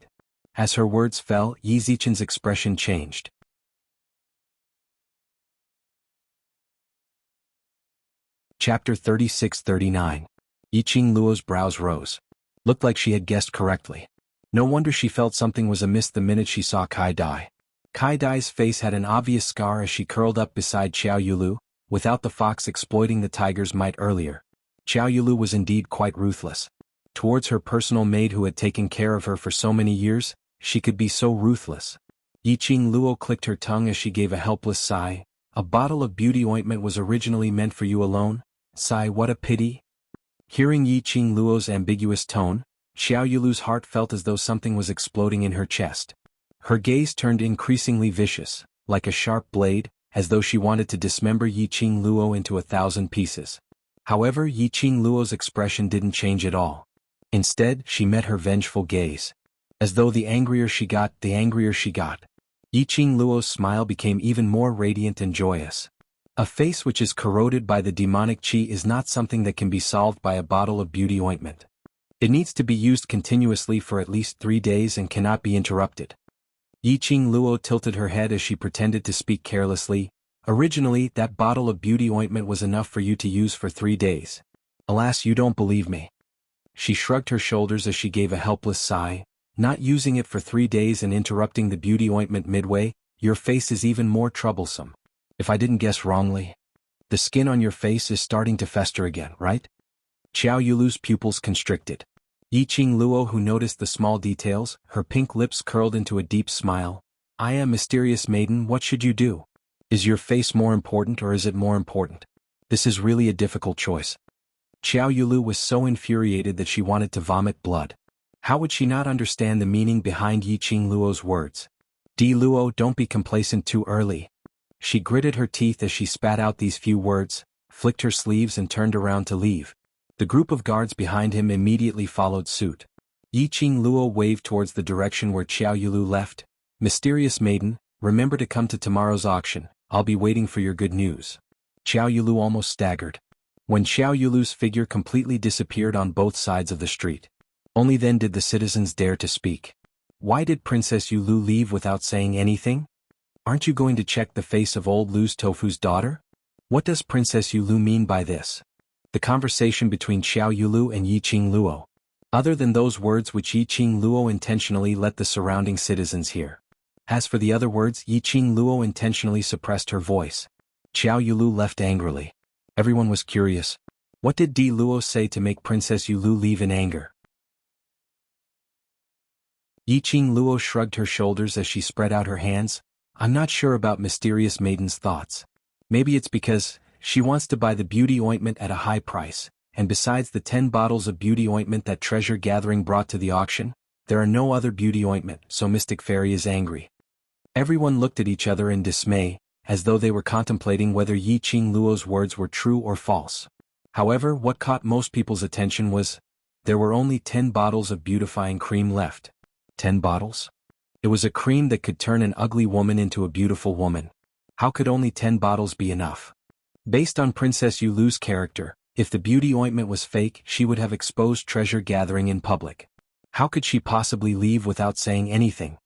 As her words fell, Yi Zichen's expression changed. Chapter 36-39. Yiqing Luo's brows rose. Looked like she had guessed correctly. No wonder she felt something was amiss the minute she saw Kai Dai. Kai Dai's face had an obvious scar as she curled up beside Xiao Yulu, without the fox exploiting the tiger's might earlier. Xiao Yulu was indeed quite ruthless. Towards her personal maid who had taken care of her for so many years, she could be so ruthless. Yiqing Luo clicked her tongue as she gave a helpless sigh. A bottle of beauty ointment was originally meant for you alone? Sigh, what a pity. Hearing Yiqing Luo's ambiguous tone, Xiao Yulu's heart felt as though something was exploding in her chest. Her gaze turned increasingly vicious, like a sharp blade, as though she wanted to dismember Yiqing Luo into 1,000 pieces. However, Yiqing Luo's expression didn't change at all. Instead, she met her vengeful gaze. As though the angrier she got, the angrier she got. Yiqing Luo's smile became even more radiant and joyous. A face which is corroded by the demonic qi is not something that can be solved by a bottle of beauty ointment. It needs to be used continuously for at least 3 days and cannot be interrupted. Yiqing Luo tilted her head as she pretended to speak carelessly. Originally, that bottle of beauty ointment was enough for you to use for 3 days. Alas, you don't believe me. She shrugged her shoulders as she gave a helpless sigh. Not using it for 3 days and interrupting the beauty ointment midway, your face is even more troublesome. If I didn't guess wrongly, the skin on your face is starting to fester again, right? Xiao Yulu's pupils constricted. Yiqing Luo, who noticed the small details, her pink lips curled into a deep smile. I am mysterious maiden, what should you do? Is your face more important or is it more important? This is really a difficult choice. Xiao Yulu was so infuriated that she wanted to vomit blood. How would she not understand the meaning behind Yiqing Luo's words? Di Luo, don't be complacent too early. She gritted her teeth as she spat out these few words, flicked her sleeves and turned around to leave. The group of guards behind him immediately followed suit. Yiqing Luo waved towards the direction where Xiao Yulu left. Mysterious maiden, remember to come to tomorrow's auction, I'll be waiting for your good news. Xiao Yulu almost staggered. When Xiao Yulu's figure completely disappeared on both sides of the street. Only then did the citizens dare to speak. Why did Princess Yulu leave without saying anything? Aren't you going to check the face of old Lu's Tofu's daughter? What does Princess Yulu mean by this? The conversation between Xiao Yulu and Yiqing Luo. Other than those words which Yiqing Luo intentionally let the surrounding citizens hear. As for the other words, Yiqing Luo intentionally suppressed her voice. Xiao Yulu left angrily. Everyone was curious. What did Di Luo say to make Princess Yulu leave in anger? Yiqing Luo shrugged her shoulders as she spread out her hands. I'm not sure about Mysterious Maiden's thoughts. Maybe it's because she wants to buy the beauty ointment at a high price, and besides the 10 bottles of beauty ointment that Treasure Gathering brought to the auction, there are no other beauty ointment, so Mystic Fairy is angry. Everyone looked at each other in dismay, as though they were contemplating whether Yiqing Luo's words were true or false. However, what caught most people's attention was, there were only 10 bottles of beautifying cream left. 10 bottles? It was a cream that could turn an ugly woman into a beautiful woman. How could only 10 bottles be enough? Based on Princess Yulu's character, if the beauty ointment was fake, she would have exposed Treasure Gathering in public. How could she possibly leave without saying anything?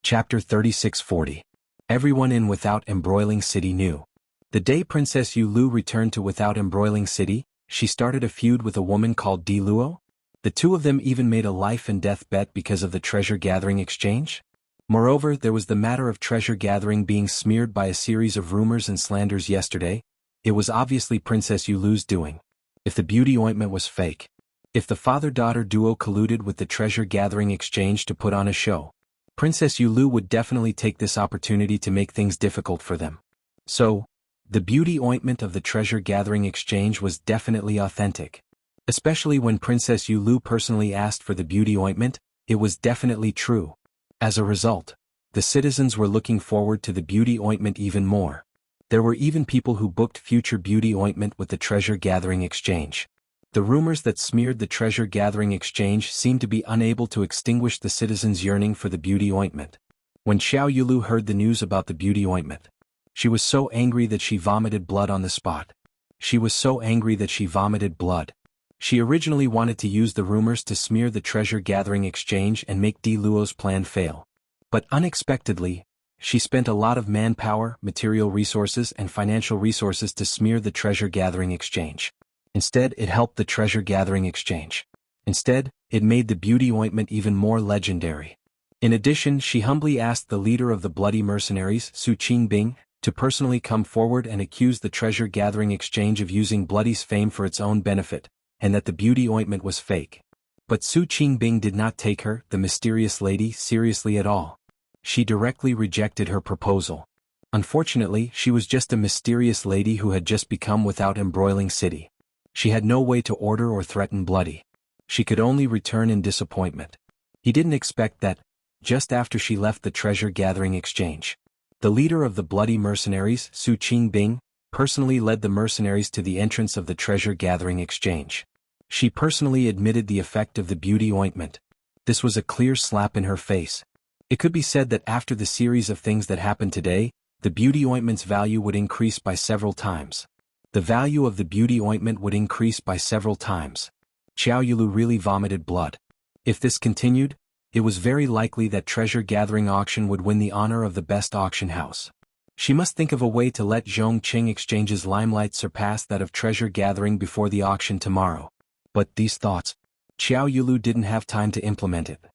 Chapter 36-40. Everyone in Without Embroiling City knew. The day Princess Yulu returned to Without Embroiling City, she started a feud with a woman called Di Luo. The two of them even made a life and death bet because of the treasure gathering exchange. Moreover, there was the matter of treasure gathering being smeared by a series of rumors and slanders yesterday. It was obviously Princess Yulu's doing. If the beauty ointment was fake. If the father-daughter duo colluded with the treasure gathering exchange to put on a show. Princess Yulu would definitely take this opportunity to make things difficult for them. So, the beauty ointment of the treasure gathering exchange was definitely authentic. Especially when Princess Yulu personally asked for the beauty ointment, it was definitely true. As a result, The citizens were looking forward to the beauty ointment even more. There were even people who booked future beauty ointment with the treasure-gathering exchange. The rumors that smeared the treasure-gathering exchange seemed to be unable to extinguish the citizens' yearning for the beauty ointment. When Xiao Yulu heard the news about the beauty ointment, she was so angry that she vomited blood on the spot. She was so angry that she vomited blood. She originally wanted to use the rumors to smear the treasure-gathering exchange and make Di Luo's plan fail. But unexpectedly, she spent a lot of manpower, material resources and financial resources to smear the treasure-gathering exchange. Instead, it helped the treasure-gathering exchange. Instead, it made the beauty ointment even more legendary. In addition, she humbly asked the leader of the bloody mercenaries, Su Qingbing, to personally come forward and accuse the treasure-gathering exchange of using Bloody's fame for its own benefit, and that the beauty ointment was fake. But Su Qingbing did not take her, the mysterious lady, seriously at all. She directly rejected her proposal. Unfortunately, she was just a mysterious lady who had just become without embroiling city. She had no way to order or threaten Bloody. She could only return in disappointment. He didn't expect that, just after she left the treasure-gathering exchange, the leader of the bloody mercenaries, Su Qingbing, personally led the mercenaries to the entrance of the treasure-gathering exchange. She personally admitted the effect of the beauty ointment. This was a clear slap in her face. It could be said that after the series of things that happened today, the beauty ointment's value would increase by several times. The value of the beauty ointment would increase by several times. Xiao Yulu really vomited blood. If this continued, it was very likely that treasure-gathering auction would win the honor of the best auction house. She must think of a way to let Zhongqing Exchange's limelight surpass that of treasure-gathering before the auction tomorrow. But these thoughts, Xiao Yulu didn't have time to implement it.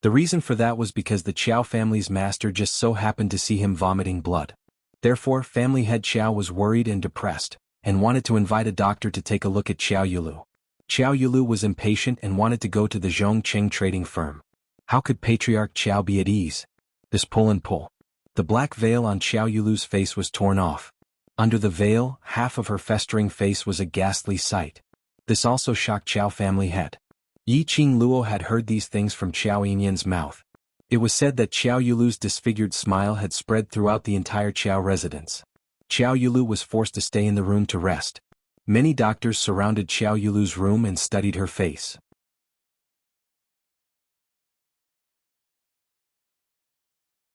The reason for that was because the Qiao family's master just so happened to see him vomiting blood. Therefore, family head Qiao was worried and depressed, and wanted to invite a doctor to take a look at Xiao Yulu. Xiao Yulu was impatient and wanted to go to the Zhongqing trading firm. How could Patriarch Qiao be at ease? This pull and pull. The black veil on Xiao Yulu's face was torn off. Under the veil, half of her festering face was a ghastly sight. This also shocked Qiao family head. Yi Qing Luo had heard these things from Qiao Yinyan's mouth. It was said that Xiao Yulu's disfigured smile had spread throughout the entire Qiao residence. Xiao Yulu was forced to stay in the room to rest. Many doctors surrounded Xiao Yulu's room and studied her face.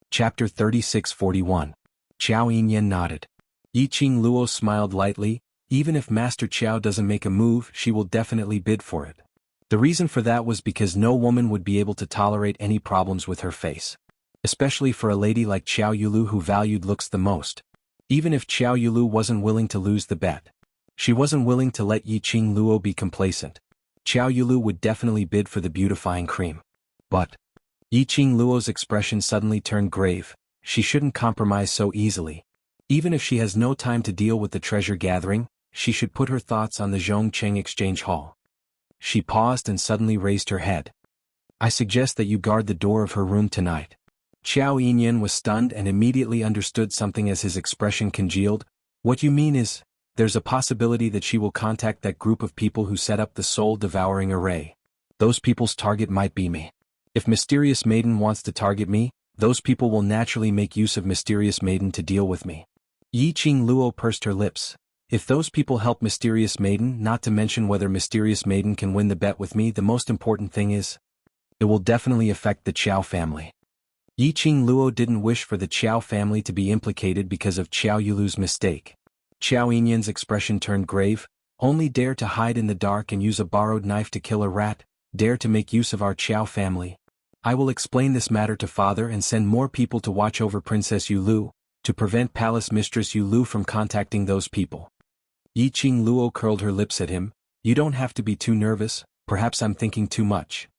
Chapter 3641. Qiao Yinyan nodded. Yi Qing Luo smiled lightly. Even if Master Qiao doesn't make a move, she will definitely bid for it. The reason for that was because no woman would be able to tolerate any problems with her face. Especially for a lady like Xiao Yulu who valued looks the most. Even if Xiao Yulu wasn't willing to lose the bet. She wasn't willing to let Yi Qing Luo be complacent. Xiao Yulu would definitely bid for the beautifying cream. But Yi Qing Luo's expression suddenly turned grave. She shouldn't compromise so easily. Even if she has no time to deal with the treasure gathering, she should put her thoughts on the Zhongqing Exchange Hall. She paused and suddenly raised her head. I suggest that you guard the door of her room tonight. Qiao Yinyan was stunned and immediately understood something as his expression congealed. What you mean is, there's a possibility that she will contact that group of people who set up the soul-devouring array. Those people's target might be me. If Mysterious Maiden wants to target me, those people will naturally make use of Mysterious Maiden to deal with me. Yi Qing Luo pursed her lips. If those people help Mysterious Maiden, not to mention whether Mysterious Maiden can win the bet with me, the most important thing is, it will definitely affect the Qiao family. Yi Qing Luo didn't wish for the Qiao family to be implicated because of Xiao Yulu's mistake. Qiao Yinyan's expression turned grave. Only dare to hide in the dark and use a borrowed knife to kill a rat, dare to make use of our Qiao family. I will explain this matter to father and send more people to watch over Princess Yulu, to prevent Palace Mistress Yulu from contacting those people. Yi Qing Luo curled her lips at him. You don't have to be too nervous, perhaps I'm thinking too much.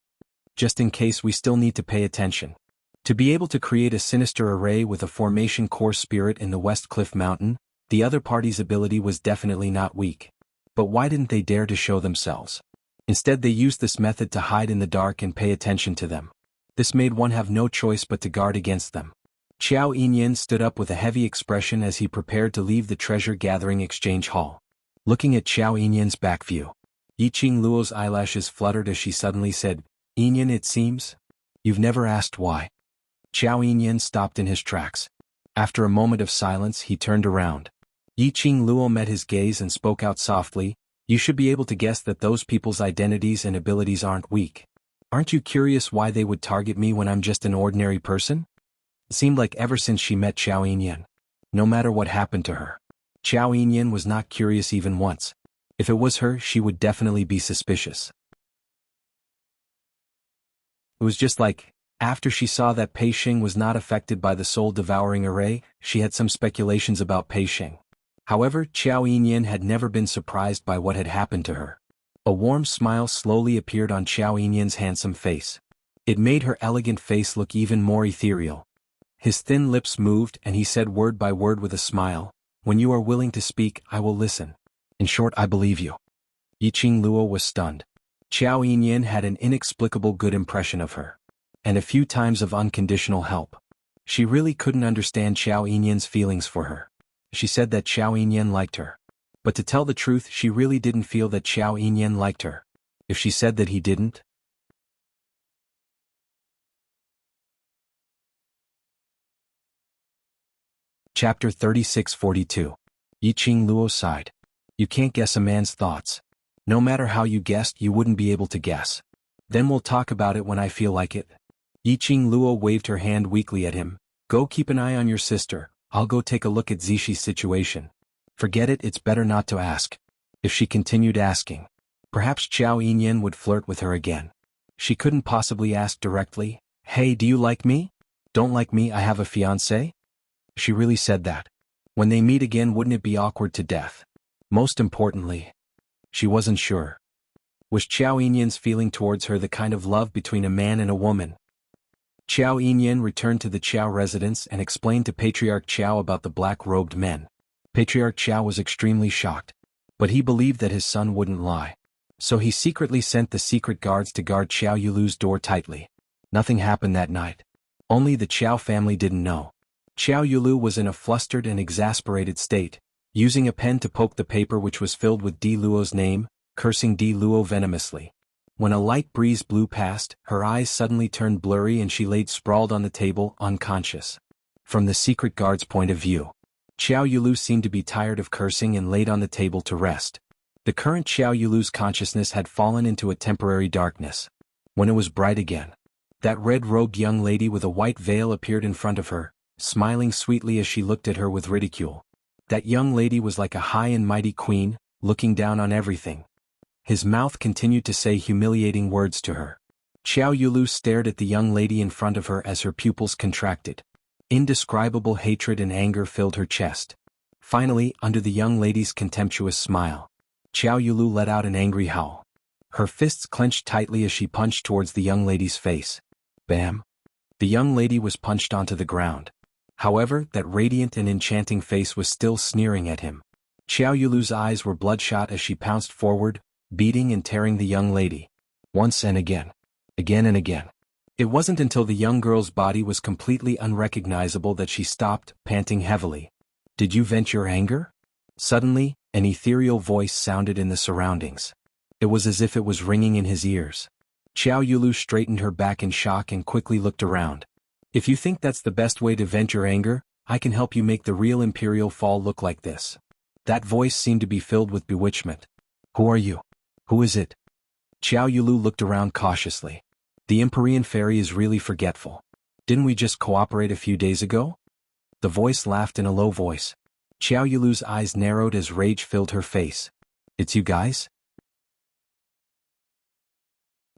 Just in case, we still need to pay attention. To be able to create a sinister array with a formation core spirit in the West Cliff Mountain, the other party's ability was definitely not weak. But why didn't they dare to show themselves? Instead they used this method to hide in the dark and pay attention to them. This made one have no choice but to guard against them. Qiao Yinyan stood up with a heavy expression as he prepared to leave the treasure-gathering exchange hall. Looking at Qiao Yinyan's back view, Yi Qing Luo's eyelashes fluttered as she suddenly said, Yinyan, it seems? You've never asked why. Xiao Yinyan stopped in his tracks. After a moment of silence, he turned around. Yiqing Luo met his gaze and spoke out softly, "You should be able to guess that those people's identities and abilities aren't weak. Aren't you curious why they would target me when I'm just an ordinary person?" It seemed like ever since she met Xiao Yinyan, no matter what happened to her, Xiao Yinyan was not curious even once. If it was her, she would definitely be suspicious. It was just like, after she saw that Pei Xing was not affected by the soul-devouring array, she had some speculations about Pei Xing. However, Xiao Yinyan had never been surprised by what had happened to her. A warm smile slowly appeared on Xiao Yinyan's handsome face. It made her elegant face look even more ethereal. His thin lips moved and he said word by word with a smile, "When you are willing to speak, I will listen. In short, I believe you." Yiqing Luo was stunned. Xiao Yinyan had an inexplicable good impression of her. And a few times of unconditional help. She really couldn't understand Xiao Yinyan's feelings for her. She said that Xiao Yinyan liked her. But to tell the truth, she really didn't feel that Xiao Yinyan liked her. If she said that he didn't. Chapter 3642. Yiqing Luo sighed. You can't guess a man's thoughts. No matter how you guessed, you wouldn't be able to guess. Then we'll talk about it when I feel like it. Yiqing Luo waved her hand weakly at him. Go keep an eye on your sister. I'll go take a look at Zishi's situation. Forget it, it's better not to ask. If she continued asking, perhaps Xiao Yinyan would flirt with her again. She couldn't possibly ask directly, "Hey, do you like me?" "Don't like me, I have a fiancé?" She really said that. When they meet again, wouldn't it be awkward to death? Most importantly, she wasn't sure. Was Xiao Yinyan's feeling towards her the kind of love between a man and a woman? Xiao Yinyan returned to the Qiao residence and explained to Patriarch Qiao about the black-robed men. Patriarch Qiao was extremely shocked. But he believed that his son wouldn't lie. So he secretly sent the secret guards to guard Xiao Yulu's door tightly. Nothing happened that night. Only the Qiao family didn't know. Xiao Yulu was in a flustered and exasperated state, using a pen to poke the paper which was filled with Di Luo's name, cursing Di Luo venomously. When a light breeze blew past, her eyes suddenly turned blurry and she laid sprawled on the table, unconscious. From the secret guard's point of view, Xiao Yulu seemed to be tired of cursing and laid on the table to rest. The current Xiao Yulu's consciousness had fallen into a temporary darkness. When it was bright again, that red-robed young lady with a white veil appeared in front of her, smiling sweetly as she looked at her with ridicule. That young lady was like a high and mighty queen, looking down on everything. His mouth continued to say humiliating words to her. Xiao Yulu stared at the young lady in front of her as her pupils contracted. Indescribable hatred and anger filled her chest. Finally, under the young lady's contemptuous smile, Xiao Yulu let out an angry howl. Her fists clenched tightly as she punched towards the young lady's face. Bam! The young lady was punched onto the ground. However, that radiant and enchanting face was still sneering at him. Xiao Yulu's eyes were bloodshot as she pounced forward, beating and tearing the young lady. Once and again. Again and again. It wasn't until the young girl's body was completely unrecognizable that she stopped, panting heavily. Did you vent your anger? Suddenly, an ethereal voice sounded in the surroundings. It was as if it was ringing in his ears. Xiao Yulu straightened her back in shock and quickly looked around. If you think that's the best way to vent your anger, I can help you make the real Imperial Fall look like this. That voice seemed to be filled with bewitchment. Who are you? Who is it? Xiao Yulu looked around cautiously. The Empyrean fairy is really forgetful. Didn't we just cooperate a few days ago? The voice laughed in a low voice. Xiao Yulu's eyes narrowed as rage filled her face. It's you guys?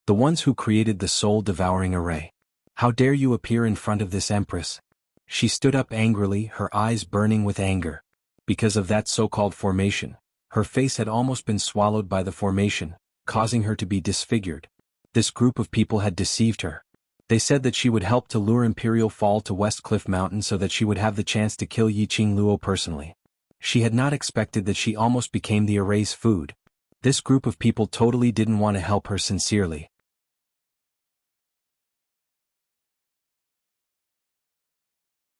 The ones who created the soul-devouring array. How dare you appear in front of this empress? She stood up angrily, her eyes burning with anger. Because of that so-called formation, her face had almost been swallowed by the formation, causing her to be disfigured. This group of people had deceived her. They said that she would help to lure Imperial Fall to West Cliff Mountain so that she would have the chance to kill Yiqing Luo personally. She had not expected that she almost became the array's food. This group of people totally didn't want to help her sincerely.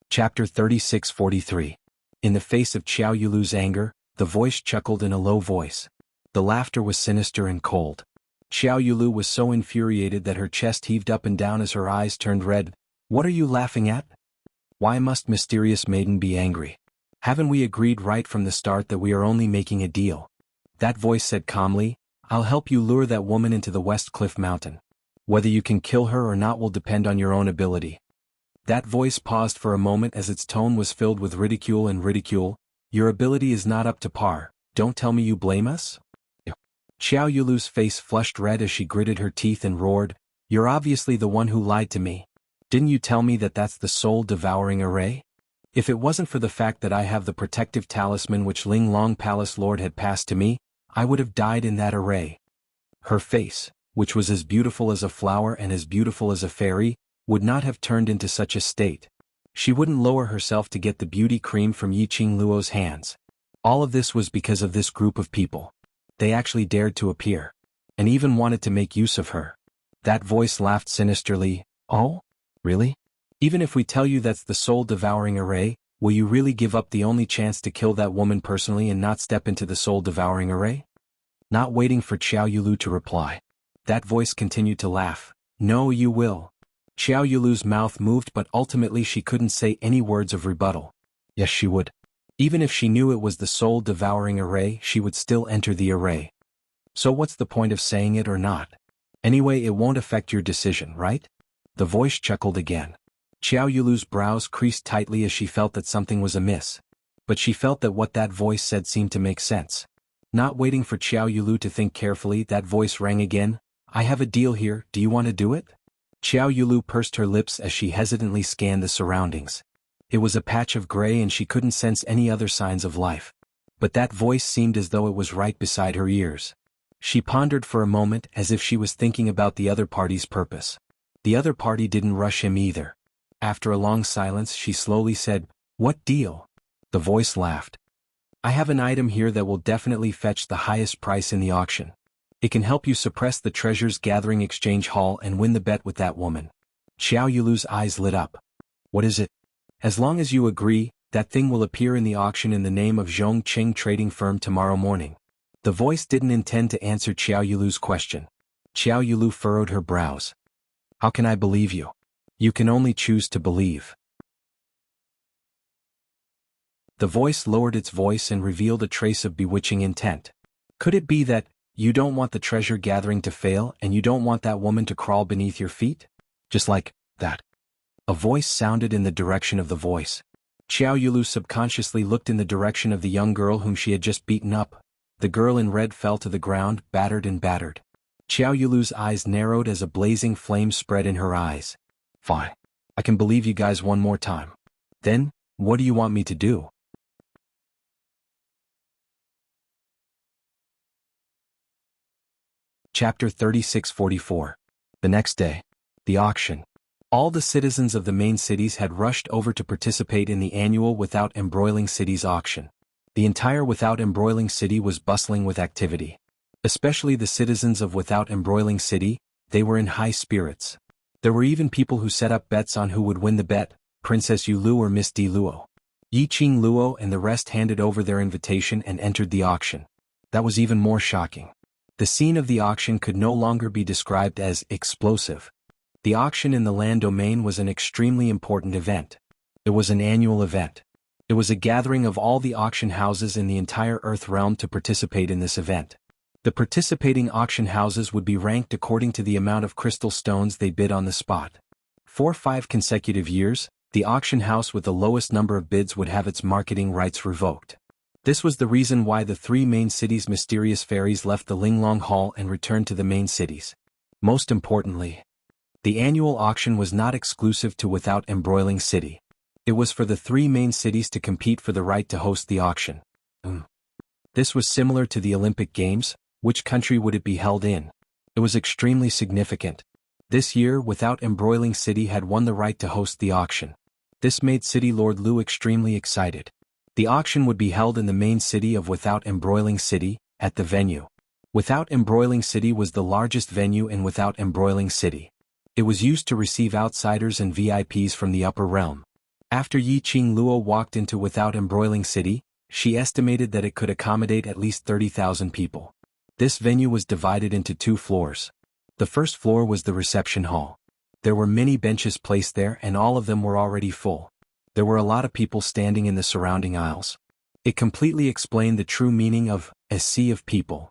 Chapter 3643. In the face of Xiao Yulu's anger, the voice chuckled in a low voice. The laughter was sinister and cold. Xiao Yulu was so infuriated that her chest heaved up and down as her eyes turned red. What are you laughing at? Why must mysterious maiden be angry? Haven't we agreed right from the start that we are only making a deal? That voice said calmly, I'll help you lure that woman into the West Cliff Mountain. Whether you can kill her or not will depend on your own ability. That voice paused for a moment as its tone was filled with ridicule and ridicule. Your ability is not up to par, don't tell me you blame us? Xiao Yulu's face flushed red as she gritted her teeth and roared, You're obviously the one who lied to me. Didn't you tell me that that's the soul-devouring array? If it wasn't for the fact that I have the protective talisman which Ling Long Palace Lord had passed to me, I would have died in that array. Her face, which was as beautiful as a flower and as beautiful as a fairy, would not have turned into such a state. She wouldn't lower herself to get the beauty cream from Yiqing Luo's hands. All of this was because of this group of people. They actually dared to appear. And even wanted to make use of her. That voice laughed sinisterly, Oh? Really? Even if we tell you that's the soul-devouring array, will you really give up the only chance to kill that woman personally and not step into the soul-devouring array? Not waiting for Xiao Yulu to reply. That voice continued to laugh. No, you will. Xiao Yulu's mouth moved, but ultimately she couldn't say any words of rebuttal. Yes, she would. Even if she knew it was the soul-devouring array, she would still enter the array. So what's the point of saying it or not? Anyway, it won't affect your decision, right? The voice chuckled again. Xiao Yulu's brows creased tightly as she felt that something was amiss. But she felt that what that voice said seemed to make sense. Not waiting for Xiao Yulu to think carefully, that voice rang again. I have a deal here, do you want to do it? Xiao Yulu pursed her lips as she hesitantly scanned the surroundings. It was a patch of gray and she couldn't sense any other signs of life. But that voice seemed as though it was right beside her ears. She pondered for a moment as if she was thinking about the other party's purpose. The other party didn't rush him either. After a long silence, she slowly said, What deal? The voice laughed. I have an item here that will definitely fetch the highest price in the auction. It can help you suppress the treasures gathering exchange hall and win the bet with that woman. Xiao Yulu's eyes lit up. What is it? As long as you agree, that thing will appear in the auction in the name of Zhong Qing Trading Firm tomorrow morning. The voice didn't intend to answer Xiao Yulu's question. Xiao Yulu furrowed her brows. How can I believe you? You can only choose to believe. The voice lowered its voice and revealed a trace of bewitching intent. Could it be that, you don't want the treasure gathering to fail and you don't want that woman to crawl beneath your feet? Just like that. A voice sounded in the direction of the voice. Xiao Yulu subconsciously looked in the direction of the young girl whom she had just beaten up. The girl in red fell to the ground, battered and battered. Xiao Yulu's eyes narrowed as a blazing flame spread in her eyes. Fine. I can believe you guys one more time. Then, what do you want me to do? Chapter 3644. The next day. The auction. All the citizens of the main cities had rushed over to participate in the annual Without Embroiling Cities auction. The entire Without Embroiling City was bustling with activity. Especially the citizens of Without Embroiling City, they were in high spirits. There were even people who set up bets on who would win the bet, Princess Yu Lu or Miss Di Luo. Yiqing Luo and the rest handed over their invitation and entered the auction. That was even more shocking. The scene of the auction could no longer be described as explosive. The auction in the land domain was an extremely important event. It was an annual event. It was a gathering of all the auction houses in the entire Earth realm to participate in this event. The participating auction houses would be ranked according to the amount of crystal stones they bid on the spot. For 5 consecutive years, the auction house with the lowest number of bids would have its marketing rights revoked. This was the reason why the 3 main cities' mysterious fairies left the Linglong Hall and returned to the main cities. Most importantly, the annual auction was not exclusive to Without Embroiling City. It was for the 3 main cities to compete for the right to host the auction. This was similar to the Olympic Games. Which country would it be held in? It was extremely significant. This year, Without Embroiling City had won the right to host the auction. This made City Lord Lu extremely excited. The auction would be held in the main city of Without Embroiling City, at the venue. Without Embroiling City was the largest venue in Without Embroiling City. It was used to receive outsiders and VIPs from the upper realm. After Yiqing Luo walked into Without Embroiling City, she estimated that it could accommodate at least 30,000 people. This venue was divided into 2 floors. The first floor was the reception hall. There were many benches placed there and all of them were already full. There were a lot of people standing in the surrounding aisles. It completely explained the true meaning of a sea of people.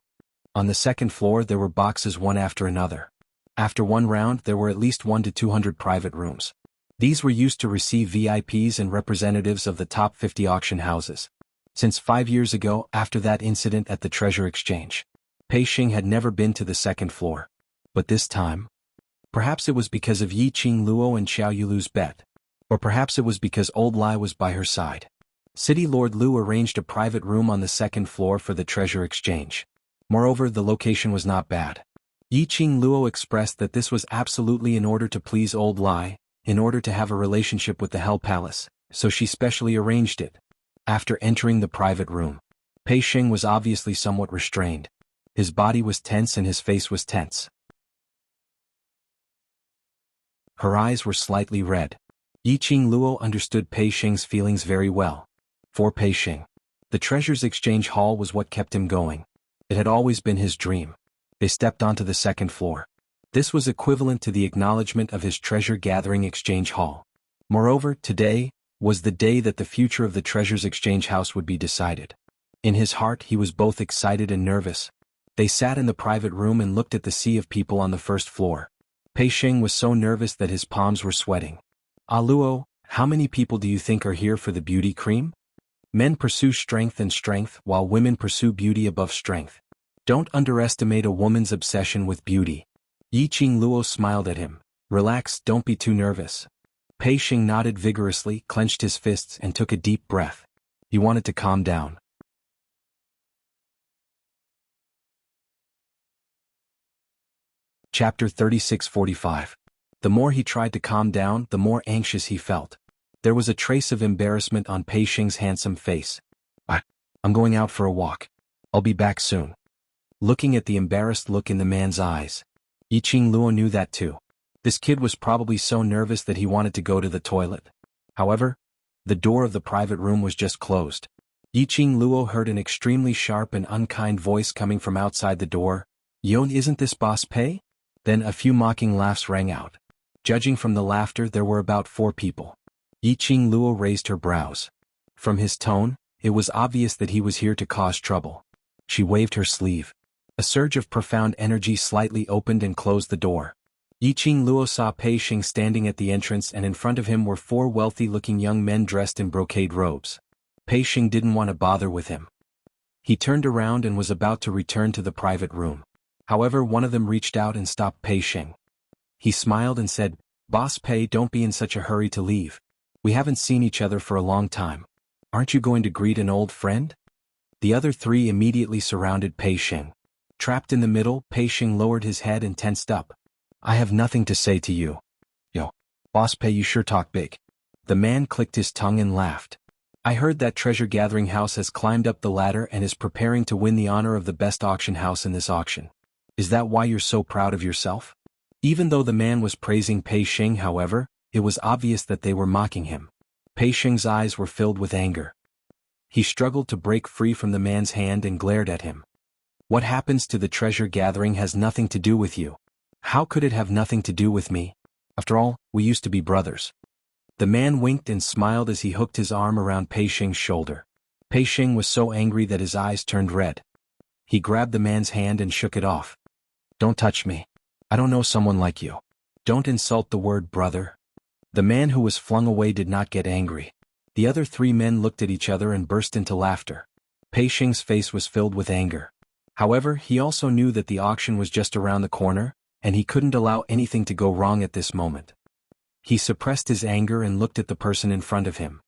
On the second floor there were boxes one after another. After one round there were at least 1 to 200 private rooms. These were used to receive VIPs and representatives of the top 50 auction houses. Since 5 years ago, after that incident at the treasure exchange, Pei Xing had never been to the second floor. But this time, perhaps it was because of Yi Qing Luo and Xiao Yulu's bet. Or perhaps it was because Old Lai was by her side. City Lord Lu arranged a private room on the second floor for the treasure exchange. Moreover, the location was not bad. Yi Qing Luo expressed that this was absolutely in order to please Old Lai, in order to have a relationship with the Hell Palace, so she specially arranged it. After entering the private room, Pei Xing was obviously somewhat restrained. His body was tense and his face was tense. Her eyes were slightly red. Yi Qing Luo understood Pei Xing's feelings very well. For Pei Xing, the treasures exchange hall was what kept him going. It had always been his dream. They stepped onto the second floor. This was equivalent to the acknowledgement of his treasure gathering exchange hall. Moreover, today was the day that the future of the treasures exchange house would be decided. In his heart he was both excited and nervous. They sat in the private room and looked at the sea of people on the first floor. Pei Xing was so nervous that his palms were sweating. "Ah Luo, how many people do you think are here for the beauty cream? Men pursue strength and strength while women pursue beauty above strength. Don't underestimate a woman's obsession with beauty." Yi Qing Luo smiled at him. "Relax, don't be too nervous." Pei Xing nodded vigorously, clenched his fists and took a deep breath. He wanted to calm down. Chapter 3645. The more he tried to calm down, the more anxious he felt. There was a trace of embarrassment on Pei Xing's handsome face. I'm going out for a walk. I'll be back soon." Looking at the embarrassed look in the man's eyes, Yi Qing Luo knew that too. This kid was probably so nervous that he wanted to go to the toilet. However, the door of the private room was just closed. Yi Qing Luo heard an extremely sharp and unkind voice coming from outside the door. "Yon, isn't this Boss Pei?" Then a few mocking laughs rang out. Judging from the laughter, there were about 4 people. Yi Qing Luo raised her brows. From his tone, it was obvious that he was here to cause trouble. She waved her sleeve. A surge of profound energy slightly opened and closed the door. Yi Qing Luo saw Pei Xing standing at the entrance and in front of him were 4 wealthy-looking young men dressed in brocade robes. Pei Xing didn't want to bother with him. He turned around and was about to return to the private room. However, one of them reached out and stopped Pei Xing. He smiled and said, "Boss Pei, don't be in such a hurry to leave. We haven't seen each other for a long time. Aren't you going to greet an old friend?" The other 3 immediately surrounded Pei Xing. Trapped in the middle, Pei Xing lowered his head and tensed up. "I have nothing to say to you." "Yo, Boss Pei, you sure talk big." The man clicked his tongue and laughed. "I heard that treasure gathering house has climbed up the ladder and is preparing to win the honor of the best auction house in this auction. Is that why you're so proud of yourself?" Even though the man was praising Pei Xing, however, it was obvious that they were mocking him. Pei Xing's eyes were filled with anger. He struggled to break free from the man's hand and glared at him. "What happens to the treasure gathering has nothing to do with you. How could it have nothing to do with me? After all, we used to be brothers." The man winked and smiled as he hooked his arm around Pei Xing's shoulder. Pei Xing was so angry that his eyes turned red. He grabbed the man's hand and shook it off. "Don't touch me. I don't know someone like you. Don't insult the word brother." The man who was flung away did not get angry. The other 3 men looked at each other and burst into laughter. Pei Xing's face was filled with anger. However, he also knew that the auction was just around the corner, and he couldn't allow anything to go wrong at this moment. He suppressed his anger and looked at the person in front of him.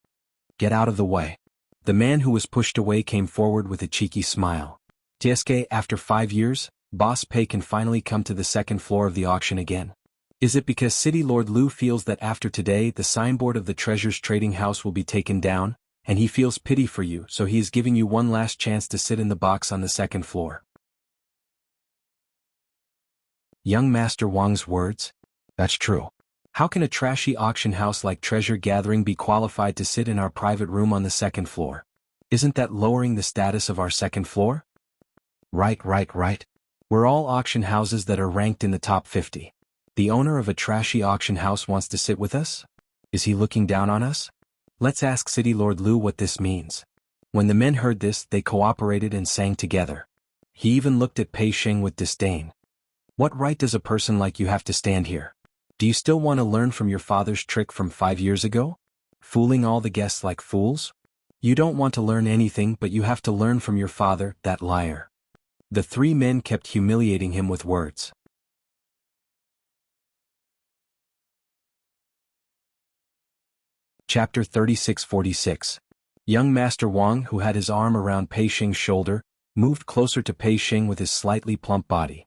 "Get out of the way." The man who was pushed away came forward with a cheeky smile. "Tsk, after 5 years, Boss Pei can finally come to the second floor of the auction again. Is it because City Lord Lu feels that after today the signboard of the treasures trading house will be taken down, and he feels pity for you, so he is giving you one last chance to sit in the box on the second floor?" Young Master Wang's words? That's true. How can a trashy auction house like Treasure Gathering be qualified to sit in our private room on the second floor? Isn't that lowering the status of our second floor? Right. We're all auction houses that are ranked in the top 50. The owner of a trashy auction house wants to sit with us? Is he looking down on us? Let's ask City Lord Lu what this means. When the men heard this, they cooperated and sang together. He even looked at Pei Sheng with disdain. What right does a person like you have to stand here? Do you still want to learn from your father's trick from 5 years ago? Fooling all the guests like fools? You don't want to learn anything, but you have to learn from your father, that liar. The 3 men kept humiliating him with words. Chapter 3646. Young Master Wang, who had his arm around Pei Sheng's shoulder, moved closer to Pei Sheng with his slightly plump body.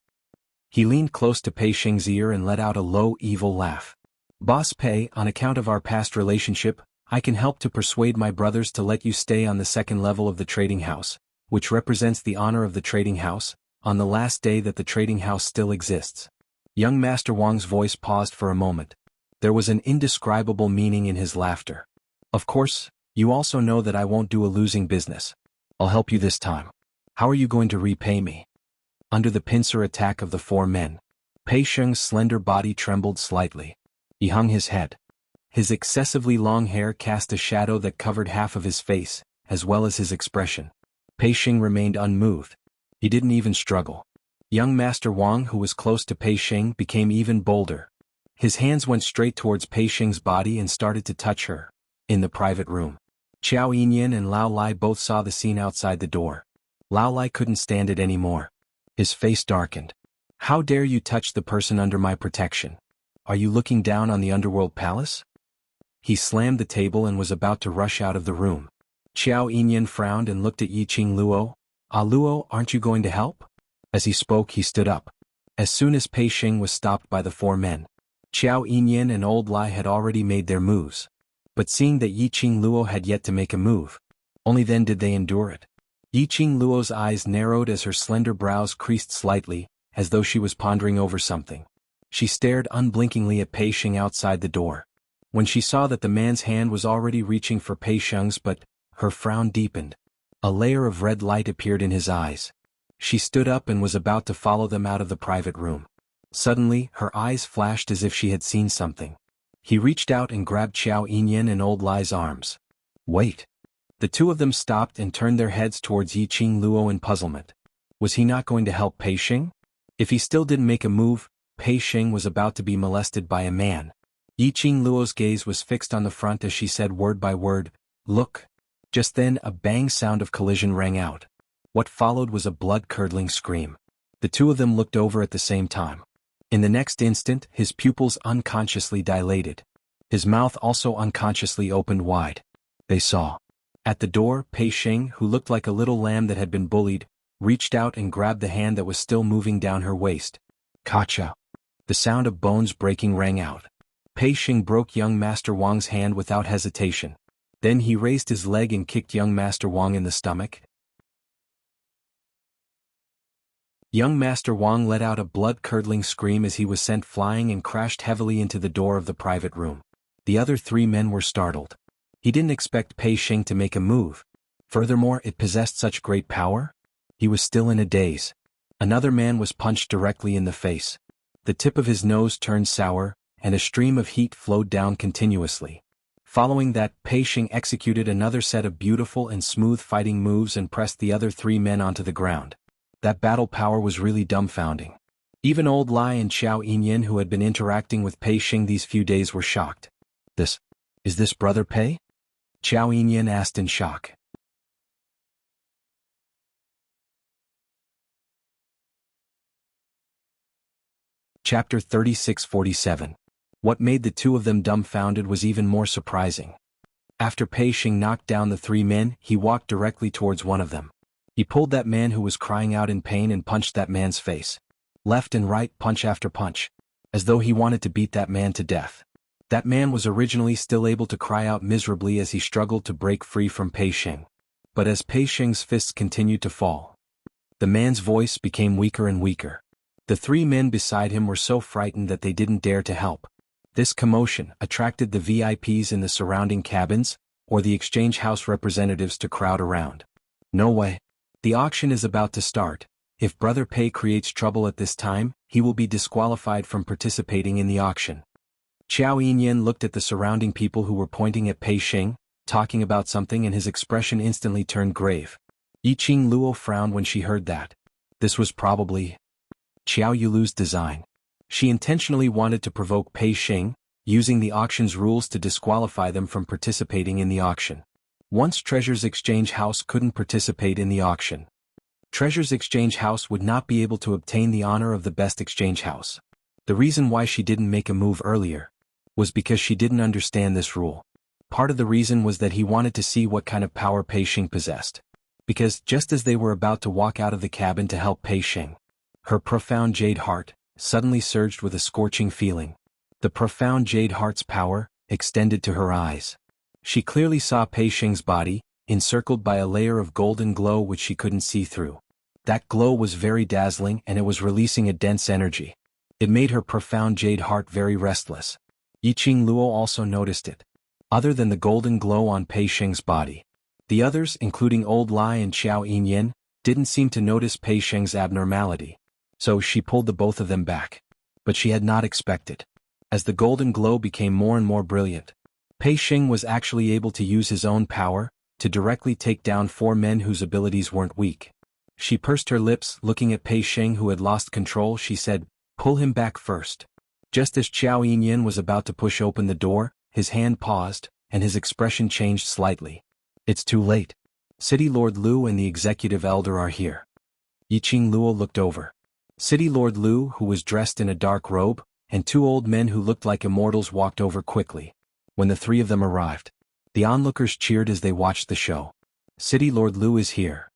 He leaned close to Pei Sheng's ear and let out a low, evil laugh. Boss Pei, on account of our past relationship, I can help to persuade my brothers to let you stay on the second level of the trading house, which represents the honor of the trading house, on the last day that the trading house still exists. Young Master Wang's voice paused for a moment. There was an indescribable meaning in his laughter. Of course, you also know that I won't do a losing business. I'll help you this time. How are you going to repay me? Under the pincer attack of the 4 men, Pei Sheng's slender body trembled slightly. He hung his head. His excessively long hair cast a shadow that covered half of his face, as well as his expression. Pei Sheng remained unmoved. He didn't even struggle. Young Master Wang, who was close to Pei Sheng, became even bolder. His hands went straight towards Pei Sheng's body and started to touch her. In the private room, Qiao Yinyan and Lao Lai both saw the scene outside the door. Lao Lai couldn't stand it anymore. His face darkened. How dare you touch the person under my protection? Are you looking down on the underworld palace? He slammed the table and was about to rush out of the room. Qiao Yinyan frowned and looked at Yiqing Luo. Ah Luo, aren't you going to help? As he spoke, he stood up. As soon as Pei Sheng was stopped by the 4 men, Qiao Yinyan and Old Lai had already made their moves. But seeing that Yiqing Luo had yet to make a move, only then did they endure it. Yiqing Luo's eyes narrowed as her slender brows creased slightly, as though she was pondering over something. She stared unblinkingly at Pei Sheng outside the door. When she saw that the man's hand was already reaching for Pei Sheng's, but her frown deepened. A layer of red light appeared in his eyes. She stood up and was about to follow them out of the private room. Suddenly, her eyes flashed as if she had seen something. He reached out and grabbed Qiao Yinyan and Old Lai's arms. Wait. The 2 of them stopped and turned their heads towards Yiqing Luo in puzzlement. Was he not going to help Pei Sheng? If he still didn't make a move, Pei Sheng was about to be molested by a man. Yiqing Luo's gaze was fixed on the front as she said word by word, "Look." Just then a bang sound of collision rang out. What followed was a blood-curdling scream. The 2 of them looked over at the same time. In the next instant, his pupils unconsciously dilated. His mouth also unconsciously opened wide. They saw. At the door, Pei Sheng, who looked like a little lamb that had been bullied, reached out and grabbed the hand that was still moving down her waist. Kacha! The sound of bones breaking rang out. Pei Sheng broke young Master Wang's hand without hesitation. Then he raised his leg and kicked young Master Wang in the stomach. Young Master Wang let out a blood-curdling scream as he was sent flying and crashed heavily into the door of the private room. The other 3 men were startled. He didn't expect Pei Sheng to make a move. Furthermore, it possessed such great power. He was still in a daze. Another man was punched directly in the face. The tip of his nose turned sour, and a stream of heat flowed down continuously. Following that, Pei Sheng executed another set of beautiful and smooth fighting moves and pressed the other 3 men onto the ground. That battle power was really dumbfounding. Even Old Lai and Qiao Yinyan, who had been interacting with Pei Sheng these few days, were shocked. Is this Brother Pei? Qiao Yinyan asked in shock. Chapter 3647. What made the 2 of them dumbfounded was even more surprising. After Pei Sheng knocked down the 3 men, he walked directly towards one of them. He pulled that man who was crying out in pain and punched that man's face. Left and right, punch after punch. As though he wanted to beat that man to death. That man was originally still able to cry out miserably as he struggled to break free from Pei Sheng. But as Pei Sheng's fists continued to fall, the man's voice became weaker and weaker. The 3 men beside him were so frightened that they didn't dare to help. This commotion attracted the VIPs in the surrounding cabins, or the exchange house representatives to crowd around. No way. The auction is about to start. If Brother Pei creates trouble at this time, he will be disqualified from participating in the auction. Qiao Yinyan looked at the surrounding people who were pointing at Pei Xing, talking about something, and his expression instantly turned grave. Yiqing Luo frowned when she heard that. This was probably Qiao Yulu's design. She intentionally wanted to provoke Pei Xing, using the auction's rules to disqualify them from participating in the auction. Once Treasure's Exchange House couldn't participate in the auction, Treasure's Exchange House would not be able to obtain the honor of the best exchange house. The reason why she didn't make a move earlier was because she didn't understand this rule. Part of the reason was that he wanted to see what kind of power Pei Xing possessed. Because just as they were about to walk out of the cabin to help Pei Xing, her profound jade heart suddenly surged with a scorching feeling. The profound jade heart's power extended to her eyes. She clearly saw Pei Xing's body, encircled by a layer of golden glow which she couldn't see through. That glow was very dazzling, and it was releasing a dense energy. It made her profound jade heart very restless. Yiqing Luo also noticed it. Other than the golden glow on Pei Xing's body, the others, including Old Lai and Qiao Yinyan, didn't seem to notice Pei Xing's abnormality. So she pulled the both of them back. But she had not expected. As the golden glow became more and more brilliant, Pei Xing was actually able to use his own power to directly take down 4 men whose abilities weren't weak. She pursed her lips, looking at Pei Xing, who had lost control. She said, "Pull him back first." Just as Qiao Yinyan was about to push open the door, his hand paused, and his expression changed slightly. "It's too late. City Lord Lu and the Executive Elder are here." Yiqing Luo looked over. City Lord Lu, who was dressed in a dark robe, and 2 old men who looked like immortals walked over quickly. When the 3 of them arrived, the onlookers cheered as they watched the show. "City Lord Lu is here.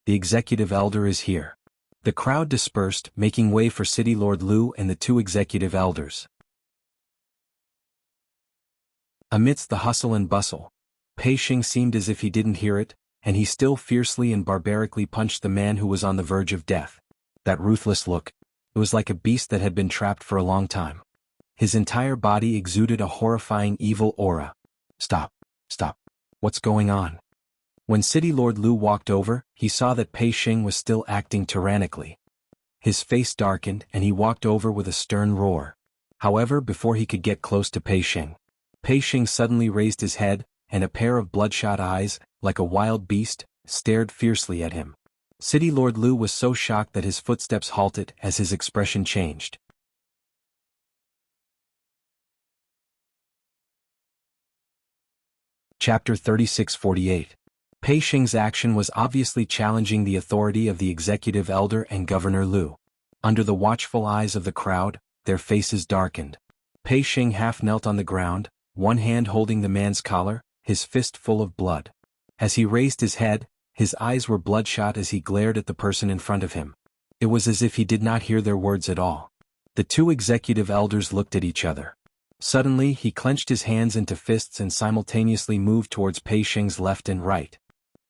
The Executive Elder is here." The crowd dispersed, making way for City Lord Lu and the 2 Executive Elders. Amidst the hustle and bustle, Pei Xing seemed as if he didn't hear it, and he still fiercely and barbarically punched the man who was on the verge of death. That ruthless look, it was like a beast that had been trapped for a long time. His entire body exuded a horrifying evil aura. Stop. What's going on?" When City Lord Lu walked over, he saw that Pei Xing was still acting tyrannically. His face darkened, and he walked over with a stern roar. However, before he could get close to Pei Xing suddenly raised his head, and a pair of bloodshot eyes, like a wild beast, stared fiercely at him. City Lord Lu was so shocked that his footsteps halted as his expression changed. Chapter 3648. Pei Xing's action was obviously challenging the authority of the Executive Elder and Governor Lu. Under the watchful eyes of the crowd, their faces darkened. Pei Xing half knelt on the ground, one hand holding the man's collar, his fist full of blood. As he raised his head, his eyes were bloodshot as he glared at the person in front of him. It was as if he did not hear their words at all. The 2 Executive Elders looked at each other. Suddenly, he clenched his hands into fists and simultaneously moved towards Pei Xing's left and right.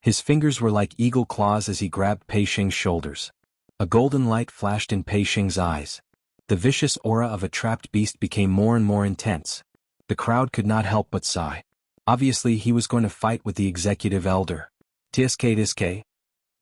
His fingers were like eagle claws as he grabbed Pei Xing's shoulders. A golden light flashed in Pei Xing's eyes. The vicious aura of a trapped beast became more and more intense. The crowd could not help but sigh. Obviously, he was going to fight with the Executive Elder. Tsk.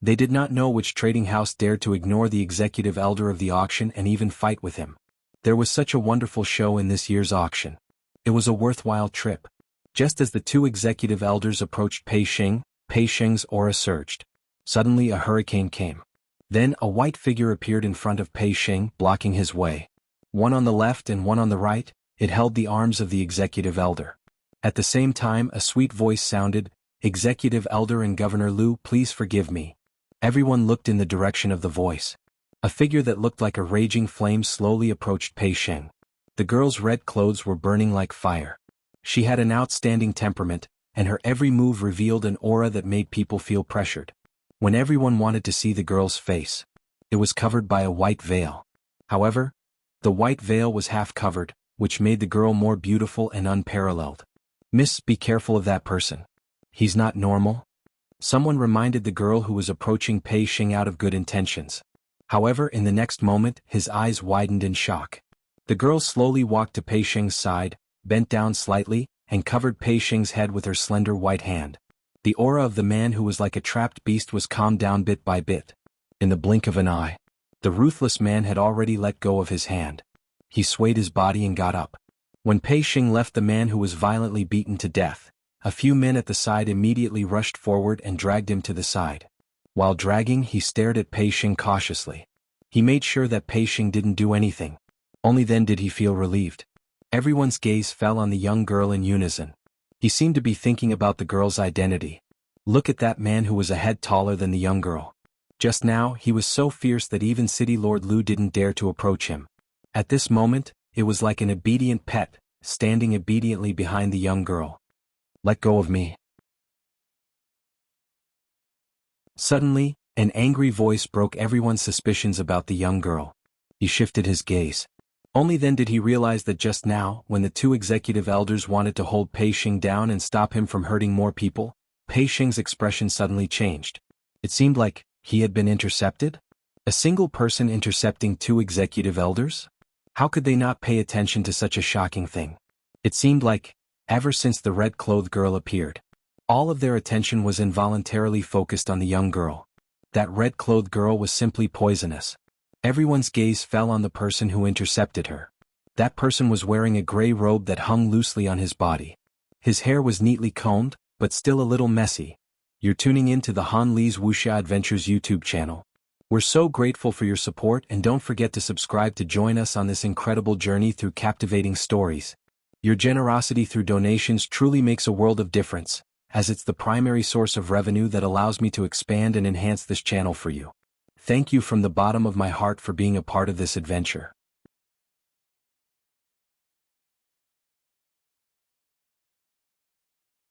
They did not know which trading house dared to ignore the Executive Elder of the auction and even fight with him. There was such a wonderful show in this year's auction. It was a worthwhile trip. Just as the 2 Executive Elders approached Pei Xing's aura surged. Suddenly a hurricane came. Then a white figure appeared in front of Pei Xing, blocking his way. One on the left and one on the right, it held the arms of the Executive Elder. At the same time, a sweet voice sounded, "Executive Elder and Governor Lu, please forgive me." Everyone looked in the direction of the voice. A figure that looked like a raging flame slowly approached Pei Xing. The girl's red clothes were burning like fire. She had an outstanding temperament, and her every move revealed an aura that made people feel pressured. When everyone wanted to see the girl's face, it was covered by a white veil. However, the white veil was half covered, which made the girl more beautiful and unparalleled. "Miss, be careful of that person. He's not normal." Someone reminded the girl who was approaching Pei Xing out of good intentions. However, in the next moment, his eyes widened in shock. The girl slowly walked to Pei Xing's side, bent down slightly, and covered Pei Xing's head with her slender white hand. The aura of the man who was like a trapped beast was calmed down bit by bit. In the blink of an eye, the ruthless man had already let go of his hand. He swayed his body and got up. When Pei Xing left the man who was violently beaten to death, a few men at the side immediately rushed forward and dragged him to the side. While dragging, he stared at Pei Xing cautiously. He made sure that Pei Xing didn't do anything. Only then did he feel relieved. Everyone's gaze fell on the young girl in unison. He seemed to be thinking about the girl's identity. Look at that man who was a head taller than the young girl. Just now, he was so fierce that even City Lord Lu didn't dare to approach him. At this moment, it was like an obedient pet, standing obediently behind the young girl. Let go of me. Suddenly, an angry voice broke everyone's suspicions about the young girl. He shifted his gaze. Only then did he realize that just now, when the two executive elders wanted to hold Pei Xing down and stop him from hurting more people, Pei Xing's expression suddenly changed. It seemed like he had been intercepted? A single person intercepting two executive elders? How could they not pay attention to such a shocking thing? It seemed like, ever since the red-clothed girl appeared, all of their attention was involuntarily focused on the young girl. That red-clothed girl was simply poisonous. Everyone's gaze fell on the person who intercepted her. That person was wearing a gray robe that hung loosely on his body. His hair was neatly combed, but still a little messy. You're tuning in to the Han Li's Wuxia Adventures YouTube channel. We're so grateful for your support, and don't forget to subscribe to join us on this incredible journey through captivating stories. Your generosity through donations truly makes a world of difference, as it's the primary source of revenue that allows me to expand and enhance this channel for you. Thank you from the bottom of my heart for being a part of this adventure.